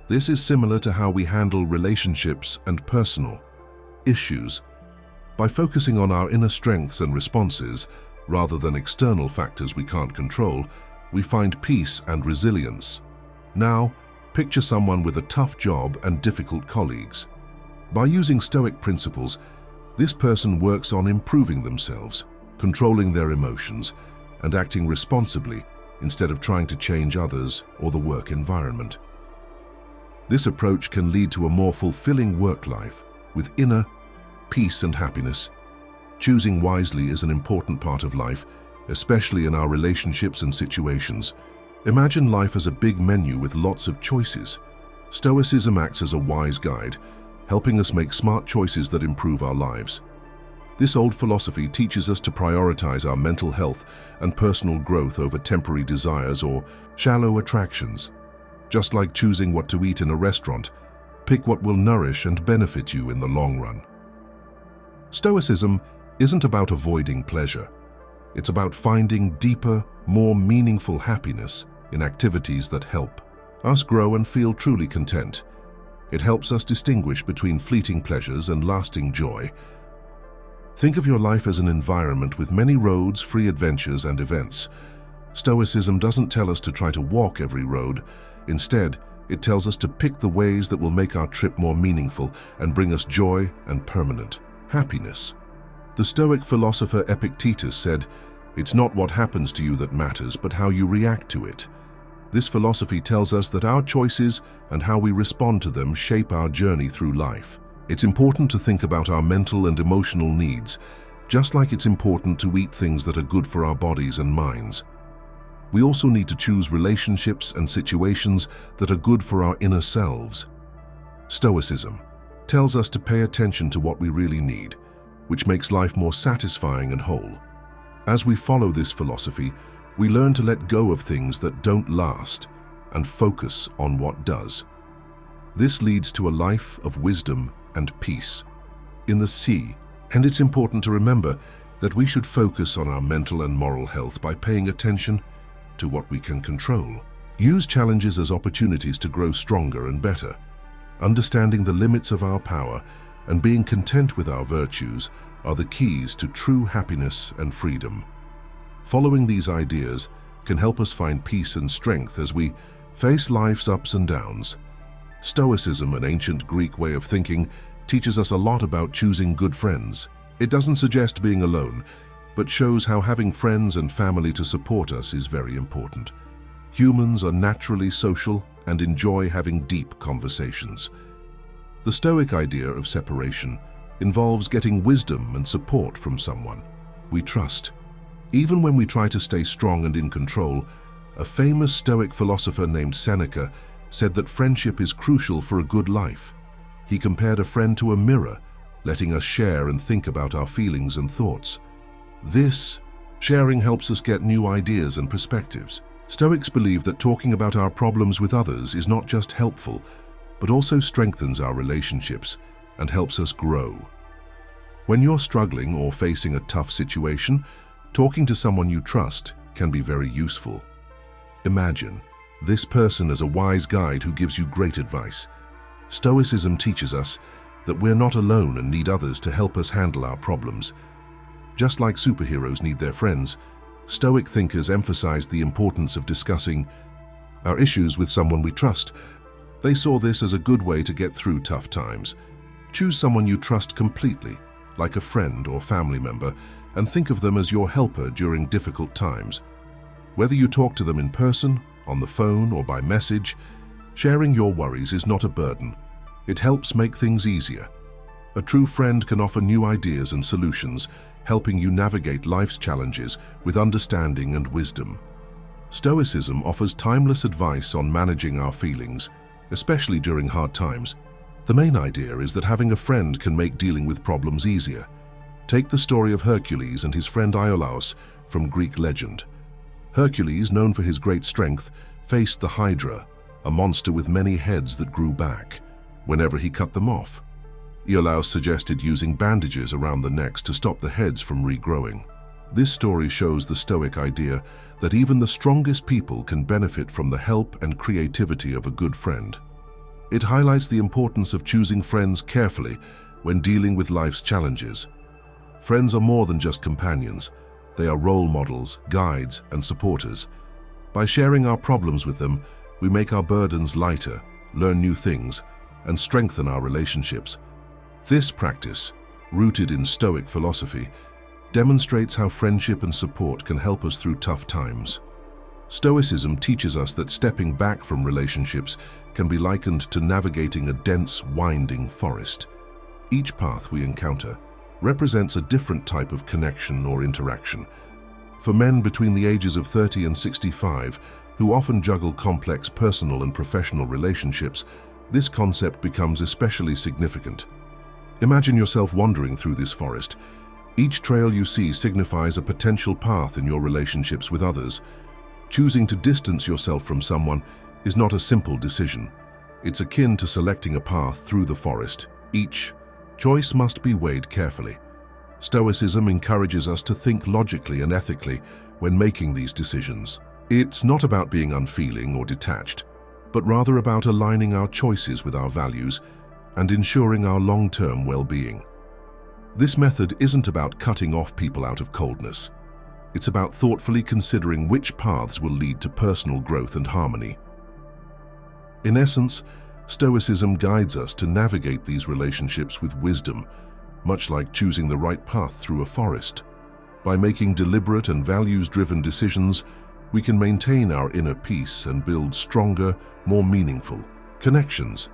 This is similar to how we handle relationships and personal issues. By focusing on our inner strengths and responses, rather than external factors we can't control, we find peace and resilience. Now, picture someone with a tough job and difficult colleagues. By using Stoic principles, this person works on improving themselves, controlling their emotions, and acting responsibly instead of trying to change others or the work environment. This approach can lead to a more fulfilling work life with inner peace and happiness. Choosing wisely is an important part of life, especially in our relationships and situations. Imagine life as a big menu with lots of choices. Stoicism acts as a wise guide, helping us make smart choices that improve our lives. This old philosophy teaches us to prioritize our mental health and personal growth over temporary desires or shallow attractions. Just like choosing what to eat in a restaurant, pick what will nourish and benefit you in the long run. Stoicism isn't about avoiding pleasure. It's about finding deeper, more meaningful happiness in activities that help us grow and feel truly content. It helps us distinguish between fleeting pleasures and lasting joy. Think of your life as an environment with many roads, free adventures, and events. Stoicism doesn't tell us to try to walk every road. Instead, it tells us to pick the ways that will make our trip more meaningful and bring us joy and permanent happiness. The Stoic philosopher Epictetus said, "It's not what happens to you that matters, but how you react to it." This philosophy tells us that our choices and how we respond to them shape our journey through life. It's important to think about our mental and emotional needs, just like it's important to eat things that are good for our bodies and minds. We also need to choose relationships and situations that are good for our inner selves. Stoicism tells us to pay attention to what we really need, which makes life more satisfying and whole. As we follow this philosophy, we learn to let go of things that don't last and focus on what does. This leads to a life of wisdom and peace in the sea, and it's important to remember that we should focus on our mental and moral health by paying attention to what we can control. Use challenges as opportunities to grow stronger and better. Understanding the limits of our power and being content with our virtues are the keys to true happiness and freedom. Following these ideas can help us find peace and strength as we face life's ups and downs. Stoicism, an ancient Greek way of thinking, teaches us a lot about choosing good friends. It doesn't suggest being alone, but shows how having friends and family to support us is very important. Humans are naturally social and enjoy having deep conversations. The Stoic idea of separation involves getting wisdom and support from someone we trust. Even when we try to stay strong and in control, a famous Stoic philosopher named Seneca said that friendship is crucial for a good life. He compared a friend to a mirror, letting us share and think about our feelings and thoughts. This sharing helps us get new ideas and perspectives. Stoics believe that talking about our problems with others is not just helpful, but also strengthens our relationships and helps us grow. When you're struggling or facing a tough situation, talking to someone you trust can be very useful. Imagine this person as a wise guide who gives you great advice. Stoicism teaches us that we're not alone and need others to help us handle our problems. Just like superheroes need their friends, Stoic thinkers emphasized the importance of discussing our issues with someone we trust. They saw this as a good way to get through tough times. Choose someone you trust completely, like a friend or family member, and think of them as your helper during difficult times. Whether you talk to them in person, on the phone, or by message, sharing your worries is not a burden. It helps make things easier. A true friend can offer new ideas and solutions, helping you navigate life's challenges with understanding and wisdom. Stoicism offers timeless advice on managing our feelings, especially during hard times. The main idea is that having a friend can make dealing with problems easier. Take the story of Hercules and his friend Iolaus from Greek legend. Hercules, known for his great strength, faced the Hydra, a monster with many heads that grew back whenever he cut them off. Iolaus suggested using bandages around the necks to stop the heads from regrowing. This story shows the Stoic idea that even the strongest people can benefit from the help and creativity of a good friend. It highlights the importance of choosing friends carefully when dealing with life's challenges. Friends are more than just companions. They are role models, guides, and supporters. By sharing our problems with them, we make our burdens lighter, learn new things, and strengthen our relationships. This practice, rooted in Stoic philosophy, demonstrates how friendship and support can help us through tough times. Stoicism teaches us that stepping back from relationships can be likened to navigating a dense, winding forest. Each path we encounter represents a different type of connection or interaction. For men between the ages of 30 and 65, who often juggle complex personal and professional relationships, this concept becomes especially significant. Imagine yourself wandering through this forest. Each trail you see signifies a potential path in your relationships with others. Choosing to distance yourself from someone is not a simple decision. It's akin to selecting a path through the forest. Each choice must be weighed carefully. Stoicism encourages us to think logically and ethically when making these decisions. It's not about being unfeeling or detached, but rather about aligning our choices with our values and ensuring our long-term well-being. This method isn't about cutting off people out of coldness. It's about thoughtfully considering which paths will lead to personal growth and harmony. In essence, Stoicism guides us to navigate these relationships with wisdom, much like choosing the right path through a forest. By making deliberate and values-driven decisions, we can maintain our inner peace and build stronger, more meaningful connections.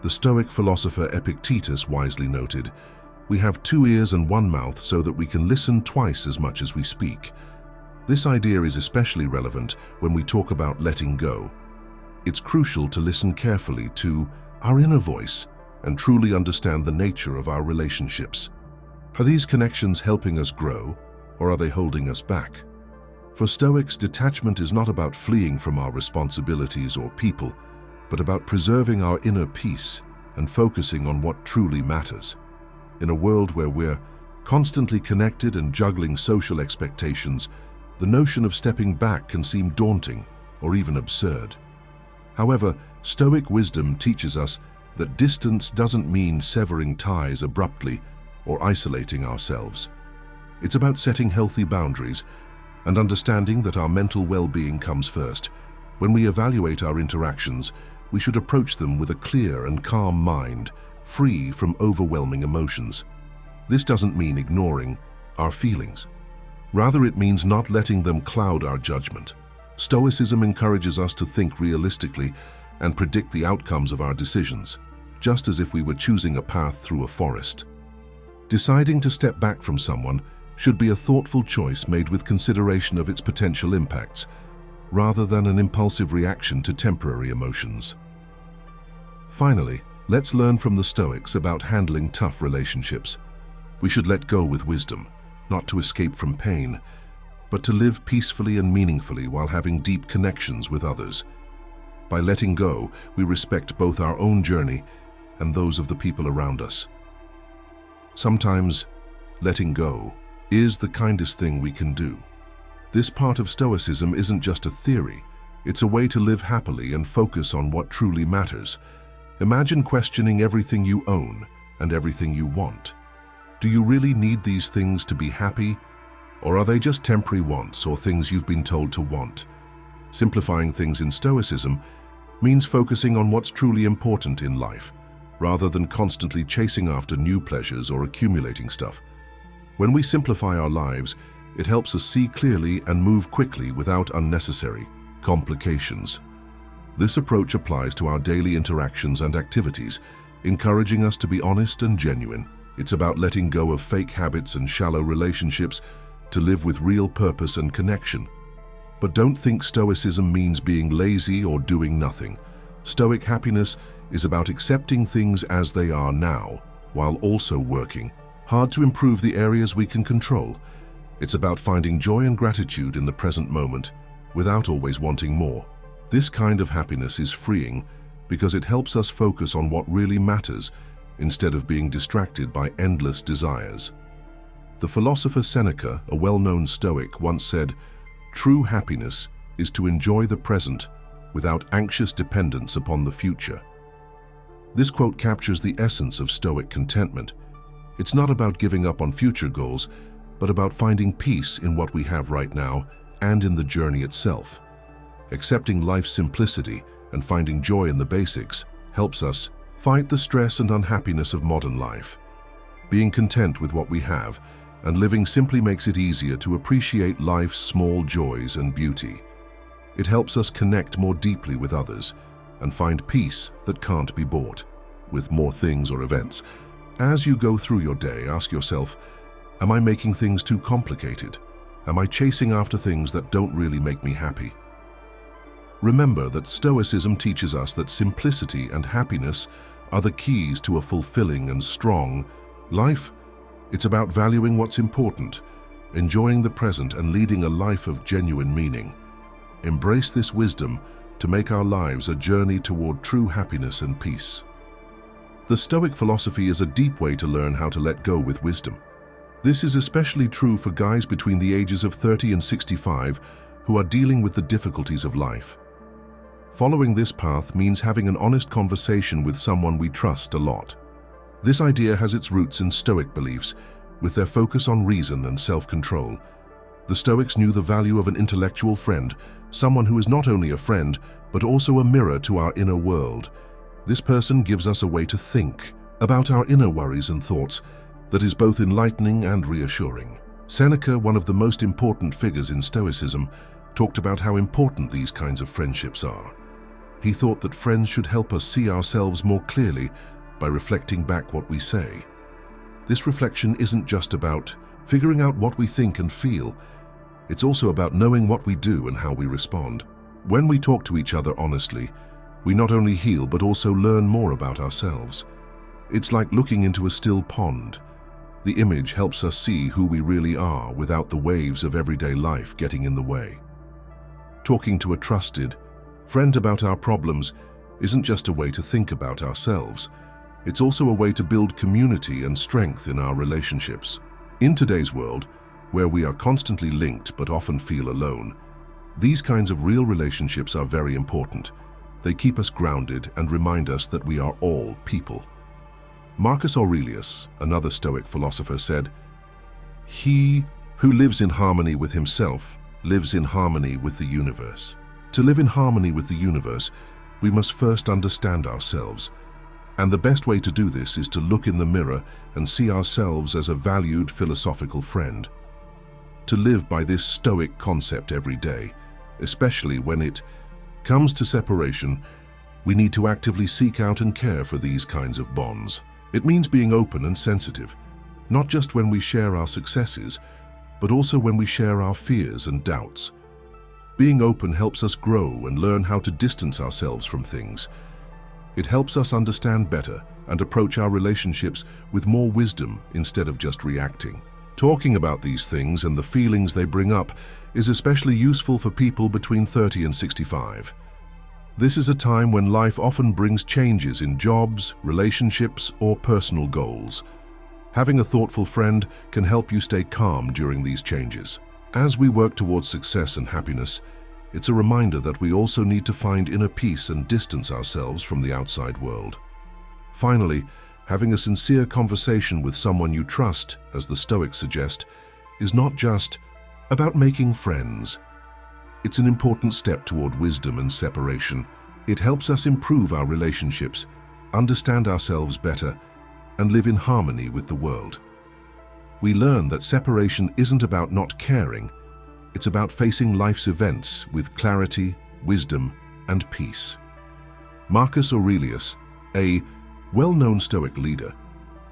The Stoic philosopher Epictetus wisely noted, "We have 2 ears and 1 mouth so that we can listen twice as much as we speak." This idea is especially relevant when we talk about letting go. It's crucial to listen carefully to our inner voice and truly understand the nature of our relationships. Are these connections helping us grow, or are they holding us back? For Stoics, detachment is not about fleeing from our responsibilities or people, but about preserving our inner peace and focusing on what truly matters. In a world where we're constantly connected and juggling social expectations, the notion of stepping back can seem daunting or even absurd. However, Stoic wisdom teaches us that distance doesn't mean severing ties abruptly or isolating ourselves. It's about setting healthy boundaries and understanding that our mental well-being comes first. When we evaluate our interactions, we should approach them with a clear and calm mind, free from overwhelming emotions. This doesn't mean ignoring our feelings. Rather, it means not letting them cloud our judgment. Stoicism encourages us to think realistically and predict the outcomes of our decisions, just as if we were choosing a path through a forest. Deciding to step back from someone should be a thoughtful choice made with consideration of its potential impacts, rather than an impulsive reaction to temporary emotions. Finally, let's learn from the Stoics about handling tough relationships. We should let go with wisdom, not to escape from pain, but to live peacefully and meaningfully while having deep connections with others. By letting go, we respect both our own journey and those of the people around us. Sometimes, letting go is the kindest thing we can do. This part of Stoicism isn't just a theory, it's a way to live happily and focus on what truly matters. Imagine questioning everything you own and everything you want. Do you really need these things to be happy? Or are they just temporary wants or things you've been told to want? Simplifying things in Stoicism means focusing on what's truly important in life, rather than constantly chasing after new pleasures or accumulating stuff. When we simplify our lives, it helps us see clearly and move quickly without unnecessary complications. This approach applies to our daily interactions and activities, encouraging us to be honest and genuine. It's about letting go of fake habits and shallow relationships to live with real purpose and connection. But don't think Stoicism means being lazy or doing nothing. Stoic happiness is about accepting things as they are now, while also working hard to improve the areas we can control. It's about finding joy and gratitude in the present moment, without always wanting more. This kind of happiness is freeing because it helps us focus on what really matters instead of being distracted by endless desires. The philosopher Seneca, a well-known Stoic, once said, "True happiness is to enjoy the present without anxious dependence upon the future." This quote captures the essence of Stoic contentment. It's not about giving up on future goals, but about finding peace in what we have right now and in the journey itself. Accepting life's simplicity and finding joy in the basics helps us fight the stress and unhappiness of modern life. Being content with what we have and living simply makes it easier to appreciate life's small joys and beauty. It helps us connect more deeply with others and find peace that can't be bought with more things or events. As you go through your day, ask yourself, am I making things too complicated? Am I chasing after things that don't really make me happy? Remember that Stoicism teaches us that simplicity and happiness are the keys to a fulfilling and strong life. It's about valuing what's important, enjoying the present, and leading a life of genuine meaning. Embrace this wisdom to make our lives a journey toward true happiness and peace. The Stoic philosophy is a deep way to learn how to let go with wisdom. This is especially true for guys between the ages of 30 and 65 who are dealing with the difficulties of life. Following this path means having an honest conversation with someone we trust a lot. This idea has its roots in Stoic beliefs, with their focus on reason and self-control. The Stoics knew the value of an intellectual friend, someone who is not only a friend, but also a mirror to our inner world. This person gives us a way to think about our inner worries and thoughts that is both enlightening and reassuring. Seneca, one of the most important figures in Stoicism, talked about how important these kinds of friendships are. He thought that friends should help us see ourselves more clearly by reflecting back what we say. This reflection isn't just about figuring out what we think and feel. It's also about knowing what we do and how we respond. When we talk to each other honestly, we not only heal but also learn more about ourselves. It's like looking into a still pond. The image helps us see who we really are without the waves of everyday life getting in the way. Talking to a trusted friend about our problems isn't just a way to think about ourselves. It's also a way to build community and strength in our relationships. In today's world, where we are constantly linked but often feel alone, these kinds of real relationships are very important. They keep us grounded and remind us that we are all people. Marcus Aurelius, another Stoic philosopher, said, "He who lives in harmony with himself lives in harmony with the universe." To live in harmony with the universe, we must first understand ourselves. And the best way to do this is to look in the mirror and see ourselves as a valued philosophical friend. To live by this Stoic concept every day, especially when it comes to separation, we need to actively seek out and care for these kinds of bonds. It means being open and sensitive, not just when we share our successes, but also when we share our fears and doubts. Being open helps us grow and learn how to distance ourselves from things. It helps us understand better and approach our relationships with more wisdom instead of just reacting. Talking about these things and the feelings they bring up is especially useful for people between 30 and 65. This is a time when life often brings changes in jobs, relationships, or personal goals. Having a thoughtful friend can help you stay calm during these changes. As we work towards success and happiness, it's a reminder that we also need to find inner peace and distance ourselves from the outside world. Finally, having a sincere conversation with someone you trust, as the Stoics suggest, is not just about making friends. It's an important step toward wisdom and separation. It helps us improve our relationships, understand ourselves better, and live in harmony with the world. We learn that separation isn't about not caring. It's about facing life's events with clarity, wisdom, and peace. Marcus Aurelius, a well-known Stoic leader,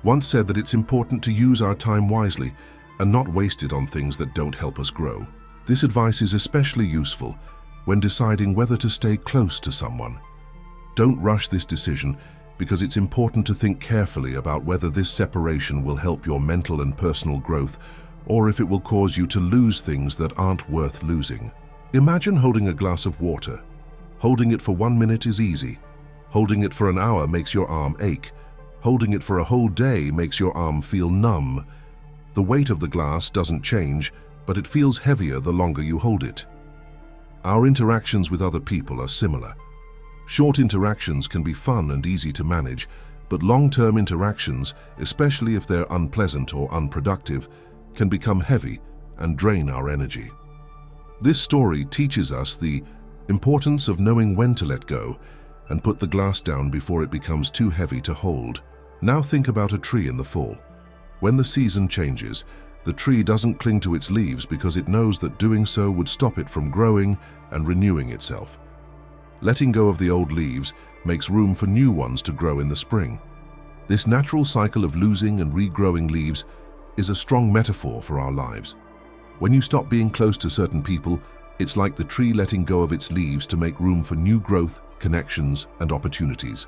once said that it's important to use our time wisely and not waste it on things that don't help us grow. This advice is especially useful when deciding whether to stay close to someone. Don't rush this decision because it's important to think carefully about whether this separation will help your mental and personal growth or if it will cause you to lose things that aren't worth losing. Imagine holding a glass of water. Holding it for 1 minute is easy. Holding it for an hour makes your arm ache. Holding it for a whole day makes your arm feel numb. The weight of the glass doesn't change, but it feels heavier the longer you hold it. Our interactions with other people are similar. Short interactions can be fun and easy to manage, but long-term interactions, especially if they're unpleasant or unproductive, can become heavy and drain our energy. This story teaches us the importance of knowing when to let go and put the glass down before it becomes too heavy to hold. Now think about a tree in the fall. When the season changes, the tree doesn't cling to its leaves because it knows that doing so would stop it from growing and renewing itself. Letting go of the old leaves makes room for new ones to grow in the spring. This natural cycle of losing and regrowing leaves is a strong metaphor for our lives. When you stop being close to certain people, it's like the tree letting go of its leaves to make room for new growth, connections, and opportunities.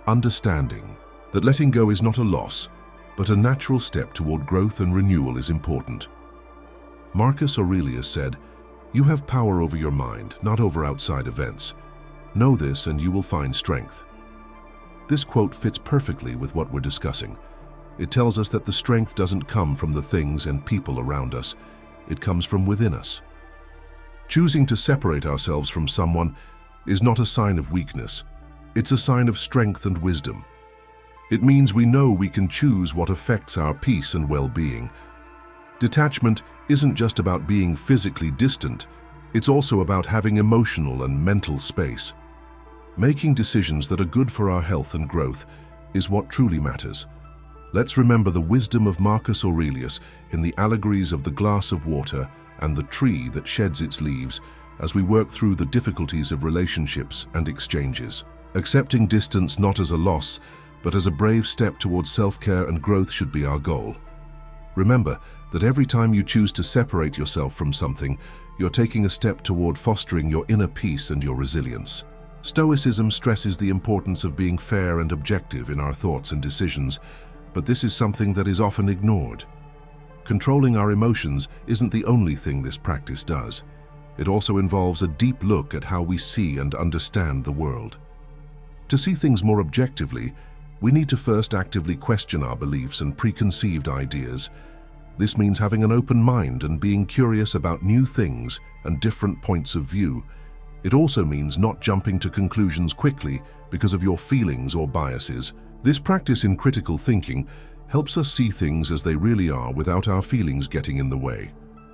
Understanding that letting go is not a loss, but a natural step toward growth and renewal is important. Marcus Aurelius said, "You have power over your mind, not over outside events. Know this and you will find strength." This quote fits perfectly with what we're discussing. It tells us that the strength doesn't come from the things and people around us. It comes from within us. Choosing to separate ourselves from someone is not a sign of weakness. It's a sign of strength and wisdom. It means we know we can choose what affects our peace and well-being. Detachment isn't just about being physically distant. It's also about having emotional and mental space. Making decisions that are good for our health and growth is what truly matters. Let's remember the wisdom of Marcus Aurelius in the allegories of the glass of water and the tree that sheds its leaves as we work through the difficulties of relationships and exchanges. Accepting distance not as a loss, but as a brave step towards self-care and growth should be our goal. Remember that every time you choose to separate yourself from something, you're taking a step toward fostering your inner peace and your resilience. Stoicism stresses the importance of being fair and objective in our thoughts and decisions, but this is something that is often ignored. Controlling our emotions isn't the only thing this practice does. It also involves a deep look at how we see and understand the world. To see things more objectively, we need to first actively question our beliefs and preconceived ideas. This means having an open mind and being curious about new things and different points of view. It also means not jumping to conclusions quickly because of your feelings or biases. This practice in critical thinking helps us see things as they really are without our feelings getting in the way.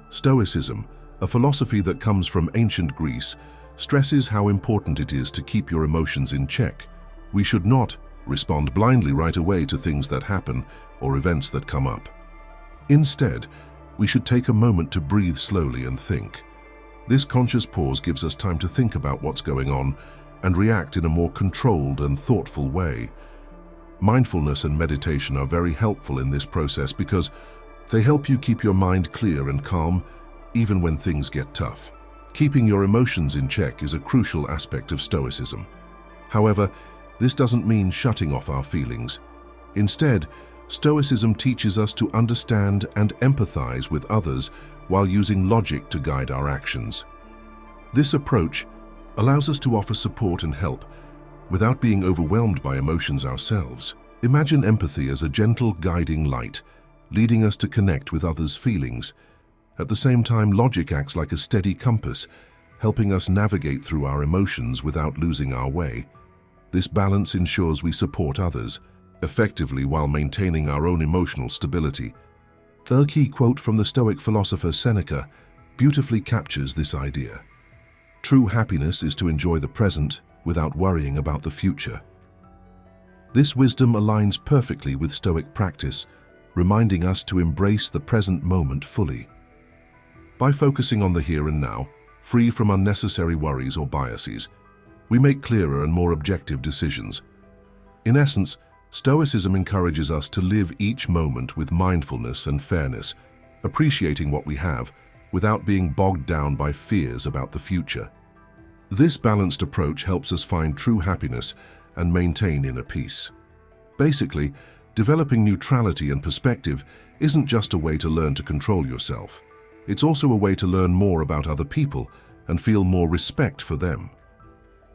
Stoicism, a philosophy that comes from ancient Greece, stresses how important it is to keep your emotions in check. We should not respond blindly right away to things that happen or events that come up. Instead, we should take a moment to breathe slowly and think. This conscious pause gives us time to think about what's going on and react in a more controlled and thoughtful way. Mindfulness and meditation are very helpful in this process because they help you keep your mind clear and calm even when things get tough. Keeping your emotions in check is a crucial aspect of Stoicism. However, this doesn't mean shutting off our feelings. Instead, Stoicism teaches us to understand and empathize with others while using logic to guide our actions. This approach allows us to offer support and help without being overwhelmed by emotions ourselves. Imagine empathy as a gentle guiding light, leading us to connect with others' feelings. At the same time, logic acts like a steady compass, helping us navigate through our emotions without losing our way. This balance ensures we support others effectively while maintaining our own emotional stability. The key quote from the Stoic philosopher Seneca beautifully captures this idea. True happiness is to enjoy the present without worrying about the future. This wisdom aligns perfectly with Stoic practice, reminding us to embrace the present moment fully. By focusing on the here and now, free from unnecessary worries or biases, we make clearer and more objective decisions. In essence, Stoicism encourages us to live each moment with mindfulness and fairness, appreciating what we have without being bogged down by fears about the future. This balanced approach helps us find true happiness and maintain inner peace. Basically, developing neutrality and perspective isn't just a way to learn to control yourself. It's also a way to learn more about other people and feel more respect for them.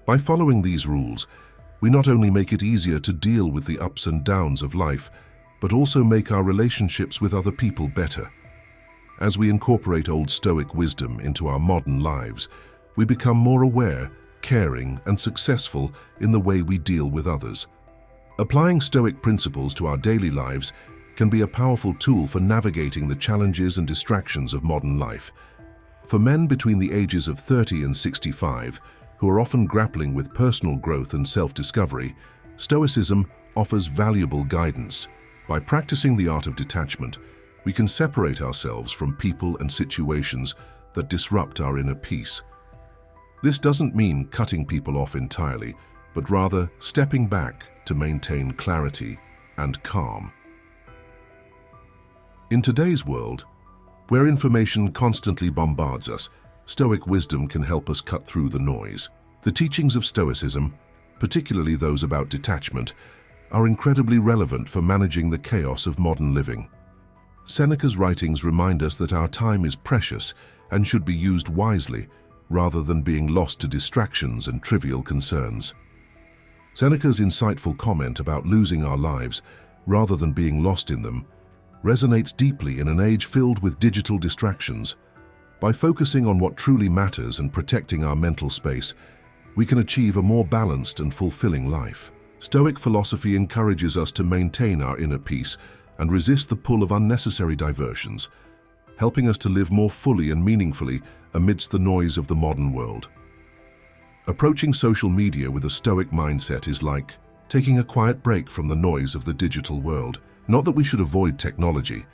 By following these rules, we not only make it easier to deal with the ups and downs of life, but also make our relationships with other people better. As we incorporate old Stoic wisdom into our modern lives, we become more aware, caring, and successful in the way we deal with others. Applying Stoic principles to our daily lives can be a powerful tool for navigating the challenges and distractions of modern life. For men between the ages of 30 and 65, who are often grappling with personal growth and self-discovery, Stoicism offers valuable guidance. By practicing the art of detachment, we can separate ourselves from people and situations that disrupt our inner peace. This doesn't mean cutting people off entirely, but rather stepping back to maintain clarity and calm. In today's world, where information constantly bombards us, Stoic wisdom can help us cut through the noise. The teachings of Stoicism, particularly those about detachment, are incredibly relevant for managing the chaos of modern living. Seneca's writings remind us that our time is precious and should be used wisely, rather than being lost to distractions and trivial concerns. Seneca's insightful comment about losing our lives, rather than being lost in them, resonates deeply in an age filled with digital distractions. By focusing on what truly matters and protecting our mental space, we can achieve a more balanced and fulfilling life. Stoic philosophy encourages us to maintain our inner peace and resist the pull of unnecessary diversions, helping us to live more fully and meaningfully amidst the noise of the modern world. Approaching social media with a Stoic mindset is like taking a quiet break from the noise of the digital world. Not that we should avoid technology,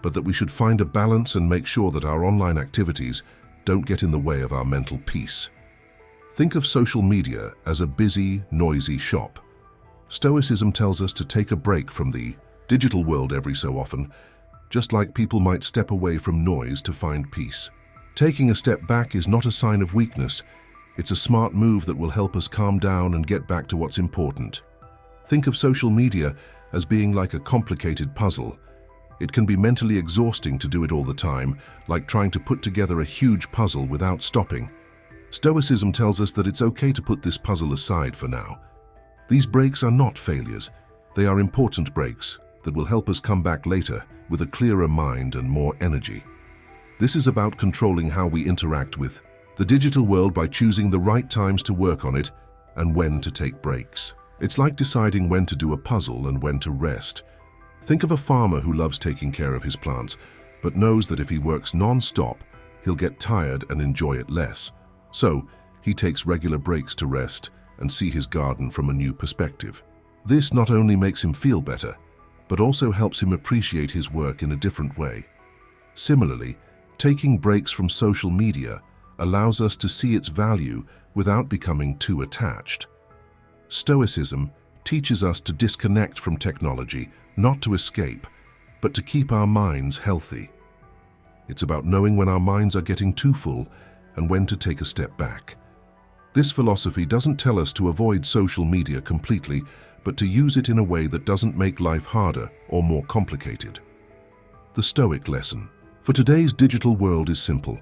but that we should find a balance and make sure that our online activities don't get in the way of our mental peace. Think of social media as a busy, noisy shop. Stoicism tells us to take a break from the digital world every so often, just like people might step away from noise to find peace. Taking a step back is not a sign of weakness. It's a smart move that will help us calm down and get back to what's important. Think of social media as being like a complicated puzzle. It can be mentally exhausting to do it all the time, like trying to put together a huge puzzle without stopping. Stoicism tells us that it's okay to put this puzzle aside for now. These breaks are not failures. They are important breaks that will help us come back later with a clearer mind and more energy. This is about controlling how we interact with the digital world by choosing the right times to work on it and when to take breaks. It's like deciding when to do a puzzle and when to rest. Think of a farmer who loves taking care of his plants, but knows that if he works non-stop, he'll get tired and enjoy it less. So, he takes regular breaks to rest and see his garden from a new perspective. This not only makes him feel better, but also helps him appreciate his work in a different way. Similarly, taking breaks from social media allows us to see its value without becoming too attached. Stoicism teaches us to disconnect from technology, not to escape, but to keep our minds healthy. It's about knowing when our minds are getting too full and when to take a step back. This philosophy doesn't tell us to avoid social media completely, but to use it in a way that doesn't make life harder or more complicated. The Stoic lesson for today's digital world is simple.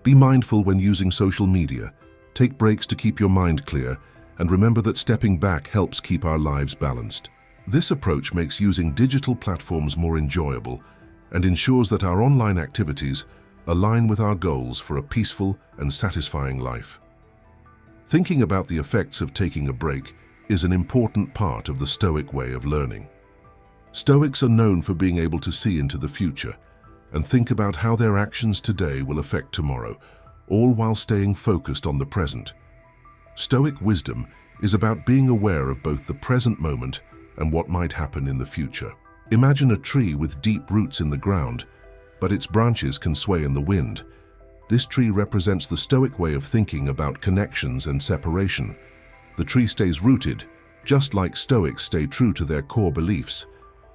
Be mindful when using social media, take breaks to keep your mind clear, and remember that stepping back helps keep our lives balanced. This approach makes using digital platforms more enjoyable and ensures that our online activities align with our goals for a peaceful and satisfying life. Thinking about the effects of taking a break is an important part of the Stoic way of learning. Stoics are known for being able to see into the future and think about how their actions today will affect tomorrow, all while staying focused on the present. Stoic wisdom is about being aware of both the present moment and what might happen in the future. Imagine a tree with deep roots in the ground, but its branches can sway in the wind. This tree represents the Stoic way of thinking about connections and separation. The tree stays rooted, just like Stoics stay true to their core beliefs.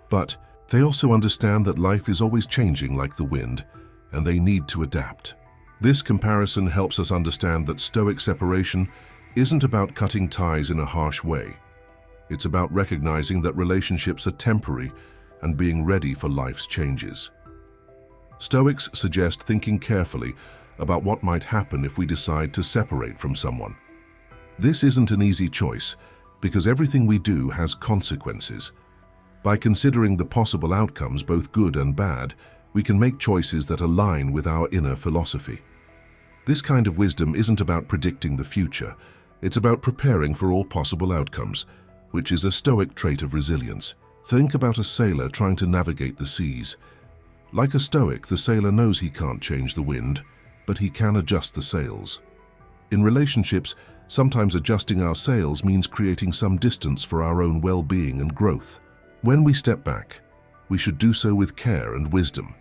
But they also understand that life is always changing like the wind, and they need to adapt. This comparison helps us understand that Stoic separation isn't about cutting ties in a harsh way. It's about recognizing that relationships are temporary and being ready for life's changes. Stoics suggest thinking carefully about what might happen if we decide to separate from someone. This isn't an easy choice because everything we do has consequences. By considering the possible outcomes, both good and bad, we can make choices that align with our inner philosophy. This kind of wisdom isn't about predicting the future, it's about preparing for all possible outcomes, which is a Stoic trait of resilience. Think about a sailor trying to navigate the seas. Like a Stoic, the sailor knows he can't change the wind, but he can adjust the sails. In relationships, sometimes adjusting our sails means creating some distance for our own well-being and growth. When we step back, we should do so with care and wisdom,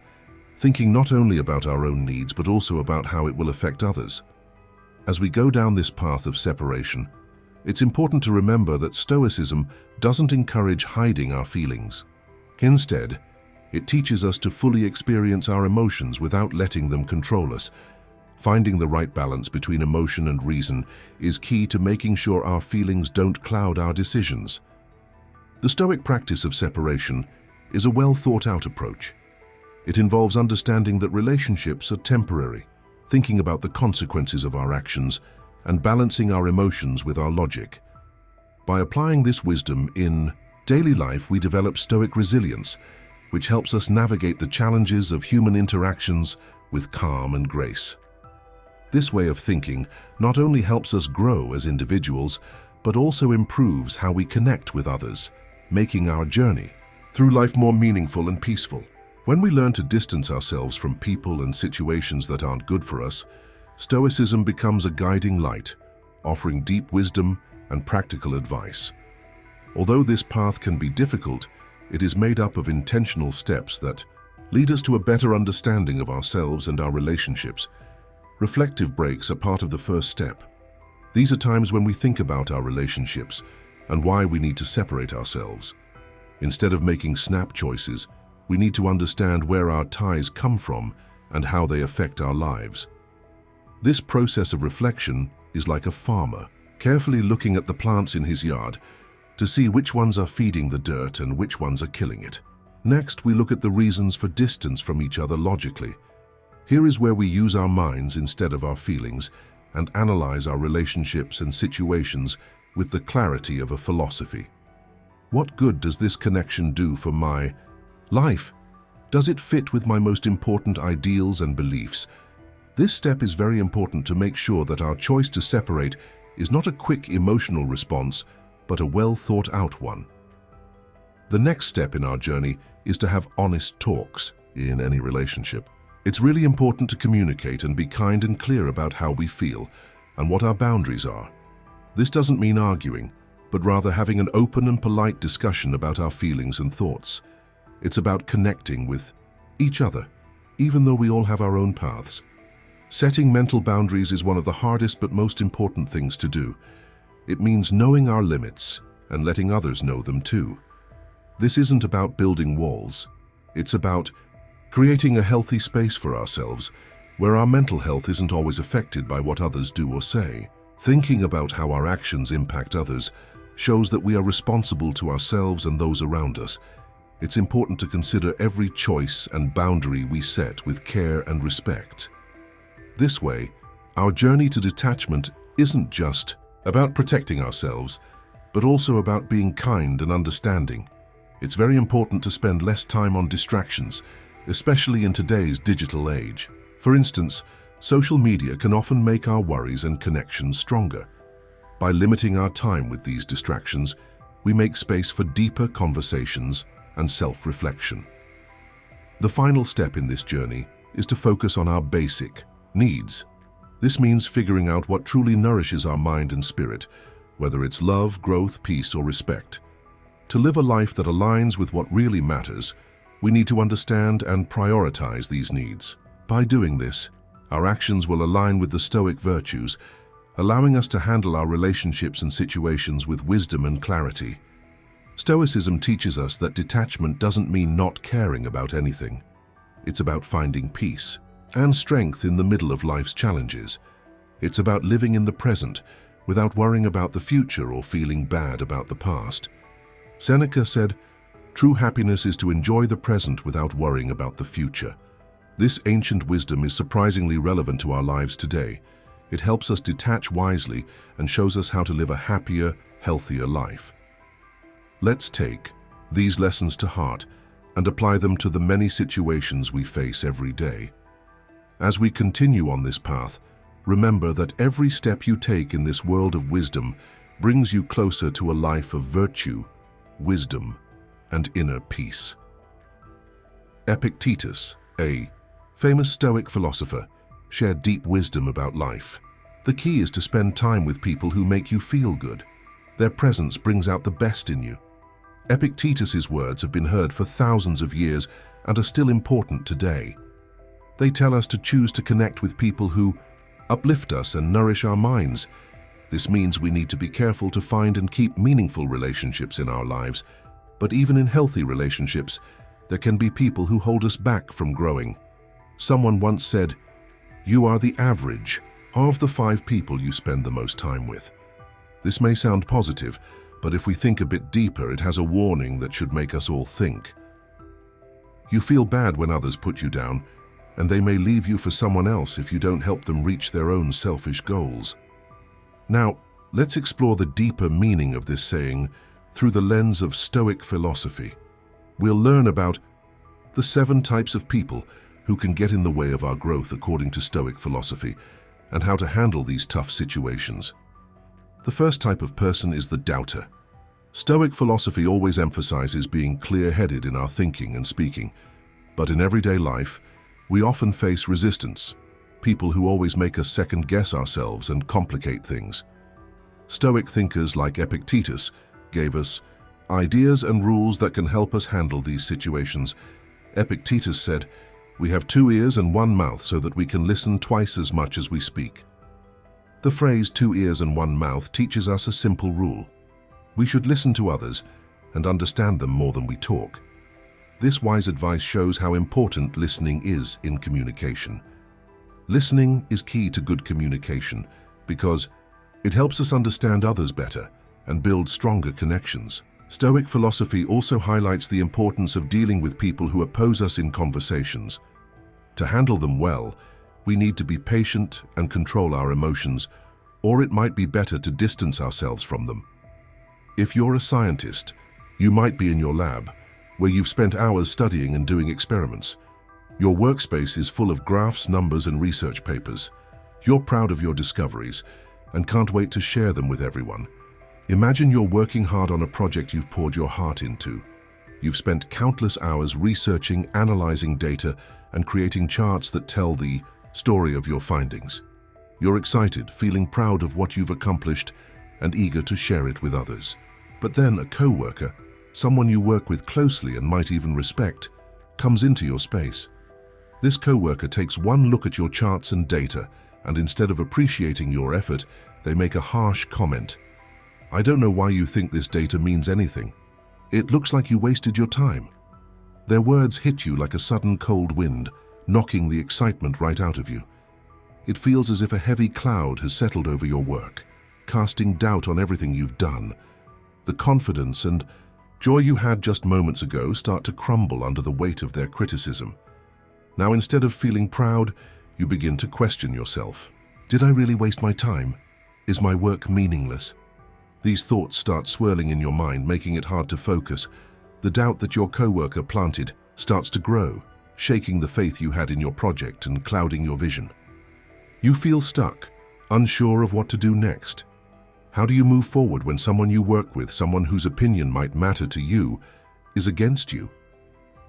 thinking not only about our own needs but also about how it will affect others. As we go down this path of separation, it's important to remember that Stoicism doesn't encourage hiding our feelings. Instead, it teaches us to fully experience our emotions without letting them control us. Finding the right balance between emotion and reason is key to making sure our feelings don't cloud our decisions. The Stoic practice of separation is a well-thought-out approach. It involves understanding that relationships are temporary, thinking about the consequences of our actions, and balancing our emotions with our logic. By applying this wisdom in daily life, we develop Stoic resilience, which helps us navigate the challenges of human interactions with calm and grace. This way of thinking not only helps us grow as individuals, but also improves how we connect with others, making our journey through life more meaningful and peaceful. When we learn to distance ourselves from people and situations that aren't good for us, Stoicism becomes a guiding light, offering deep wisdom and practical advice. Although this path can be difficult, it is made up of intentional steps that lead us to a better understanding of ourselves and our relationships. Reflective breaks are part of the first step. These are times when we think about our relationships and why we need to separate ourselves. Instead of making snap choices, we need to understand where our ties come from and how they affect our lives. This process of reflection is like a farmer, carefully looking at the plants in his yard to see which ones are feeding the dirt and which ones are killing it. Next, we look at the reasons for distance from each other logically. Here is where we use our minds instead of our feelings and analyze our relationships and situations with the clarity of a philosophy. What good does this connection do for my life? Does it fit with my most important ideals and beliefs? This step is very important to make sure that our choice to separate is not a quick emotional response, but a well-thought-out one. The next step in our journey is to have honest talks in any relationship. It's really important to communicate and be kind and clear about how we feel and what our boundaries are. This doesn't mean arguing, but rather having an open and polite discussion about our feelings and thoughts. It's about connecting with each other, even though we all have our own paths. Setting mental boundaries is one of the hardest but most important things to do. It means knowing our limits and letting others know them too. This isn't about building walls. It's about creating a healthy space for ourselves where our mental health isn't always affected by what others do or say. Thinking about how our actions impact others shows that we are responsible to ourselves and those around us. It's important to consider every choice and boundary we set with care and respect. This way, our journey to detachment isn't just about protecting ourselves, but also about being kind and understanding. It's very important to spend less time on distractions, especially in today's digital age. For instance, social media can often make our worries and connections stronger. By limiting our time with these distractions, we make space for deeper conversations and self-reflection. The final step in this journey is to focus on our basic needs. This means figuring out what truly nourishes our mind and spirit, whether it's love, growth, peace, or respect. To live a life that aligns with what really matters, we need to understand and prioritize these needs. By doing this, our actions will align with the Stoic virtues, allowing us to handle our relationships and situations with wisdom and clarity. Stoicism teaches us that detachment doesn't mean not caring about anything. It's about finding peace and strength in the middle of life's challenges. It's about living in the present without worrying about the future or feeling bad about the past. Seneca said, "True happiness is to enjoy the present without worrying about the future." This ancient wisdom is surprisingly relevant to our lives today. It helps us detach wisely and shows us how to live a happier, healthier life. Let's take these lessons to heart and apply them to the many situations we face every day. As we continue on this path, remember that every step you take in this world of wisdom brings you closer to a life of virtue, wisdom, and inner peace. Epictetus, a famous Stoic philosopher, shared deep wisdom about life. The key is to spend time with people who make you feel good. Their presence brings out the best in you. Epictetus's words have been heard for thousands of years and are still important today. They tell us to choose to connect with people who uplift us and nourish our minds. This means we need to be careful to find and keep meaningful relationships in our lives. But even in healthy relationships, there can be people who hold us back from growing. Someone once said, "You are the average of the 5 people you spend the most time with." This may sound positive, but if we think a bit deeper, it has a warning that should make us all think. You feel bad when others put you down, and they may leave you for someone else if you don't help them reach their own selfish goals. Now, let's explore the deeper meaning of this saying through the lens of Stoic philosophy. We'll learn about the 7 types of people who can get in the way of our growth according to Stoic philosophy, and how to handle these tough situations. The first type of person is the doubter. Stoic philosophy always emphasizes being clear-headed in our thinking and speaking, but in everyday life, we often face resistance, people who always make us second-guess ourselves and complicate things. Stoic thinkers like Epictetus gave us ideas and rules that can help us handle these situations. Epictetus said, "We have 2 ears and 1 mouth so that we can listen twice as much as we speak." The phrase 2 ears and 1 mouth teaches us a simple rule. We should listen to others and understand them more than we talk. This wise advice shows how important listening is in communication. Listening is key to good communication because it helps us understand others better and build stronger connections. Stoic philosophy also highlights the importance of dealing with people who oppose us in conversations. To handle them well, we need to be patient and control our emotions, or it might be better to distance ourselves from them. If you're a scientist, you might be in your lab, where you've spent hours studying and doing experiments. Your workspace is full of graphs, numbers, and research papers. You're proud of your discoveries and can't wait to share them with everyone. Imagine you're working hard on a project you've poured your heart into. You've spent countless hours researching, analyzing data, and creating charts that tell the story of your findings. You're excited, feeling proud of what you've accomplished, and eager to share it with others. But then a co-worker, someone you work with closely and might even respect, comes into your space. This co-worker takes one look at your charts and data, and instead of appreciating your effort, they make a harsh comment. "I don't know why you think this data means anything. It looks like you wasted your time." Their words hit you like a sudden cold wind, knocking the excitement right out of you. It feels as if a heavy cloud has settled over your work, casting doubt on everything you've done. The confidence and joy you had just moments ago start to crumble under the weight of their criticism. Now, instead of feeling proud, you begin to question yourself. Did I really waste my time? Is my work meaningless? These thoughts start swirling in your mind, making it hard to focus. The doubt that your co-worker planted starts to grow, shaking the faith you had in your project and clouding your vision. You feel stuck, unsure of what to do next. How do you move forward when someone you work with, someone whose opinion might matter to you, is against you?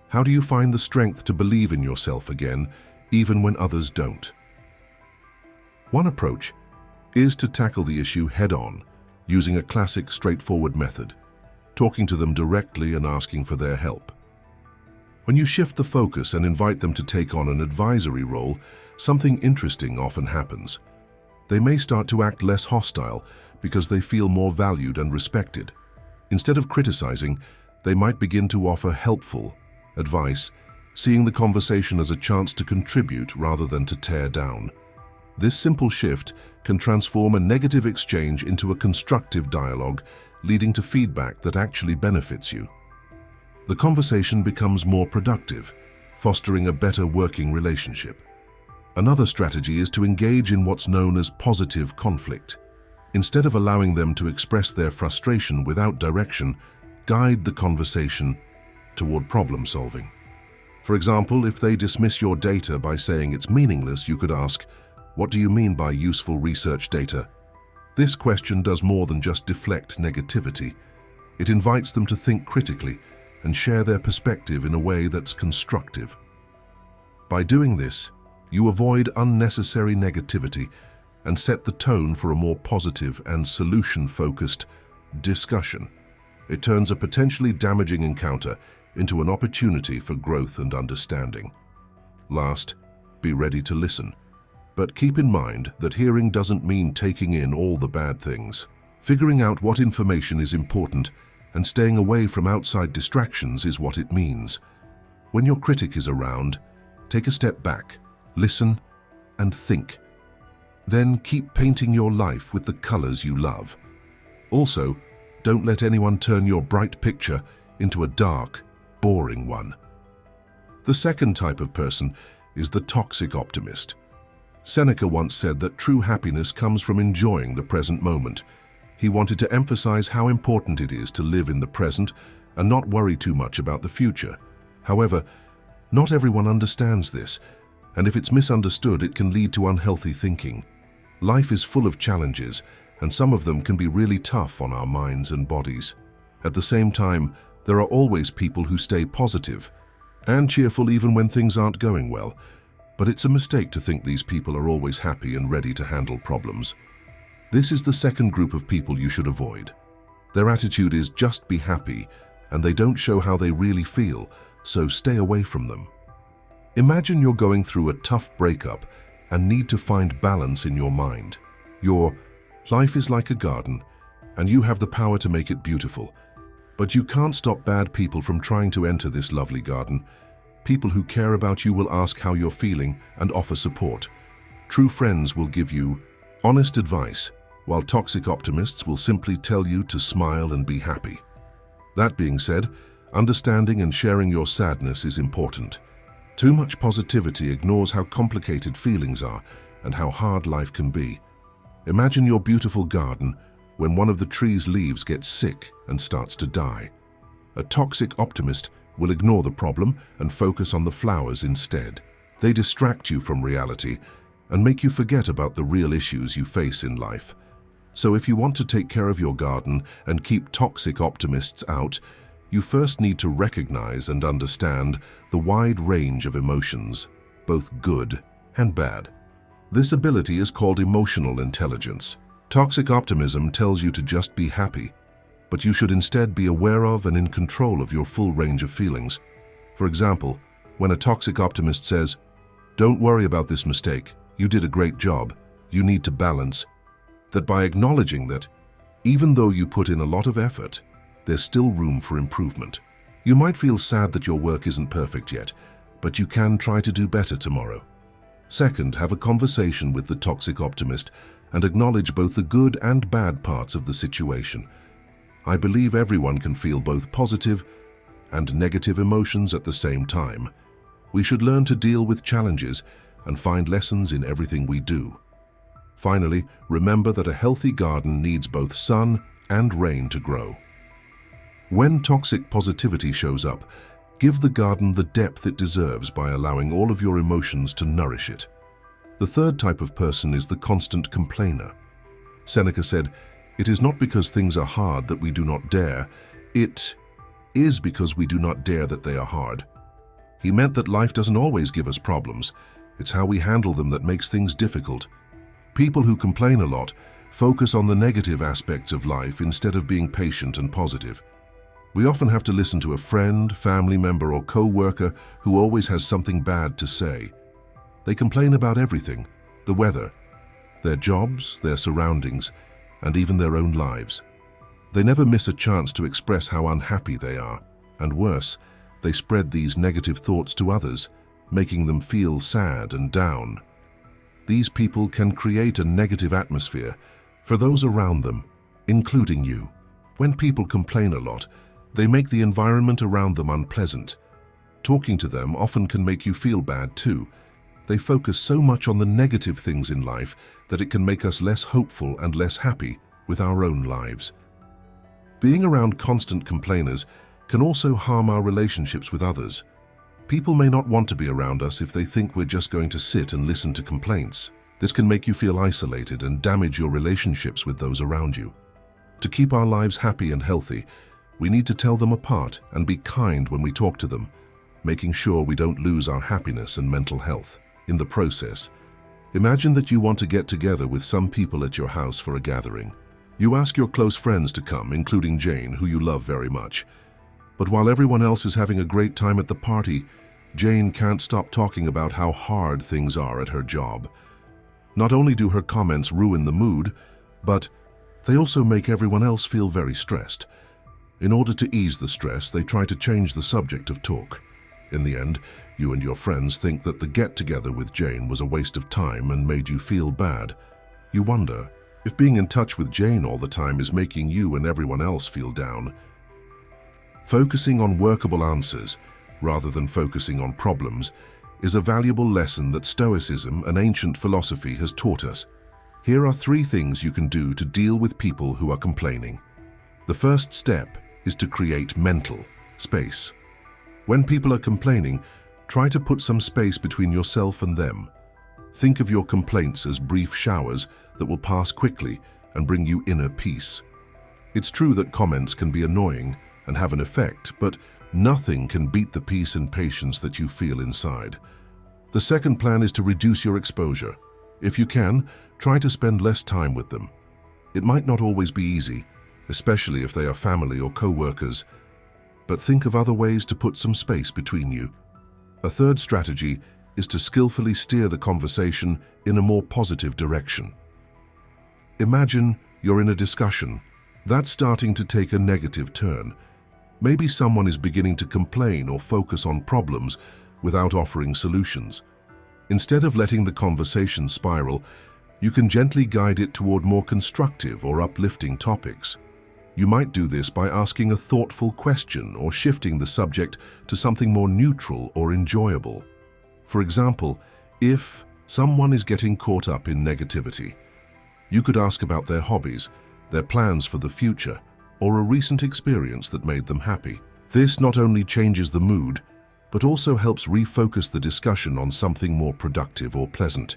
How do you find the strength to believe in yourself again, even when others don't? One approach is to tackle the issue head-on, using a classic, straightforward method, talking to them directly and asking for their help. When you shift the focus and invite them to take on an advisory role, something interesting often happens. They may start to act less hostile because they feel more valued and respected. Instead of criticizing, they might begin to offer helpful advice, seeing the conversation as a chance to contribute rather than to tear down. This simple shift can transform a negative exchange into a constructive dialogue, leading to feedback that actually benefits you. The conversation becomes more productive, fostering a better working relationship. Another strategy is to engage in what's known as positive conflict. Instead of allowing them to express their frustration without direction, guide the conversation toward problem solving. For example, if they dismiss your data by saying it's meaningless, you could ask, "What do you mean by useful research data?" This question does more than just deflect negativity. It invites them to think critically and share their perspective in a way that's constructive. By doing this, you avoid unnecessary negativity and set the tone for a more positive and solution-focused discussion. It turns a potentially damaging encounter into an opportunity for growth and understanding. Last, be ready to listen. But keep in mind that hearing doesn't mean taking in all the bad things. Figuring out what information is important and staying away from outside distractions is what it means. When your critic is around, take a step back, listen, and think. Then keep painting your life with the colors you love. Also, don't let anyone turn your bright picture into a dark, boring one. The second type of person is the toxic optimist. Seneca once said that true happiness comes from enjoying the present moment. He wanted to emphasize how important it is to live in the present and not worry too much about the future. However, not everyone understands this, and if it's misunderstood, it can lead to unhealthy thinking. Life is full of challenges, and some of them can be really tough on our minds and bodies. At the same time, there are always people who stay positive and cheerful even when things aren't going well. But it's a mistake to think these people are always happy and ready to handle problems. This is the second group of people you should avoid. Their attitude is just be happy, and they don't show how they really feel, so stay away from them. Imagine you're going through a tough breakup and need to find balance in your mind. Your life is like a garden, and you have the power to make it beautiful. But you can't stop bad people from trying to enter this lovely garden. People who care about you will ask how you're feeling and offer support. True friends will give you honest advice, while toxic optimists will simply tell you to smile and be happy. That being said, understanding and sharing your sadness is important. Too much positivity ignores how complicated feelings are and how hard life can be. Imagine your beautiful garden when one of the tree's leaves gets sick and starts to die. A toxic optimist will ignore the problem and focus on the flowers instead. They distract you from reality and make you forget about the real issues you face in life. So if you want to take care of your garden and keep toxic optimists out, you first need to recognize and understand the wide range of emotions, both good and bad. This ability is called emotional intelligence. Toxic optimism tells you to just be happy, but you should instead be aware of and in control of your full range of feelings. For example, when a toxic optimist says, "Don't worry about this mistake, you did a great job, you need to balance," that by acknowledging that, even though you put in a lot of effort, there's still room for improvement. You might feel sad that your work isn't perfect yet, but you can try to do better tomorrow. Second, have a conversation with the toxic optimist and acknowledge both the good and bad parts of the situation. I believe everyone can feel both positive and negative emotions at the same time. We should learn to deal with challenges and find lessons in everything we do. Finally, remember that a healthy garden needs both sun and rain to grow. When toxic positivity shows up, give the garden the depth it deserves by allowing all of your emotions to nourish it. The third type of person is the constant complainer. Seneca said, "It is not because things are hard that we do not dare. It is because we do not dare that they are hard." He meant that life doesn't always give us problems. It's how we handle them that makes things difficult. People who complain a lot focus on the negative aspects of life instead of being patient and positive. We often have to listen to a friend, family member, or co-worker who always has something bad to say. They complain about everything: the weather, their jobs, their surroundings, and even their own lives. They never miss a chance to express how unhappy they are, and worse, they spread these negative thoughts to others, making them feel sad and down. These people can create a negative atmosphere for those around them, including you. When people complain a lot, they make the environment around them unpleasant. Talking to them often can make you feel bad too. They focus so much on the negative things in life that it can make us less hopeful and less happy with our own lives. Being around constant complainers can also harm our relationships with others. People may not want to be around us if they think we're just going to sit and listen to complaints. This can make you feel isolated and damage your relationships with those around you. To keep our lives happy and healthy, we need to tell them apart and be kind when we talk to them, making sure we don't lose our happiness and mental health in the process. Imagine that you want to get together with some people at your house for a gathering. You ask your close friends to come, including Jane, who you love very much. But while everyone else is having a great time at the party, Jane can't stop talking about how hard things are at her job. Not only do her comments ruin the mood, but they also make everyone else feel very stressed. In order to ease the stress, they try to change the subject of talk. In the end, you and your friends think that the get-together with Jane was a waste of time and made you feel bad. You wonder if being in touch with Jane all the time is making you and everyone else feel down. Focusing on workable answers, rather than focusing on problems, is a valuable lesson that Stoicism, an ancient philosophy, has taught us. Here are 3 things you can do to deal with people who are complaining. The first step is to create mental space. When people are complaining, try to put some space between yourself and them. Think of your complaints as brief showers that will pass quickly and bring you inner peace. It's true that comments can be annoying and have an effect, but nothing can beat the peace and patience that you feel inside. The second plan is to reduce your exposure. If you can, try to spend less time with them. It might not always be easy, especially if they are family or co-workers, but think of other ways to put some space between you. A third strategy is to skillfully steer the conversation in a more positive direction. Imagine you're in a discussion that's starting to take a negative turn. Maybe someone is beginning to complain or focus on problems without offering solutions. Instead of letting the conversation spiral, you can gently guide it toward more constructive or uplifting topics. You might do this by asking a thoughtful question or shifting the subject to something more neutral or enjoyable. For example, if someone is getting caught up in negativity, you could ask about their hobbies, their plans for the future, or a recent experience that made them happy. This not only changes the mood, but also helps refocus the discussion on something more productive or pleasant.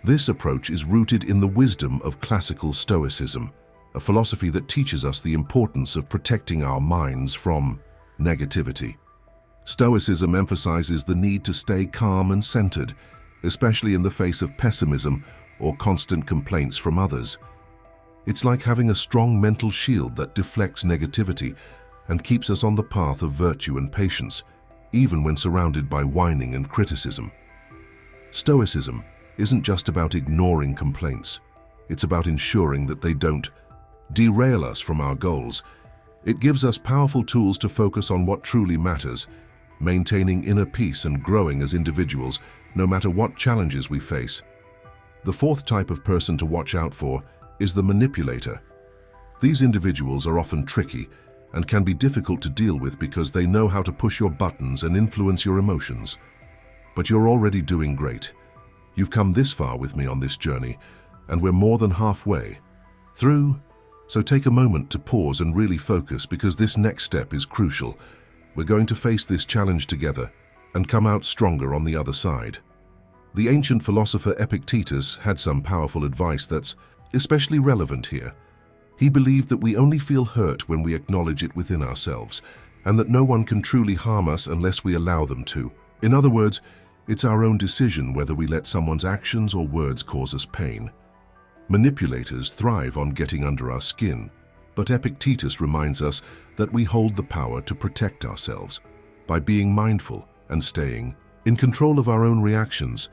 This approach is rooted in the wisdom of classical Stoicism, a philosophy that teaches us the importance of protecting our minds from negativity. Stoicism emphasizes the need to stay calm and centered, especially in the face of pessimism or constant complaints from others. It's like having a strong mental shield that deflects negativity and keeps us on the path of virtue and patience, even when surrounded by whining and criticism. Stoicism isn't just about ignoring complaints. It's about ensuring that they don't derail us from our goals. It gives us powerful tools to focus on what truly matters, maintaining inner peace and growing as individuals, no matter what challenges we face. The fourth type of person to watch out for is the manipulator. These individuals are often tricky and can be difficult to deal with because they know how to push your buttons and influence your emotions. But you're already doing great. You've come this far with me on this journey, and we're more than halfway through. So take a moment to pause and really focus, because this next step is crucial. We're going to face this challenge together and come out stronger on the other side. The ancient philosopher Epictetus had some powerful advice that's especially relevant here. He believed that we only feel hurt when we acknowledge it within ourselves, and that no one can truly harm us unless we allow them to. In other words, it's our own decision whether we let someone's actions or words cause us pain. Manipulators thrive on getting under our skin, but Epictetus reminds us that we hold the power to protect ourselves. By being mindful and staying in control of our own reactions,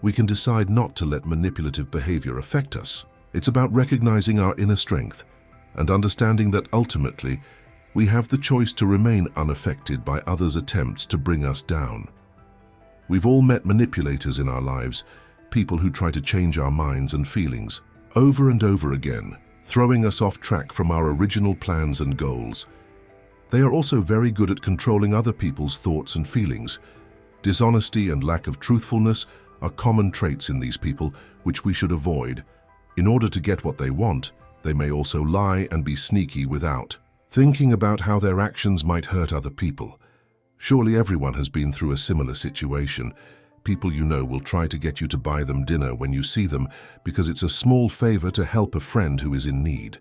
we can decide not to let manipulative behavior affect us. It's about recognizing our inner strength and understanding that ultimately, we have the choice to remain unaffected by others' attempts to bring us down. We've all met manipulators in our lives, people who try to change our minds and feelings over and over again, throwing us off track from our original plans and goals. They are also very good at controlling other people's thoughts and feelings. Dishonesty and lack of truthfulness are common traits in these people which we should avoid. In order to get what they want, they may also lie and be sneaky without thinking about how their actions might hurt other people. Surely everyone has been through a similar situation. People you know will try to get you to buy them dinner when you see them because it's a small favor to help a friend who is in need.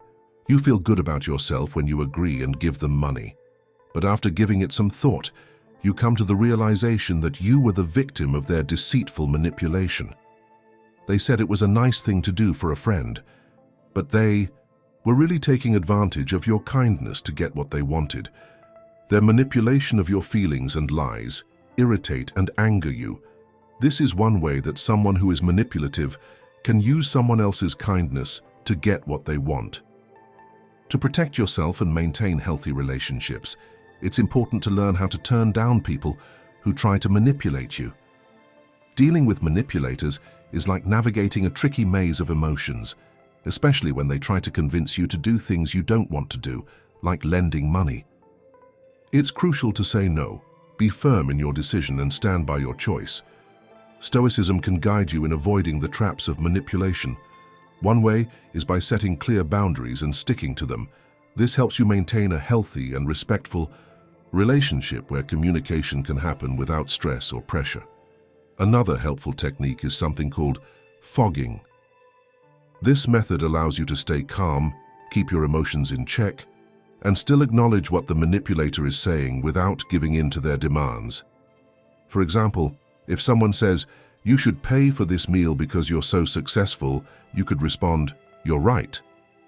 You feel good about yourself when you agree and give them money. But after giving it some thought, you come to the realization that you were the victim of their deceitful manipulation. They said it was a nice thing to do for a friend, but they were really taking advantage of your kindness to get what they wanted. Their manipulation of your feelings and lies irritate and anger you. This is one way that someone who is manipulative can use someone else's kindness to get what they want. To protect yourself and maintain healthy relationships, it's important to learn how to turn down people who try to manipulate you. Dealing with manipulators is like navigating a tricky maze of emotions, especially when they try to convince you to do things you don't want to do, like lending money. It's crucial to say no, be firm in your decision and stand by your choice. Stoicism can guide you in avoiding the traps of manipulation. One way is by setting clear boundaries and sticking to them. This helps you maintain a healthy and respectful relationship where communication can happen without stress or pressure. Another helpful technique is something called fogging. This method allows you to stay calm, keep your emotions in check, and still acknowledge what the manipulator is saying without giving in to their demands. For example, if someone says, "You should pay for this meal because you're so successful," you could respond, "You're right.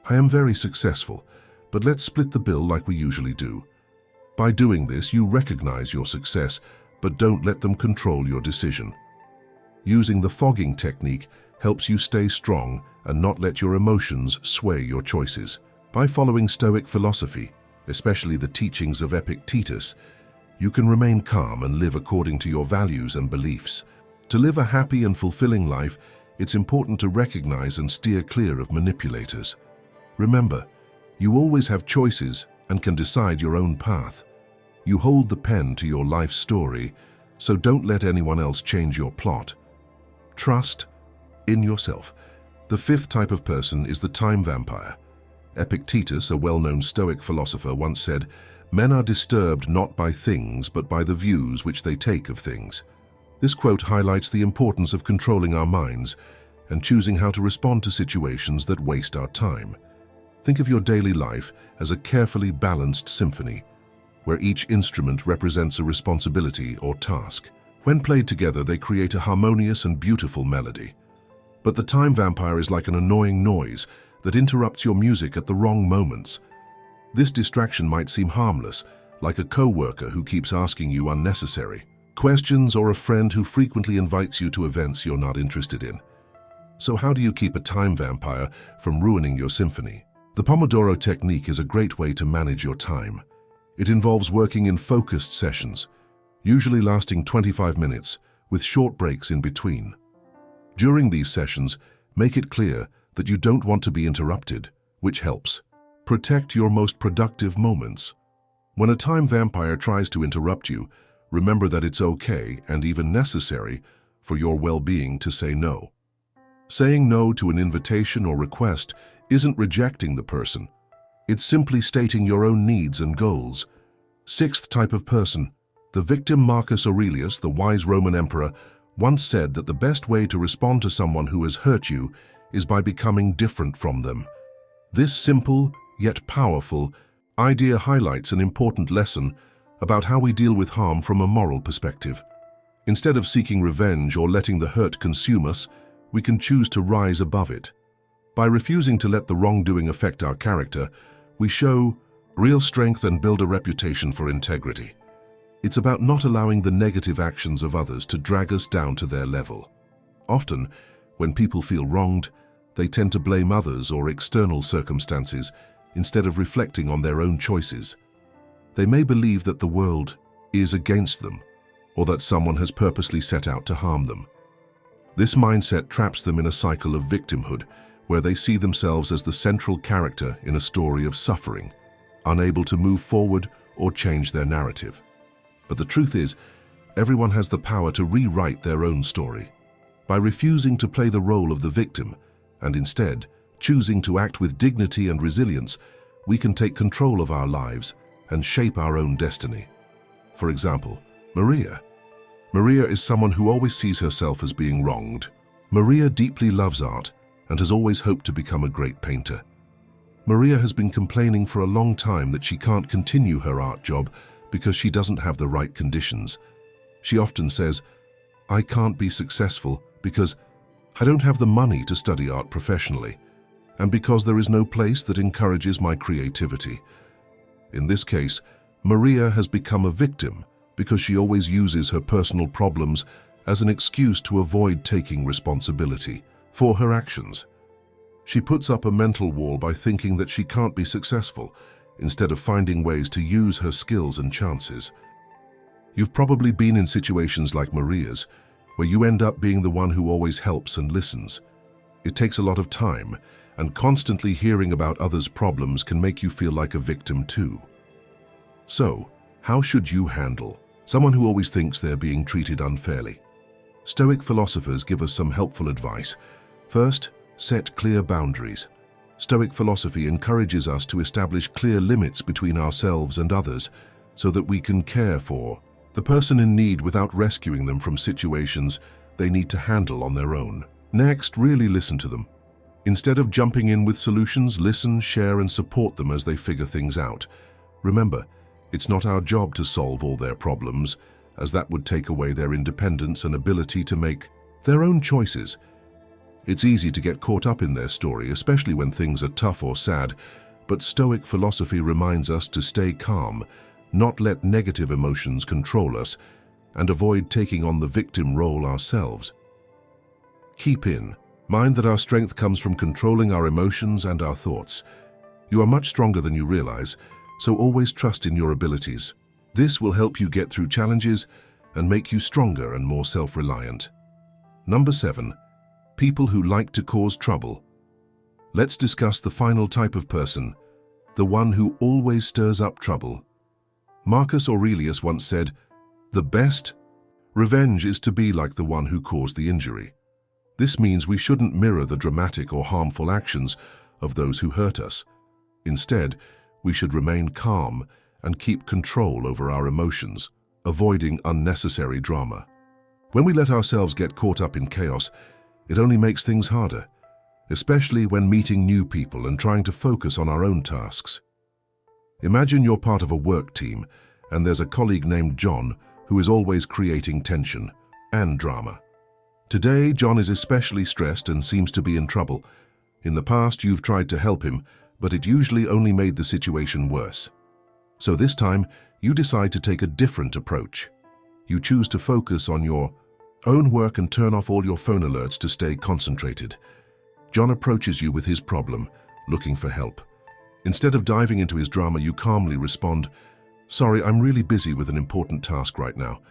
I am very successful, but let's split the bill like we usually do." By doing this, you recognize your success, but don't let them control your decision. Using the fogging technique helps you stay strong and not let your emotions sway your choices. By following Stoic philosophy, especially the teachings of Epictetus, you can remain calm and live according to your values and beliefs. To live a happy and fulfilling life, it's important to recognize and steer clear of manipulators. Remember, you always have choices and can decide your own path. You hold the pen to your life story, so don't let anyone else change your plot. Trust in yourself. The fifth type of person is the time vampire. Epictetus, a well-known Stoic philosopher, once said, "Men are disturbed not by things, but by the views which they take of things." This quote highlights the importance of controlling our minds and choosing how to respond to situations that waste our time. Think of your daily life as a carefully balanced symphony, where each instrument represents a responsibility or task. When played together, they create a harmonious and beautiful melody. But the time vampire is like an annoying noise that interrupts your music at the wrong moments. This distraction might seem harmless, like a co-worker who keeps asking you unnecessary questions or a friend who frequently invites you to events you're not interested in. So how do you keep a time vampire from ruining your symphony? The Pomodoro technique is a great way to manage your time. It involves working in focused sessions, usually lasting 25 minutes, with short breaks in between. During these sessions, make it clear that you don't want to be interrupted, which helps. Protect your most productive moments. When a time vampire tries to interrupt you, remember that it's okay and even necessary for your well-being to say no. Saying no to an invitation or request isn't rejecting the person. It's simply stating your own needs and goals. Sixth type of person. The victim. Marcus Aurelius, the wise Roman emperor, once said that the best way to respond to someone who has hurt you is by becoming different from them. This simple yet powerful idea highlights an important lesson about how we deal with harm from a moral perspective. Instead of seeking revenge or letting the hurt consume us, we can choose to rise above it. By refusing to let the wrongdoing affect our character, we show real strength and build a reputation for integrity. It's about not allowing the negative actions of others to drag us down to their level. Often, when people feel wronged, they tend to blame others or external circumstances instead of reflecting on their own choices. They may believe that the world is against them, or that someone has purposely set out to harm them. This mindset traps them in a cycle of victimhood, where they see themselves as the central character in a story of suffering, unable to move forward or change their narrative. But the truth is, everyone has the power to rewrite their own story. By refusing to play the role of the victim, and instead choosing to act with dignity and resilience, we can take control of our lives and shape our own destiny. For example, Maria. Maria is someone who always sees herself as being wronged. Maria deeply loves art and has always hoped to become a great painter. Maria has been complaining for a long time that she can't continue her art job because she doesn't have the right conditions. She often says, "I can't be successful because I don't have the money to study art professionally, and because there is no place that encourages my creativity." In this case, Maria has become a victim because she always uses her personal problems as an excuse to avoid taking responsibility for her actions. She puts up a mental wall by thinking that she can't be successful, instead of finding ways to use her skills and chances. You've probably been in situations like Maria's, where you end up being the one who always helps and listens. It takes a lot of time, and constantly hearing about others' problems can make you feel like a victim too. So, how should you handle someone who always thinks they're being treated unfairly? Stoic philosophers give us some helpful advice. First, set clear boundaries. Stoic philosophy encourages us to establish clear limits between ourselves and others so that we can care for the person in need without rescuing them from situations they need to handle on their own. Next, really listen to them. Instead of jumping in with solutions, listen, share, and support them as they figure things out. Remember, it's not our job to solve all their problems, as that would take away their independence and ability to make their own choices. It's easy to get caught up in their story, especially when things are tough or sad, but Stoic philosophy reminds us to stay calm, not let negative emotions control us, and avoid taking on the victim role ourselves. Keep in mind that our strength comes from controlling our emotions and our thoughts. You are much stronger than you realize, so always trust in your abilities. This will help you get through challenges and make you stronger and more self-reliant. Number 7. People who like to cause trouble. Let's discuss the final type of person, the one who always stirs up trouble. Marcus Aurelius once said, "The best revenge is to be like the one who caused the injury." This means we shouldn't mirror the dramatic or harmful actions of those who hurt us. Instead, we should remain calm and keep control over our emotions, avoiding unnecessary drama. When we let ourselves get caught up in chaos, it only makes things harder, especially when meeting new people and trying to focus on our own tasks. Imagine you're part of a work team, and there's a colleague named John who is always creating tension and drama. Today, John is especially stressed and seems to be in trouble. In the past, you've tried to help him, but it usually only made the situation worse. So this time, you decide to take a different approach. You choose to focus on your own work and turn off all your phone alerts to stay concentrated. John approaches you with his problem, looking for help. Instead of diving into his drama, you calmly respond, "Sorry, I'm really busy with an important task right now.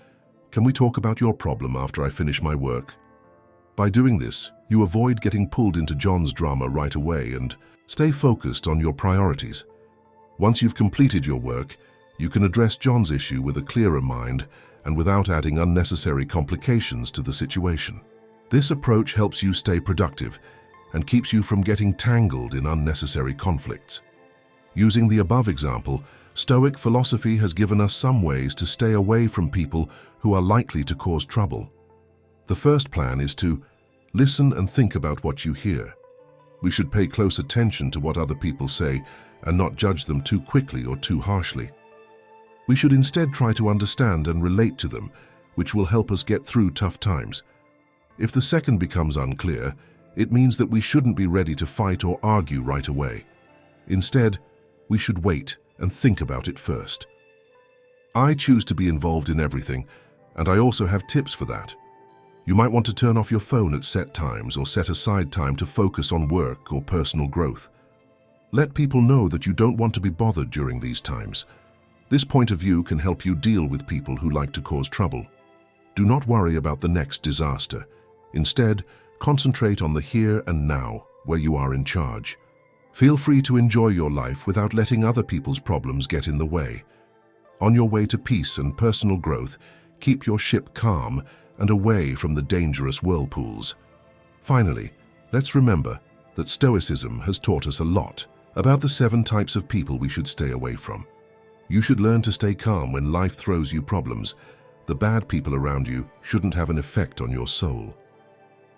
Can we talk about your problem after I finish my work?" By doing this, you avoid getting pulled into John's drama right away and stay focused on your priorities. Once you've completed your work, you can address John's issue with a clearer mind and without adding unnecessary complications to the situation. This approach helps you stay productive and keeps you from getting tangled in unnecessary conflicts. Using the above example, Stoic philosophy has given us some ways to stay away from people who are likely to cause trouble. The first plan is to listen and think about what you hear. We should pay close attention to what other people say and not judge them too quickly or too harshly. We should instead try to understand and relate to them, which will help us get through tough times. If the second becomes unclear, it means that we shouldn't be ready to fight or argue right away. Instead, we should wait and think about it first. I choose to be involved in everything, and I also have tips for that. You might want to turn off your phone at set times or set aside time to focus on work or personal growth. Let people know that you don't want to be bothered during these times. This point of view can help you deal with people who like to cause trouble. Do not worry about the next disaster. Instead, concentrate on the here and now, where you are in charge. Feel free to enjoy your life without letting other people's problems get in the way. On your way to peace and personal growth, keep your ship calm and away from the dangerous whirlpools. Finally, let's remember that Stoicism has taught us a lot about the 7 types of people we should stay away from. You should learn to stay calm when life throws you problems. The bad people around you shouldn't have an effect on your soul.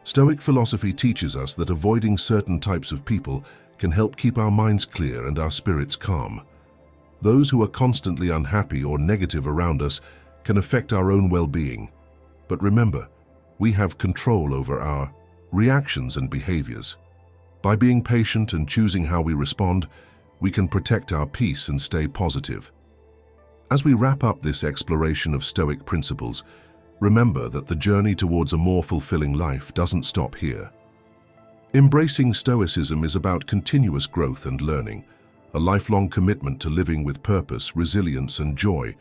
Stoic philosophy teaches us that avoiding certain types of people can help keep our minds clear and our spirits calm. Those who are constantly unhappy or negative around us can affect our own well-being. But remember, we have control over our reactions and behaviors. By being patient and choosing how we respond, we can protect our peace and stay positive. As we wrap up this exploration of Stoic principles, remember that the journey towards a more fulfilling life doesn't stop here. Embracing Stoicism is about continuous growth and learning, a lifelong commitment to living with purpose, resilience, and joy,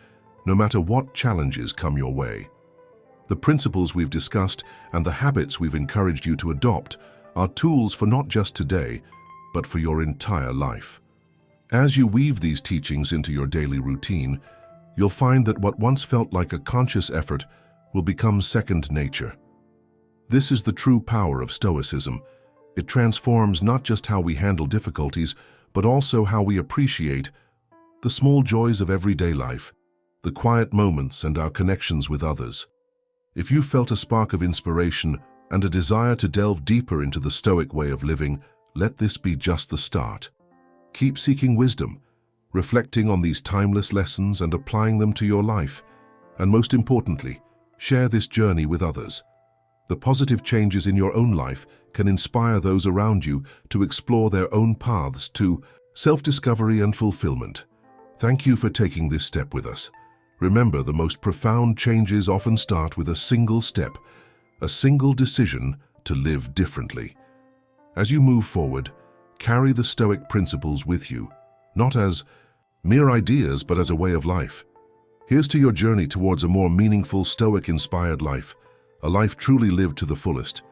no matter what challenges come your way. The principles we've discussed and the habits we've encouraged you to adopt are tools for not just today, but for your entire life. As you weave these teachings into your daily routine, you'll find that what once felt like a conscious effort will become second nature. This is the true power of Stoicism. It transforms not just how we handle difficulties, but also how we appreciate the small joys of everyday life, the quiet moments and our connections with others. If you felt a spark of inspiration and a desire to delve deeper into the Stoic way of living, let this be just the start. Keep seeking wisdom, reflecting on these timeless lessons and applying them to your life. And most importantly, share this journey with others. The positive changes in your own life can inspire those around you to explore their own paths to self-discovery and fulfillment. Thank you for taking this step with us. Remember, the most profound changes often start with a single step, a single decision to live differently. As you move forward, carry the Stoic principles with you, not as mere ideas, but as a way of life. Here's to your journey towards a more meaningful, Stoic-inspired life, a life truly lived to the fullest.